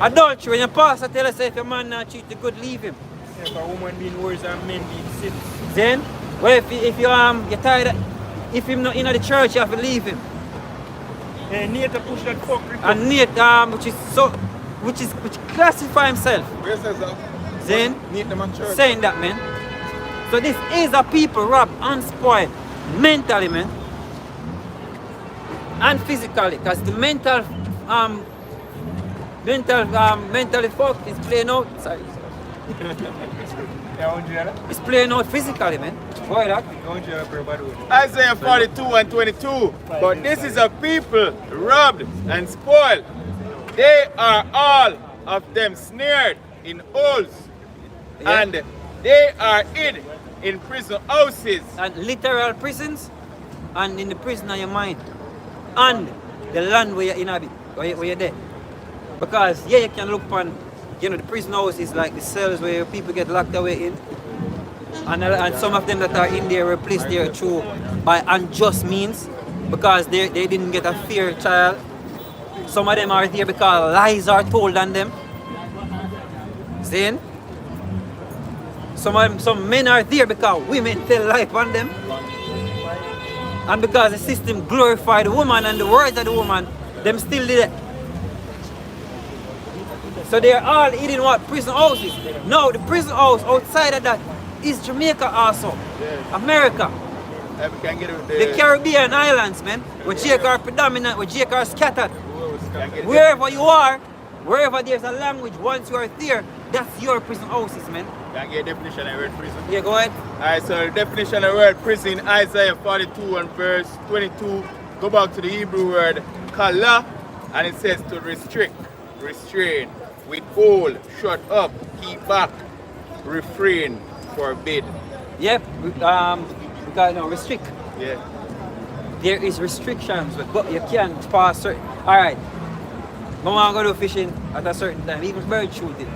Adultery, when your pastor tell us if your man not treat you good, leave him. Yeah, for women being worse and men being sick. Then, well, if you're tired, if him not in the church, you have to leave him. And Nate to push that fuck. And Nate, which classify himself. Where says that? Then, Nate the man church. saying that, man. So this is a people robbed and spoiled mentally, man, and physically, because the mentally fuck is playing out. Sorry. It's playing out physically, man. Why that? Isaiah 42 and 22. But this is a people robbed and spoiled. They are all of them snared in holes, and they are hid in prison houses. And literal prisons, and in the prison of your mind, and the land where you're inhabit, where you're there. Because you can look upon, the prison house is like the cells where people get locked away in. And some of them that are in there were placed there through by unjust means because they didn't get a fair trial. Some of them are there because lies are told on them. Then some men are there because women tell lies on them. And because the system glorified the woman and the words of the woman, them still did it. So they're all eating what? Prison houses. No, the prison house outside of that is Jamaica also. America. The Caribbean islands, man. Where Jamaica are predominant, where Jamaica are scattered. Wherever you are, wherever there's a language, once you are there, That's your prison houses, man. Can I get a definition of word prison? Yeah, go ahead. Alright, so the definition of word prison, Isaiah 42 and verse 22. Go back to the Hebrew word kala, and it says to restrict, restrain, withhold, shut up, keep back, refrain, forbid. Yep. Because no restrict. Yeah. There is restrictions, but you can't pass certain. All right. I want to go fishing at a certain time, even bird shooting.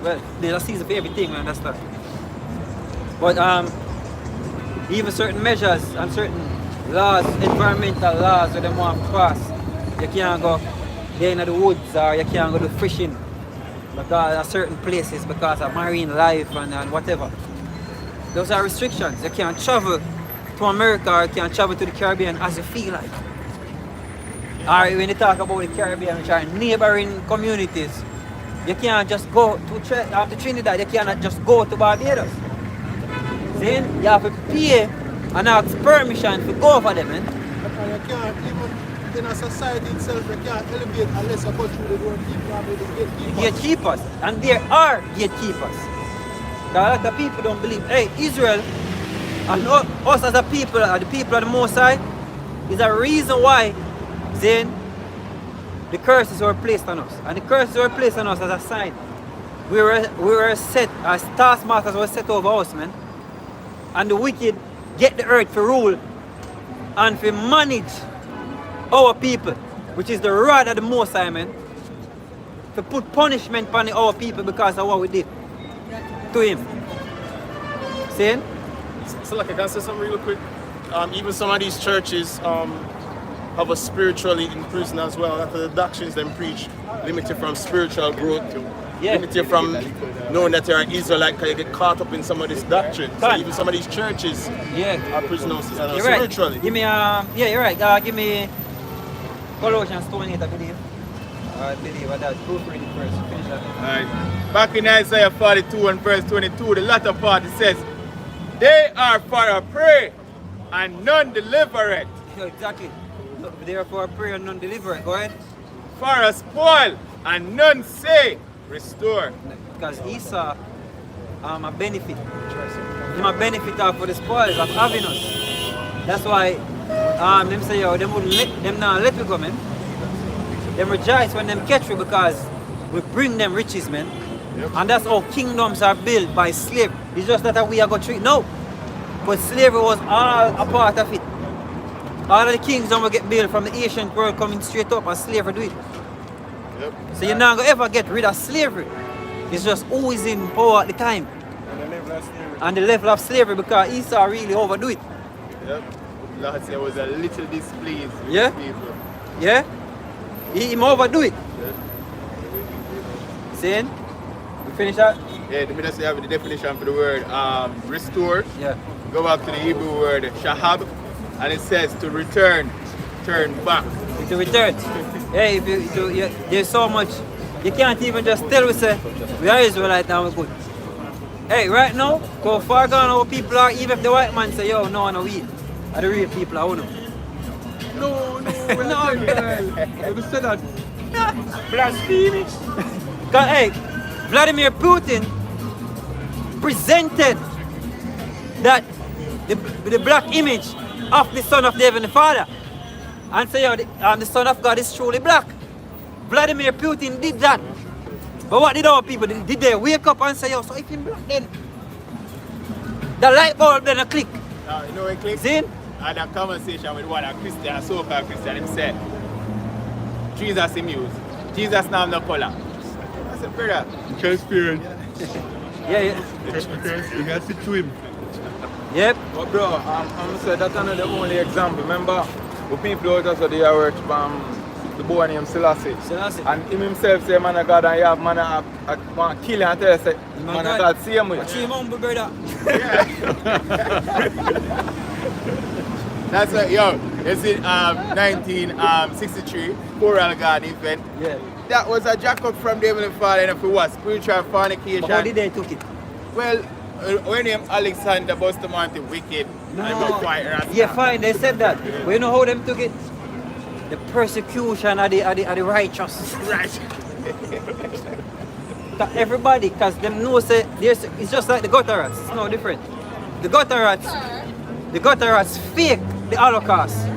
Well, there's a season for everything, man. That's stuff. But even certain measures and certain laws, environmental laws, that they want to pass, you can't go there in the woods or you can't go do fishing because of certain places because of marine life and whatever. Those are restrictions. You can't travel to America or you can't travel to the Caribbean as you feel like. Or when you talk about the Caribbean, which are neighboring communities, you can't just go to Trinidad, you cannot just go to Barbados. See? You have to pay and ask permission to go for them, man. And you can't even in a society itself, you can't elevate unless you go through the door The gatekeepers. And there are gatekeepers. A lot of people don't believe, hey, Israel and us as a people, the people of the Most High, is a reason why then the curses were placed on us. And the curses were placed on us as a sign. We were set, as taskmasters were set over us, man. And the wicked get the earth for rule and to manage our people, which is the rod of the Most High, man. To put punishment upon our people because of what we did to him. See? So like I can say something real quick. Even some of these churches have a spiritually in prison as well. After the doctrines them preach, limit you from spiritual growth, limit you from knowing that you're an Israelite because you get caught up in some of this doctrine. So even some of these churches are prison houses spiritually. Right. Give me you're right. Give me Colossians 2:8, I believe. I believe that. Proofread it first. Finish that. Alright. Back in Isaiah 42 and verse 22, the latter part it says, they are for a prey and none deliver it. Exactly. Therefore, pray and none deliver it. Go ahead. For a spoil and none say restore. Because Esau a benefit. Him a benefit for the spoils of having us. That's why them say, yo, them wouldn't let them now let we go, man. Them rejoice when them catch we because we bring them riches, man. Yep. And that's how kingdoms are built by slavery. It's just that we are going to treat. No. But slavery was all a part of it. All of the kingdoms will get built from the ancient world coming straight up as slavery do it. Yep. So you're not going to ever get rid of slavery. It's just always in power at the time. And the level of slavery because Esau really overdo it. Yep. Lord said was a little displeased with Yeah. people. Yeah? He overdo it. Yeah. Saying? We finish that? Yeah, the minister have the definition for the word restore. Yeah. Go back to the Hebrew word shahab, and it says to return, turn back. To return. Hey, there's so much. You can't even just tell we say, we are Israelite now, we're good. Hey, right now, go far gone our people are, even if the white man say, yo, no, we are the real people, I want them. No, No, you said that. Blasphemous. Because, hey, Vladimir Putin presented that the black image of the Son of the Heavenly Father and say, yo, the Son of God is truly black. Vladimir Putin did that. But what did our people do? Did they wake up and say, yo, so if he's black then? The light bulb then a click. You know when click? See? I had a conversation with one a Christian, a so-called Christian, he said, Jesus is muse. Jesus now no color. I said, brother. Transparent. Yeah. You can see through him. Yep. But bro, I'm saying that's not the only example. Remember, the people out there they are work the boy named Selassie. And him himself say, man of God, and you have man of want to kill you and tell you, say, man of God, see him with. Watch him humble, brother. That's what, yo, it's in 1963, Choral God event. Yeah. That was a jack-up from the Heavenly Father, and if it was spiritual fornication. But how did they took it? Well, when him Alexander Bustamante wicked, No. Yeah, fine, they said that. But you know how them took it? The persecution of the righteous. Right. Everybody, because them know say it's just like the gutter rats. It's no different. The gutter rats fake the Holocaust.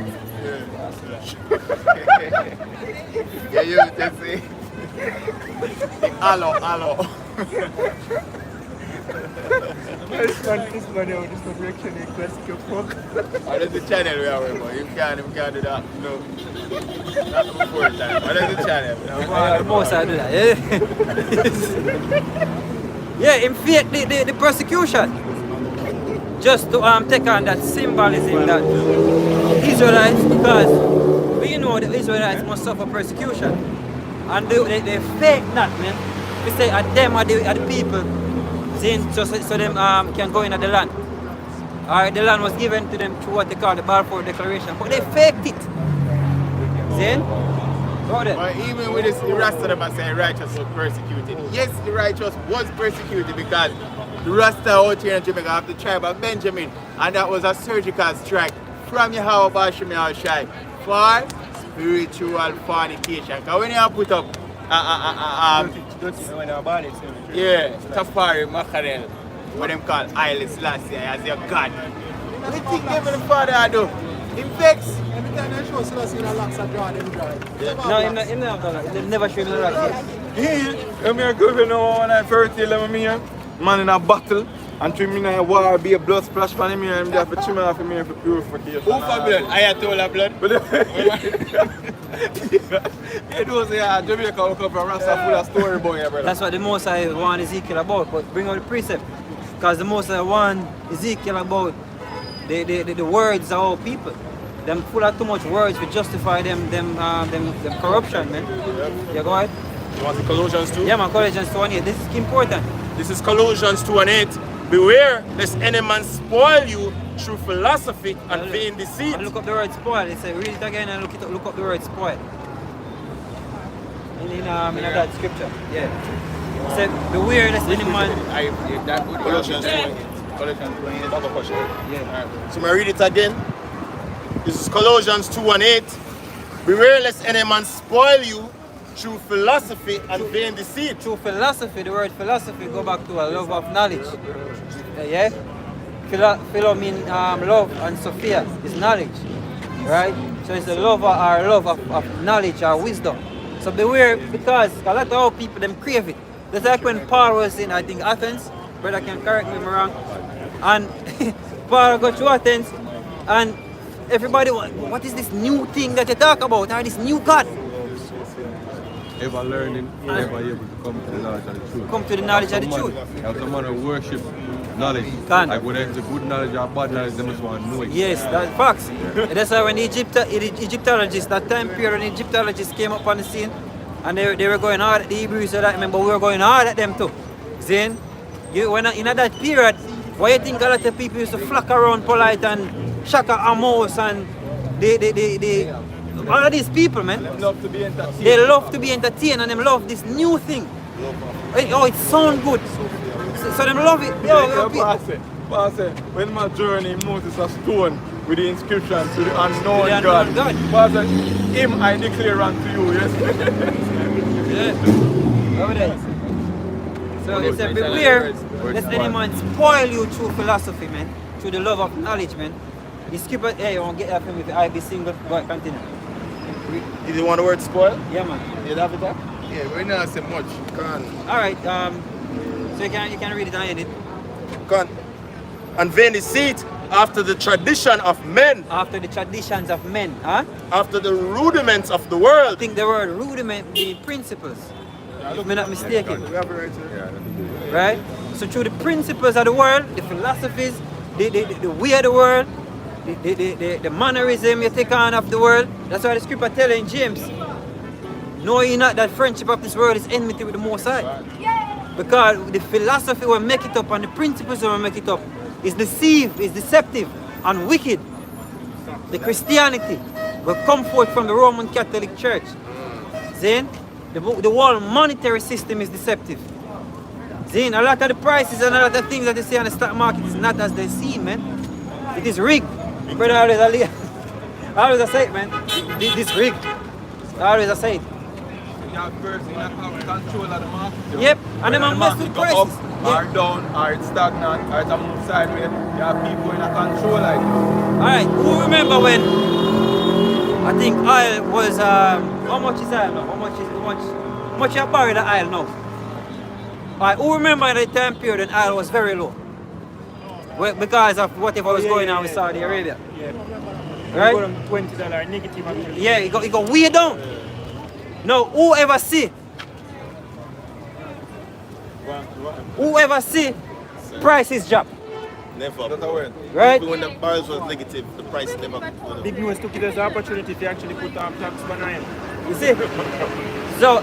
Yeah, you just say. Hello. This one, reaction is classic fuck. What is the channel we are about? You can't do that. No. Not before time. What is the channel? The most I do that, yeah. Yeah, him fake the persecution. Just to take on that symbolism that Israelites, because we know the Israelites must suffer persecution. And they fake that, man. We say them are the people, so them can go into the land. Alright, the land was given to them through what they call the Balfour Declaration, but they faked it. See? Go there. But even with this, the rest of them are saying righteous was persecuted. Yes, the righteous was persecuted because the Rasta out here in Jamaica have the tribe of Benjamin, and that was a surgical strike from Yahweh Bashim Yahushai for spiritual fornication. Because when you put up Tafari Mackerel, what them call Haile Selassie as your God, what do you think Heavenly Father do? Him vex. Every time they show Selassie in a locks and draw them dry. No, they never show him the locks. Yeah, I'm here going now when I first tell them here. Man in a battle and trim in a war be a blood splash from him here and they have to trim off him here for purification. Who for blood? I had told her blood. You know say Jamaica will come from Rasta full of story boy here, brother. That's what the Most High want Ezekiel about, but bring out the precept. Because the Most High want Ezekiel about the words of our people. Them full of too much words to justify them corruption, man. You go ahead. You want the Colossians 2? Yeah, man, Colossians 2:8. This is important. This is Colossians 2:8. Beware lest any man spoil you through philosophy and vain deceit. And look up the word spoil. It says read it again and look up the word spoil. In that scripture. Yeah. It said beware lest any man. Colossians 2:8. Colossians 2:8. That's a question. Yeah. So I read it again. This is Colossians 2:8. Beware lest any man spoil you through philosophy and vain deceit. Through philosophy, the word philosophy go back to a love of knowledge. Yeah? Philo mean love and Sophia is knowledge. Right? So it's the love of knowledge or wisdom. So beware because a lot of our people them crave it. That's like when Paul was in I think Athens, brother can correct me if I'm wrong. And Paul got to Athens and everybody what is this new thing that you talk about? Or this new God? Ever learning, never able to come to the knowledge of the truth. Come to the knowledge of the truth. As a man of worship knowledge, Can. like whether it's a good knowledge or bad knowledge, they just want to know it. Yes, that's facts. That's why when the Egyptologists, that time period when Egyptologists came up on the scene and they were going hard at the Hebrews, so that remember we were going hard at them too. Then, when in that period, why you think a lot of people used to flock around Polite and Shaka Amos and all of these people, man. They love to be entertained. They love to be entertained and them love this new thing. Oh, it sounds good. So them love it. Paul said, when my journey Moses a stone with the inscription to the unknown God. Paul said, him I declare unto you, yes? Yeah. Over there. So it's a beware lest any man spoil you through philosophy, man. Through the love of knowledge, man. You skip it, hey, you won't get that from me if I be single. Go ahead, continue. Did you want the word spoil? Yeah, man. You have it there? Yeah, we're not saying much. Alright, so you can read it and edit. Come on. And vain deceit after the tradition of men, After the traditions of men, huh? after the rudiments of the I world. think the word rudiment means principles. If I'm not mistaken. We have it right here. Right? So through the principles of the world, the philosophies, the way of the world, the mannerism you take on of the world, that's why the scripture tells in James, know ye not that friendship of this world is enmity with the Most High. Because the philosophy will make it up and the principles will make it up is deceived, is deceptive and wicked. The Christianity will come forth from the Roman Catholic Church. Then the whole monetary system is deceptive. Then a lot of the prices and a lot of things that they see on the stock market is not as they seem, man. It is rigged. Brother, always I say it, man. This rigged. I always say it. You have person that have control of the market. Yep, and them When a the mess market with go prices. up, Yeah. or down, or it's stagnant, or it's a move sideways, you have people in a control like this. Alright, who remember when I think oil was how much is oil now? How much you buy the oil now? Alright, who remember the time period when oil was very low? Well, because of whatever was going on with Saudi Arabia. Yeah. Right? Go down $20 negative actually. Yeah, it go way down. Now whoever see prices drop. Never. That's a word. Right? Even when the barrels was negative, the price never went up. Big News took it as an opportunity to actually put tax on oil. You see? So,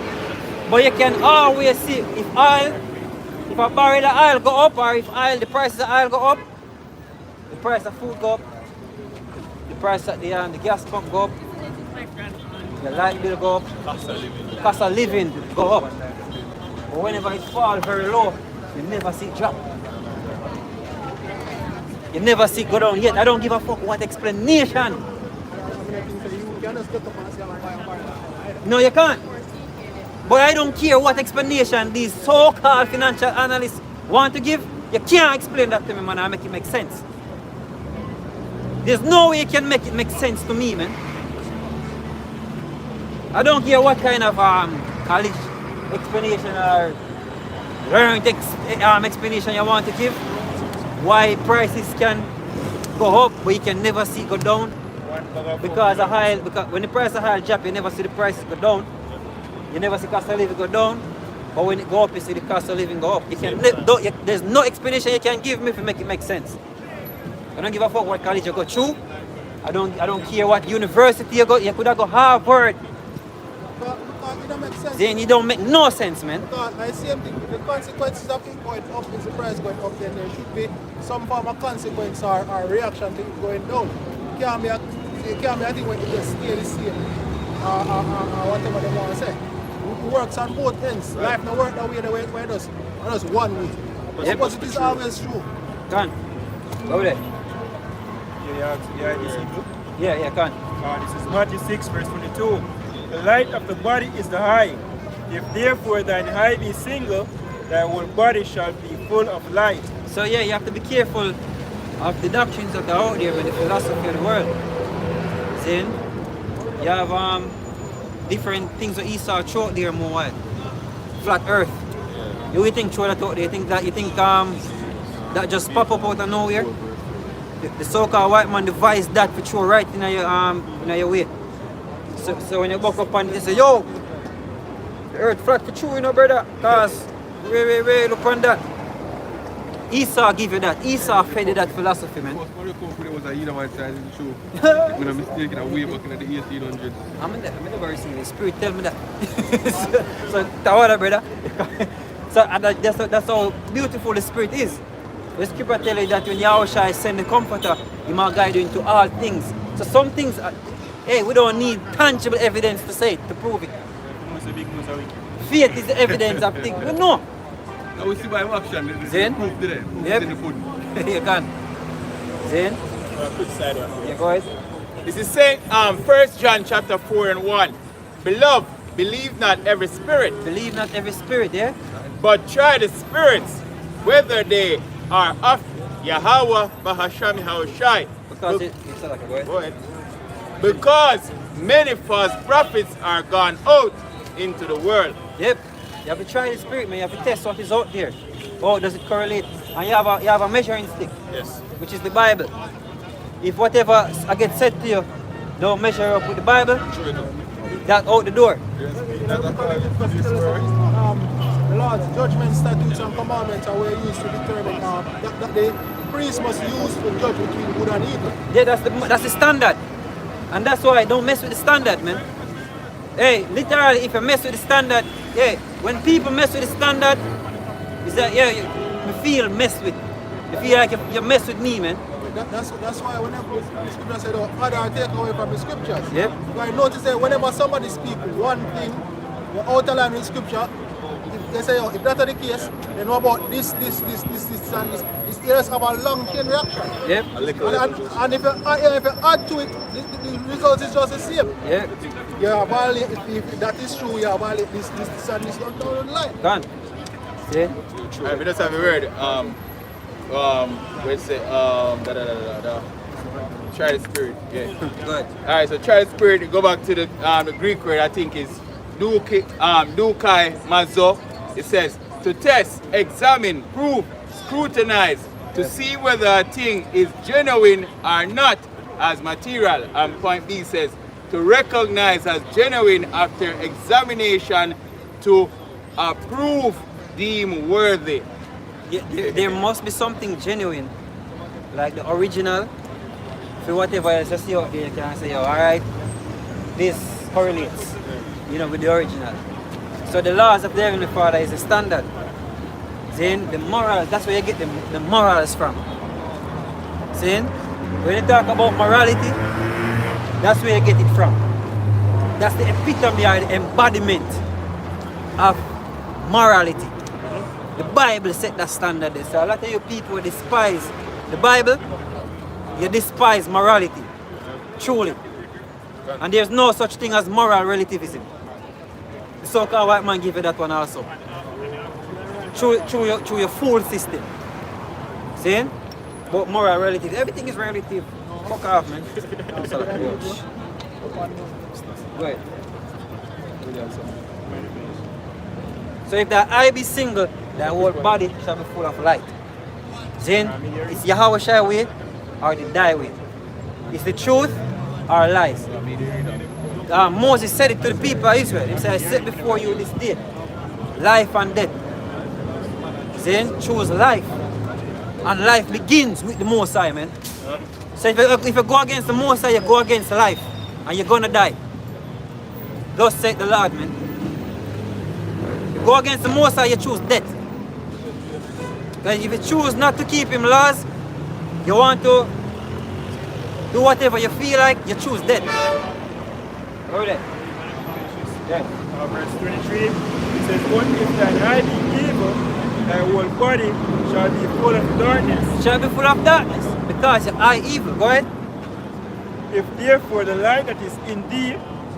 but you can always see if a barrel of oil go up, or if the prices of oil go up, the price of food go up, the price of the gas pump go up, the light bill go up, cost of living go up. But whenever it falls very low, you never see it drop. You never see it go down yet. I don't give a fuck what explanation. No, you can't. But I don't care what explanation these so-called financial analysts want to give. You can't explain that to me, man, and make it make sense. There's no way you can make it make sense to me, man. I don't care what kind of college explanation or learned explanation you want to give. Why prices can go up, but you can never see it go down. Because when the price of oil drop, you never see the prices go down. You never see cost of living go down. But when it go up, you see the cost of living go up. There's no explanation you can give me to make it make sense. I don't give a fuck what college you go through. I don't care what university you go. You could have go Harvard. Because it don't make sense. Then it don't make no sense, man. Because the same thing, the consequences of it going up is the price going up, then there should be some form of consequence or reaction to it going down. It can't be a thing when it just stay the same or whatever they want to say. It works on both ends. Right. Life no work that way where it does one way. But Yep. suppose it is always true. Can. Go there. Yeah, this is good. Yeah, can. This is Matthew 6, verse 22. The light of the body is the eye. If therefore thine eye be single, thy whole body shall be full of light. So yeah, you have to be careful of the doctrines that are out there with the philosophy of the world. See? You have different things that Esau throw out there more wide. Flat earth. You think throw that out there? You think that just pop up out of nowhere? The so-called white man devised that for throw right in your way. So when you walk up and you say, yo, the earth flat for true, you know, brother, cause wait, look on that. Esau give you that. Esau fed you that philosophy, man. Was a Edomite side in the show. I'm not mistaken, I'm way back in the 1800s. I'm never receiving the spirit tell me that. so tawada, brother. So and that's how beautiful the spirit is. The scripture tell you that when Yahushua send the comforter, he might guide you into all things. So some things we don't need tangible evidence to say it, to prove it. Faith is the evidence of things. We know. Now we see by action, Zen? the proof there. Proof Yep. is in the pudding. You can. Zen? Quick side one. Yeah, go ahead. This is saying 1 John chapter 4 and 1. Beloved, believe not every spirit, Believe not every spirit, yeah? but try the spirits, whether they are of Yahweh Bahasham Yahushai. Because it's like a go ahead. Go ahead. Because many false prophets are gone out into the world. Yep. You have to try the spirit, man. You have to test what is out there. Oh, does it correlate? And you have a measuring stick. Yes. Which is the Bible. If whatever I get said to you don't measure up with the Bible, that's out the door. The Lord's judgment, statutes, and commandments are where used to determine that the priest must use to judge between good and evil. Yeah, that's the standard. And that's why don't mess with the standard, man. Hey, literally, if you mess with the standard, when people mess with the standard, it's that, you feel messed with. You feel like you mess with me, man. That's why whenever the scripture said, Father, take away from the scriptures. Yep. I notice that whenever somebody speaks one thing, the outer line in scripture, if they say, if that's the case, they know about this, and this. These areas have a long chain reaction. Yep. And if you add to it, the result is just the same. Yep. Yeah, violate, if that is true, yeah, violate this and this down the line. Gone. See? Alright, we just have a word. Let's say, try the spirit. Yeah. Good. Alright, so try the spirit. Go back to the Greek word. I think is dukai mazo. It says to test, examine, prove, scrutinize, to see whether a thing is genuine or not as material. And point B says to recognize as genuine after examination, to approve, deem worthy. Yeah, there must be something genuine, like the original. For whatever else you see out there, you can say, oh, alright, this correlates, with the original. So the laws of the Heavenly Father is the standard. Then the morals, that's where you get the morals from. See? When you talk about morality, that's where you get it from. That's the epitome or the embodiment of morality. The Bible set that standard there. So a lot of you people despise the Bible, you despise morality. Truly. And there's no such thing as moral relativism. The so-called white man give you that one also. Through your fool system. See? But moral relative. Everything is relative. Fuck off, man. Go ahead. So if the eye be single, the whole body shall be full of light. Then it's Yahweh Shai way or the die way. It's the truth or lies. Moses said it to the people of Israel. He said, I set before you this day, life and death. Then choose life. And life begins with the Most High, man. So if you go against the Most High, you go against life. And you're gonna die. Thus said the Lord, man. You go against the Most High, you choose death. Because if you choose not to keep Him laws, you want to do whatever you feel like, you choose death. Over there. Yeah. Verse 23, it says, "But if thine eye be evil, thy whole body shall be full of darkness." Shall be full of darkness, because your eye evil. Go ahead. If therefore the light that is in thee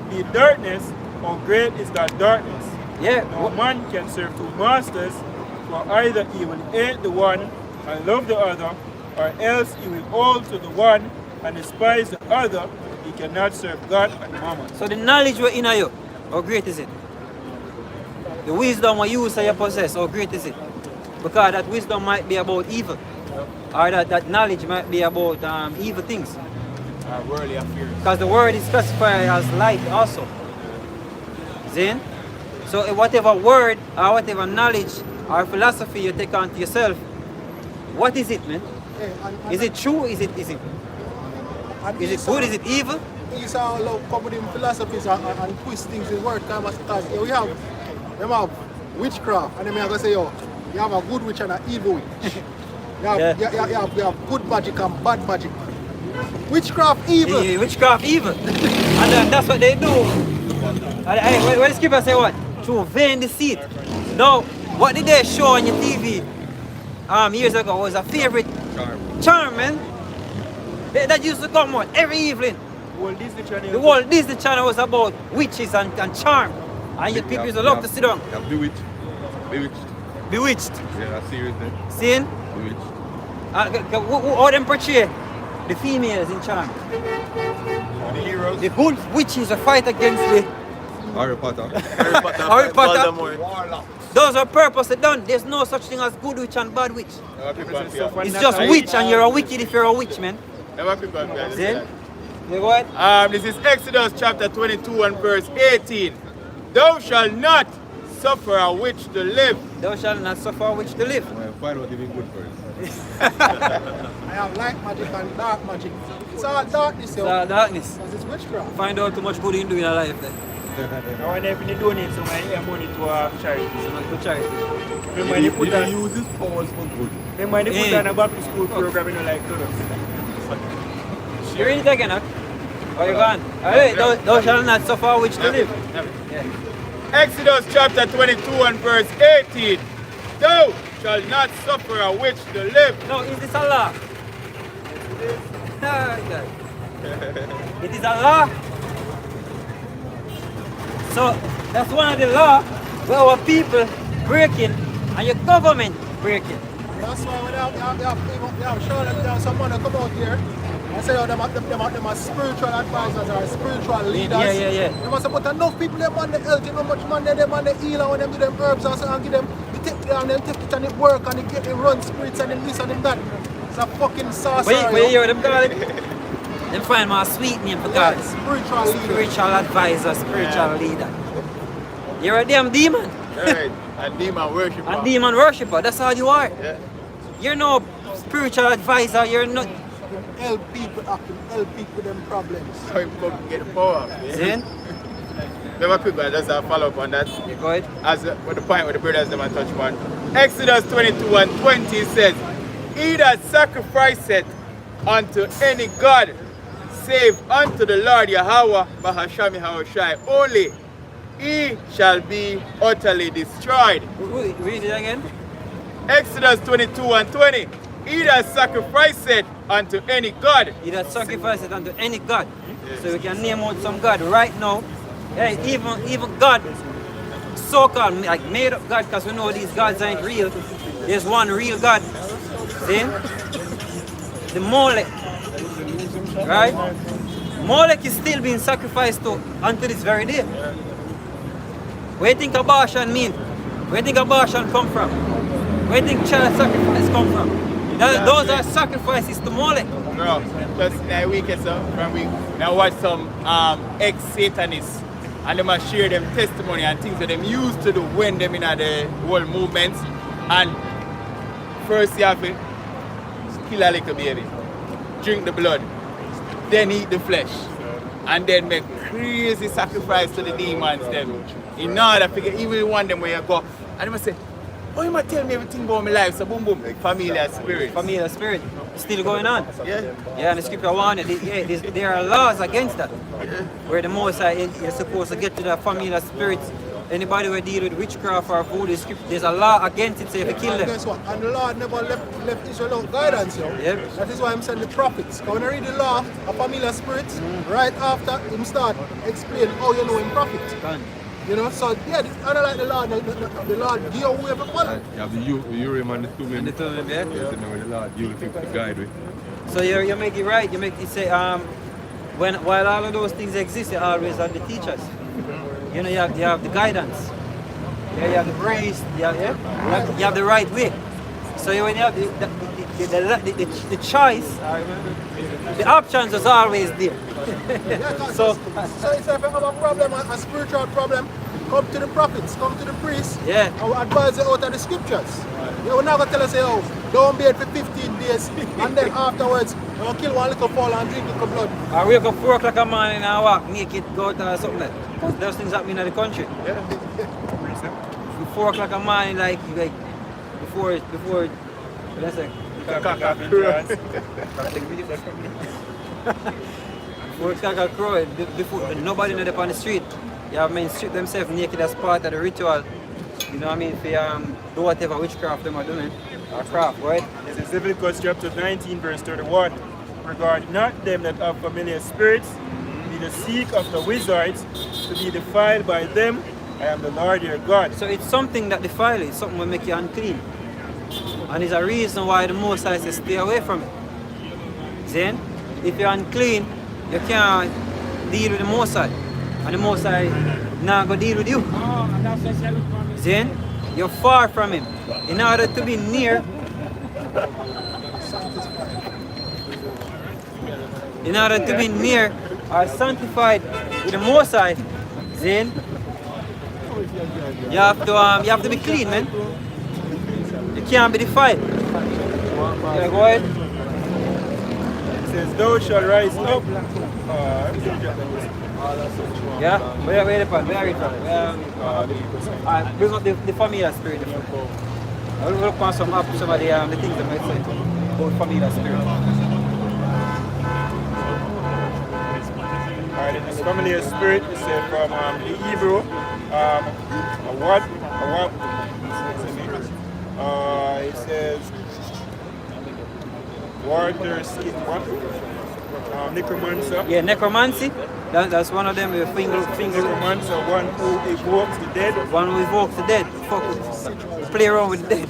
be darkness, how great is that darkness? Yeah. No man can serve two masters, for either he will hate the one and love the other, or else he will hold to the one and despise the other. He cannot serve God and mammon. So the knowledge we're in you, how great is it? The wisdom we use and you possess, how great is it? Because that wisdom might be about evil. Or that knowledge might be about evil things. Worldly affairs. Because the word is classified as light also. See? So whatever word or whatever knowledge or philosophy you take onto yourself, what is it, man? Is it true? Is it good? Is it evil? Esau love come with him philosophies and twist things in word time as time. We have witchcraft, and then I go say, yo, you have a good witch and an evil witch. You have good magic and bad magic. Witchcraft evil. Yeah, witchcraft evil. And that's what they do. And when the scripture say what? Through vain deceit. Now, what did they show on your TV years ago was a favorite charm, man. That used to come on every evening. The Walt Disney Channel was about witches and charm. And your people used to love to sit down. Yeah, bewitched. Bewitched. Yeah, that's serious then. Seeing? Bewitched. How them portray the females in charm? The heroes. The good witches will fight against the Harry Potter. Harry Potter. Those are purposely done. There's no such thing as good witch and bad witch. It's just witch, and you're a wicked if you're a witch, man. See? You go ahead. This is Exodus chapter 22 and verse 18. Thou shalt not suffer a witch to live. Thou shalt not suffer a witch to live. Find out if it's good first. I have light magic and dark magic. It's all darkness, yo. It's all darkness. Because it's witchcraft. Find out how much good you do in your life then. I want them to donate some money to charity. To charity. Remember they put on, use this powers for good. remember they put on a back to school program, like us. You really taking it? Or you gone? Alright, thou shalt not suffer a witch to live. Yeah. Exodus chapter 22 and verse 18. Thou shalt not suffer a witch to live. No, is this a law? It is a law. So that's one of the law where our people breaking and your government breaking. That's why when they have shown that there are someone that come out here and say, oh, them are spiritual advisors or spiritual leaders. Yeah. They must have put enough people them on the health, you know how much money them on the heal and when them do them herbs and so and give them, they take it and them take it and it work and they get them run spirits and them this and them that. It's a fucking sorcery. Wait, you hear them call it? Them find my sweet name for God. Spiritual advisor, spiritual leader. You're a damn demon. Right. And demon worshiper. A demon worshipper, that's all you are. Yeah. You're no spiritual advisor, you're not. Help people with them problems. So you come get the power. See? Never quick, but just follow up on that. You go ahead. As with the point where the brothers never touch on. Exodus 22:20 says, he that sacrificeth unto any god, save unto the Lord Yahweh, Bahashami Haoshai, only he shall be utterly destroyed. Read it again. Exodus 22:20. He that sacrificeth unto any god. He that sacrificeth unto any god. So we can name out some god right now. Hey, even God, so-called like made up God, because we know these gods ain't real. There's one real God. See? The Molech. Right? Molech is still being sacrificed to unto this very day. Where do you think abortion mean? Where do you think abortion come from? Where do you think child sacrifice come from? Those are sacrifices to Molech. Bro, just in a week or so, from week, I watch some ex-Satanists and they must share them testimony and things that them used to do when them in the whole movements. And first you have to kill a little baby, drink the blood, then eat the flesh, and then make crazy sacrifice to the demons them. In order to get even one them where you go. And they must say, oh, you must tell me everything about my life, so boom boom, familiar spirit. Familiar spirit. Still going on. Yeah. Yeah, and the scripture warned you, there are laws against that. Where the most you're supposed to get to the familiar spirits. Anybody who deal with witchcraft or voodoo, there's a law against it, so you have to kill them. Guess what? And the Lord never left Israel out guidance, yo. Yep. That is why I'm saying the prophets. When I read the law of familiar spirits, right after him start explain how you know him prophet. You know, so yeah, unlike the Lord, the Lord give away every follow. You have the Urim and the Thummim. And the Thummim, yeah. Yes, and then the Lord give things to guide with. So you make it right. You make it say while all of those things exist, you always have the teachers. You know, you have the guidance. Yeah, you have the priest. You have the right way. So when you have the choice, the options is always there. So if you have a problem, a spiritual problem, come to the prophets, come to the priests. Yeah. I will advise you out of the scriptures. They will never tell us, oh, don't be it for 15 days, and then afterwards, you will kill one little fall and drink little blood. I wake up 4 o'clock in the morning and I walk naked, go out or something like that. Because those things happen in the country. Yeah. 4 o'clock in the morning, like before, let's say, before it's like a crow, before nobody know on the street. You have men strip themselves naked as part of the ritual. You know what I mean? For do whatever witchcraft them are doing, or craft, right? This is Leviticus chapter 19, verse 31. Regard not them that have familiar spirits, neither seek after wizards to be defiled by them. I am the Lord your God. So it's something that defiles you, it's something that make you unclean. And it's a reason why the Most High says stay away from it. Then, if you're unclean, you can't deal with the Most High. And the Most High not going to deal with you. Then, you're far from Him. In order to be near, or sanctified with the Most High, then you have to be clean, man. You can't be defiled. Yeah, go ahead. It says, thou shalt rise up. Yeah? Where the part? Where are you from? Alright, bring up the familiar spirit. I will look on some of the things that might say about familiar spirit. Alright, in this familiar spirit, it says from the Hebrew, it says water skin. What? necromancer. Yeah, necromancy. That's one of them. Finger. Necromancer, one who evokes the dead. One who evokes the dead. Fuck it. Play around with the dead.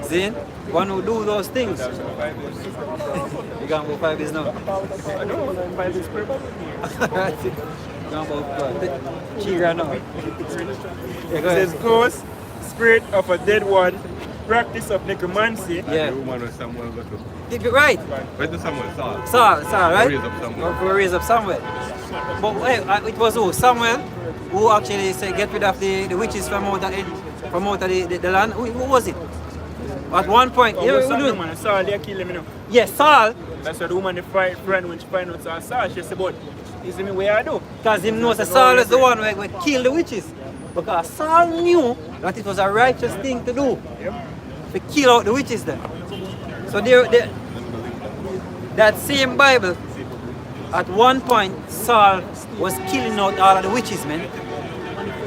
See? One who do those things. You can't go 5 days now. I don't know, 5 days per month. You can't go Chigra now. Yeah, It go ahead. says ghost, spirit of a dead one, practice of necromancy. Yeah. The woman was Samuel got to. Did you right? Where's the Samuel? Saul. Saul, right? Raise up Samuel. Or raise up Samuel. But it was who? Samuel, who actually said get rid of the witches from out of the land. Who was it? At one point, Oh, you what's know, that woman? Saul, they kill him, you know. yeah, Saul, That's what the woman they fight friend when she find out Saul. She said, but you see me where I do? because he knows that Saul is the one who killed the witches. Because Saul knew that it was a righteous thing to do. To kill out the witches then. So that same Bible, at one point, Saul was killing out all of the witches, man.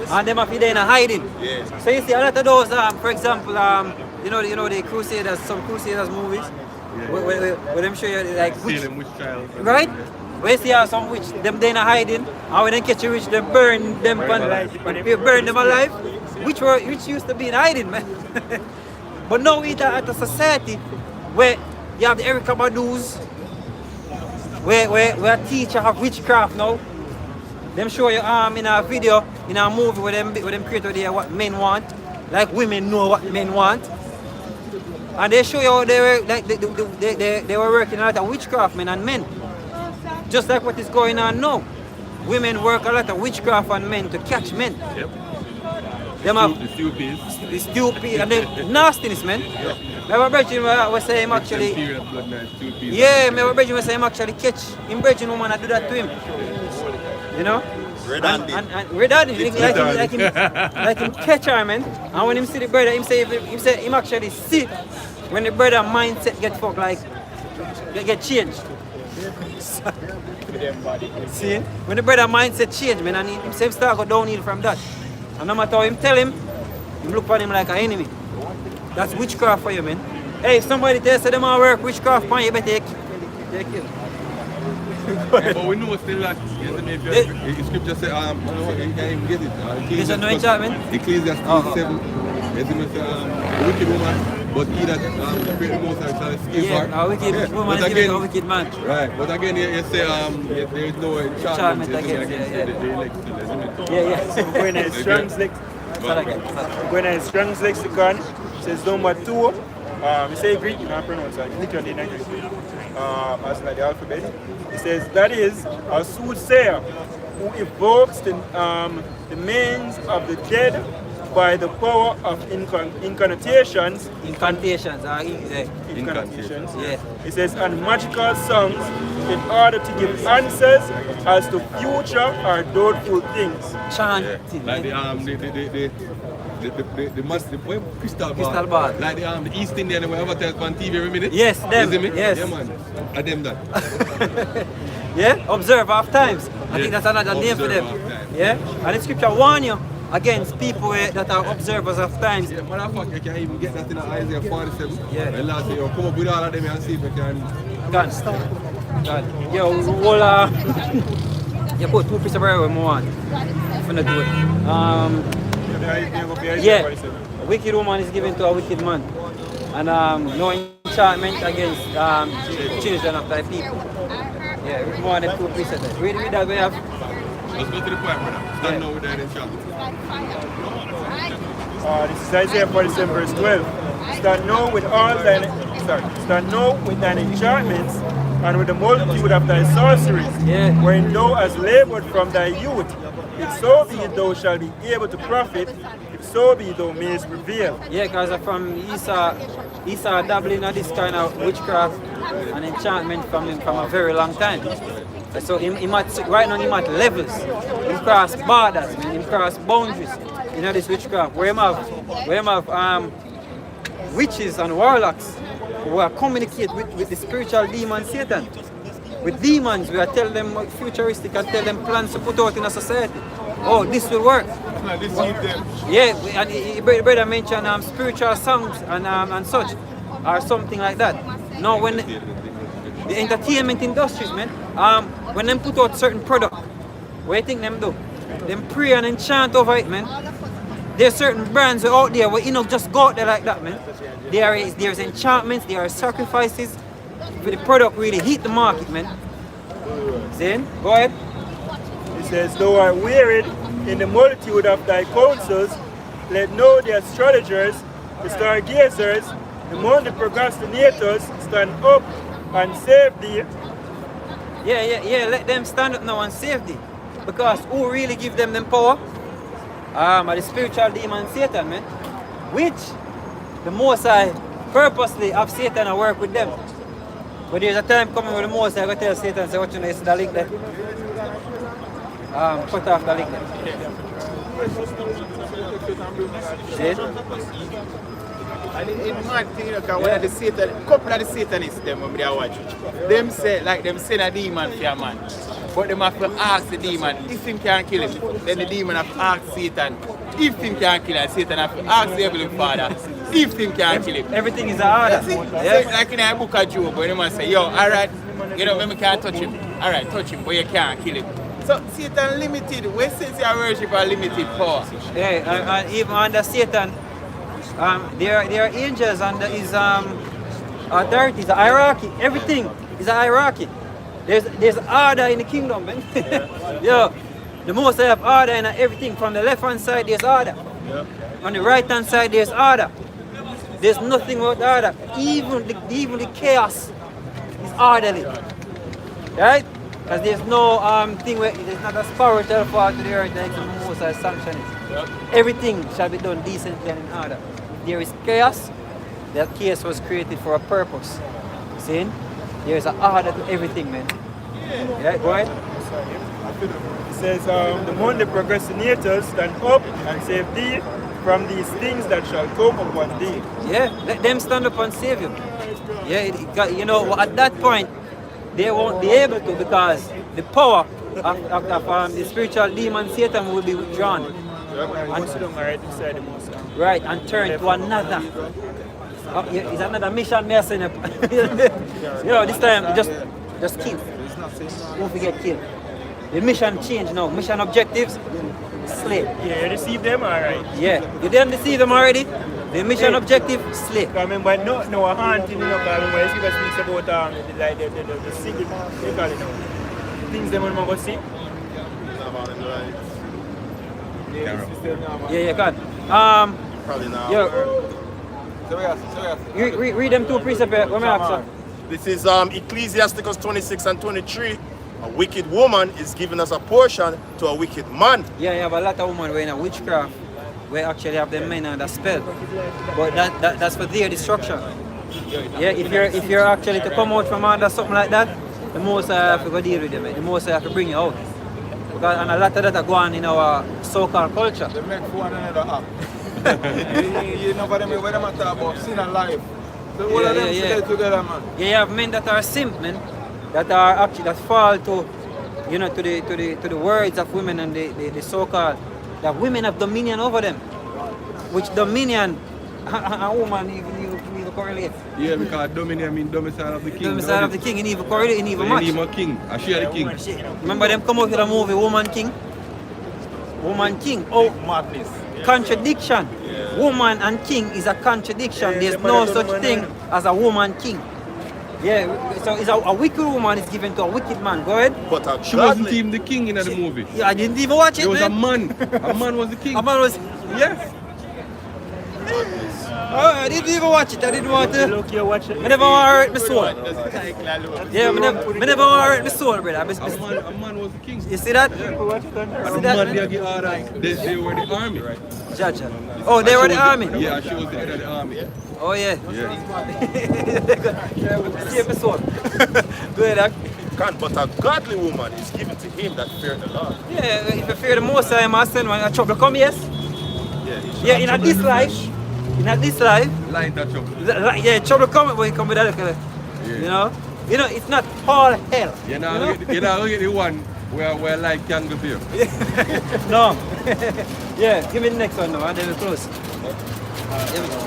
And them have been in hiding. So you see a lot of those, for example, you know the Crusaders, some Crusaders movies, where them show you like witch, Salem witch trials. right? Where you see how some witch, them they in hiding, and when they catch a witch, they burn them, burn them alive. Which used to be in hiding, man. But now we at a society where you have the Erica Badu's, where a teacher have witchcraft now. Them show you in a video, in a movie where them create what men want, like women know what men want. And they show you how they were working a lot of witchcraft, men and men. Just like what is going on now. Women work a lot of witchcraft on men to catch men. Yep. Them have The stupid. the stupid and the nastiness, man. My brethren was saying him actually. Period blood man, stupid. Yeah, my brethren was saying him actually catch him brethren woman and do that to him. You know? And redundant, like him catch her, man. And when him see the brother, him say him actually see when the brother mindset get fucked, like get changed. See? When the brother mindset change, man, and him say him start go downhill from that. And no matter how him tell him look on him like an enemy. That's witchcraft for you, man. Hey, if somebody tells you them all work witchcraft for you, better take it. But we know still that the scripture say, you can't even get it. There's no enchantment? Ecclesiastes 7, the wicked woman, but he that create the most shall escape her. Yeah, a wicked woman is giving a wicked man. Right, but again, you say there is no enchantment Enchantment against the elect, isn't it? Yeah. When I Strong's Strong's lexicon, says number 2. You say Greek, you can't pronounce it. Literally in Greek. As like the alphabet. It says that is a soothsayer who evokes the names of the dead by the power of incantations. Incantations. Incantations. Yeah. It says and magical songs in order to give answers as to future or doubtful things. Chanting. Like the crystal ball. Crystal ball. Like the East Indian, whatever tells on TV every minute. Yes, them. You see me? Yes. Yeah, man. I them that. Yeah, observe half times. I think Yeah. that's another name for them. Observe half times. Yeah, and the scripture warn you against people that are observers of times. Yeah, motherfucker, you can't even get that in Isaiah 47. Yeah. And last say, yo, come up with all of them and see if you can. God. Yo, roll you put 2 pieces of bread when you want. If you not do it. Yeah, a wicked woman is given to a wicked man. And no enchantment against children of thy people. Yeah, more than 2 pieces. Read that we have. Let's go to the point, brother. Stand now with that enchantment. This is Isaiah 47 verse 12. Stand now with thine enchantments and with the multitude of thy sorceries, wherein thou hast labored from thy youth. If so be thou shalt be able to profit, if so be thou mayest prevail. Yeah, because from Esau dabbling in this kind of witchcraft and enchantment from him from a very long time. So right now he at levels. He cross borders, man. He cross boundaries. You know this witchcraft. Where him have witches and warlocks who are communicate with the spiritual demon Satan. With demons, we are telling them futuristic and tell them plans to put out in a society. Oh, this will work. Yeah, and brother mentioned spiritual songs and such, or something like that. Now when the entertainment industries, man. When them put out certain product, what do you think them do? Them pray and enchant over it, man. There's certain brands out there where just go out there like that, man. There's enchantments, there are sacrifices for the product really hit the market, man. Then, go ahead. He says, thou art wearied in the multitude of thy counsels, let know the astrologers, the stargazers, among the procrastinators stand up and save thee. Yeah, let them stand up now and save thee. Because who really give them power? The spiritual demon Satan, man. Which the Most High purposely have Satan and work with them. But there's a time coming where the Most High will tell Satan, say, what you know, is the link there? Cut off the link there. See? And it's mad thing, because one of the Satan, couple of the Satanists, them when they watch it, them say, like them send a demon for a man. But them have to ask the demon if him can kill him. Then the demon have to ask Satan if him can kill him. Satan have to ask the Heavenly Father if him can kill him. Everything is an order. Yeah. So, like in a book of Job, when the man say, yo, alright, maybe can't touch him. Alright, touch him, but you can't kill him. So Satan limited, where since you worship a limited power? Yeah, and even under Satan, there are angels under his authority, it's a hierarchy. Everything is a hierarchy. There's order in the kingdom, man. Yo, the Most High have order in everything. From the left hand side, there's order. On the right hand side, there's order. There's nothing without order. Even the chaos is orderly. Right? Because there's no thing where there's not a spiritual fall to the earth like the Most High sanction it. Everything shall be done decently and in order. If there is chaos, that chaos was created for a purpose. See? There's an order to everything, man. Yeah, go ahead. It says, among the procrastinators stand up and save thee from these things that shall come upon thee. Yeah, let them stand up and save you. Yeah, at that point, they won't be able to, because the power of the spiritual demon Satan will be withdrawn. Right, and turn to another. It's another mission, me saying. This time just kill. Don't forget kill. The mission change now. Mission objectives, slay. Yeah, you receive them alright. Yeah, you didn't receive them already. The mission objective, slay. I remember a hunting, because I remember you speak about the secret, they call it now. Things them when I go see. Yeah, God. Probably now. Yo, read them two precepts. What may I This is Ecclesiasticus 26 and 23. A wicked woman is giving us a portion to a wicked man. Yeah, you have a lot of women who are in a witchcraft, we actually have them men under spell. But that's for their destruction. Yeah, if you're actually to come out from under something like that, the Most High have to go deal with them. The Most High have to bring you out. Because and a lot of that are going in our so-called culture. They make one another up. You know what I mean? When I'm talking about sin and life. So all of them stay together, man. Yeah, you have men that are simp, man. That are actually that fall to to the words of women and the so-called that women have dominion over them. Which dominion a woman even correlate. Yeah, because dominion means domicile of the king. Domicile of the king, in even correlate, in even match. You need a king, I share the king. Remember them come out with a movie, Woman King? Woman King. Oh, Madness. contradiction. Yeah. Woman and king is a contradiction. Yeah, there's no such thing as a woman king. Yeah, so it's a wicked woman is given to a wicked man. Go ahead. But she wasn't even the king in the movie. Yeah, I didn't even watch it. There was man. a man. A man was the king. A man was. Yes. Oh, I didn't even watch it. I didn't want to. Look, you watch it. I never want to hurt my soul. Yeah, I never want to hurt my soul, brother. A man was the king. You see that? Yeah. And the man they the order. They were the army. Judge. Oh, they were the army? Yeah, she was the head of the army. Oh, yeah. Yeah. Save my soul. Go ahead, But a godly woman is given to him that fear the Lord. Yeah, if you fear the Most High, I send when trouble come, yes? Yeah, in this life. In this life. Line that trouble. Yeah, trouble come when you come with that. Yeah. You know, it's not all hell. You know, you get the one where light can go here. No. Yeah, give me the next one now, and then we'll close. Here we go.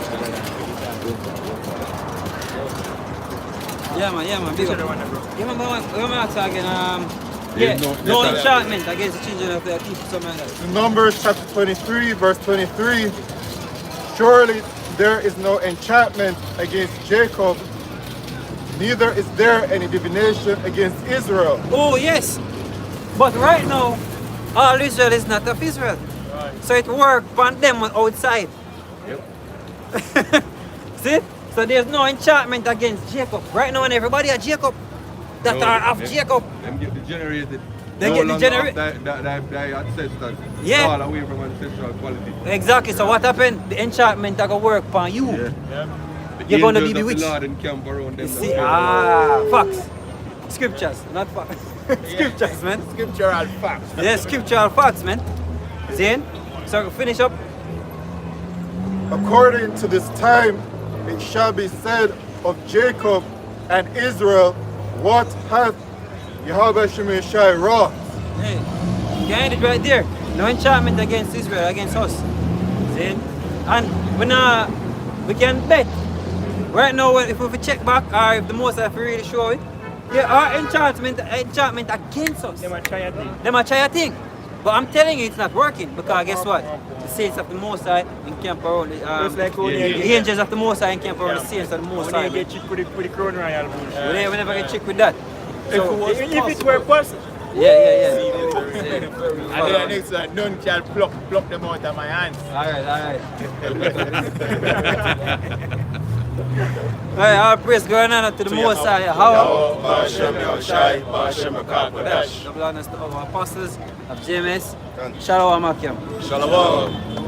Yeah, man. Big up. Yeah, man, what am I talking? There's No no- enchantment against the children of their people, something like that. In Numbers chapter 23, verse 23, surely there is no enchantment against Jacob, neither is there any divination against Israel. Oh, yes. But right now, all Israel is not of Israel. So it works on them on outside. Yep. See? So there's no enchantment against Jacob. Right now, and everybody are Jacob that No, are of them- Jacob. Them get degenerated. They No get longer degenerate- of Their ancestors. Yeah. All away from ancestral quality. Exactly. So what happened? The enchantment are going to work on you. Yeah. The You're gonna angels be of bewitched. The Lord encamp around them. You see? Facts. Scriptures, not facts. Scriptures, man. Scriptural facts. Yeah, scriptural facts, man. Zane? So finish up. According to this time, it shall be said of Jacob and Israel, what hath Yahweh Shemeshai wrought? Hey, you can end it right there. No enchantment against Israel, against us. See? And we can bet. Right now, if we check back, or if the most if we really show it, there are enchantment against us. Them a try a thing. Them a try a thing. But I'm telling you, it's not working. Because guess what? The saints of the Most High encamp around Just like how the they angels of the Most High encamp around the saints of the Most High. when they get cheap with the crown royal bullshit. We never get tricked with that. So, If it were possible. yeah. And then next one, none shall pluck them out of my hands. Alright. Alright, all praise going on to the Most High. How? Bashem Yahushai, Bashem Akakwadash. Double honors to our apostles of JMS. Shalom Akim. Shalom.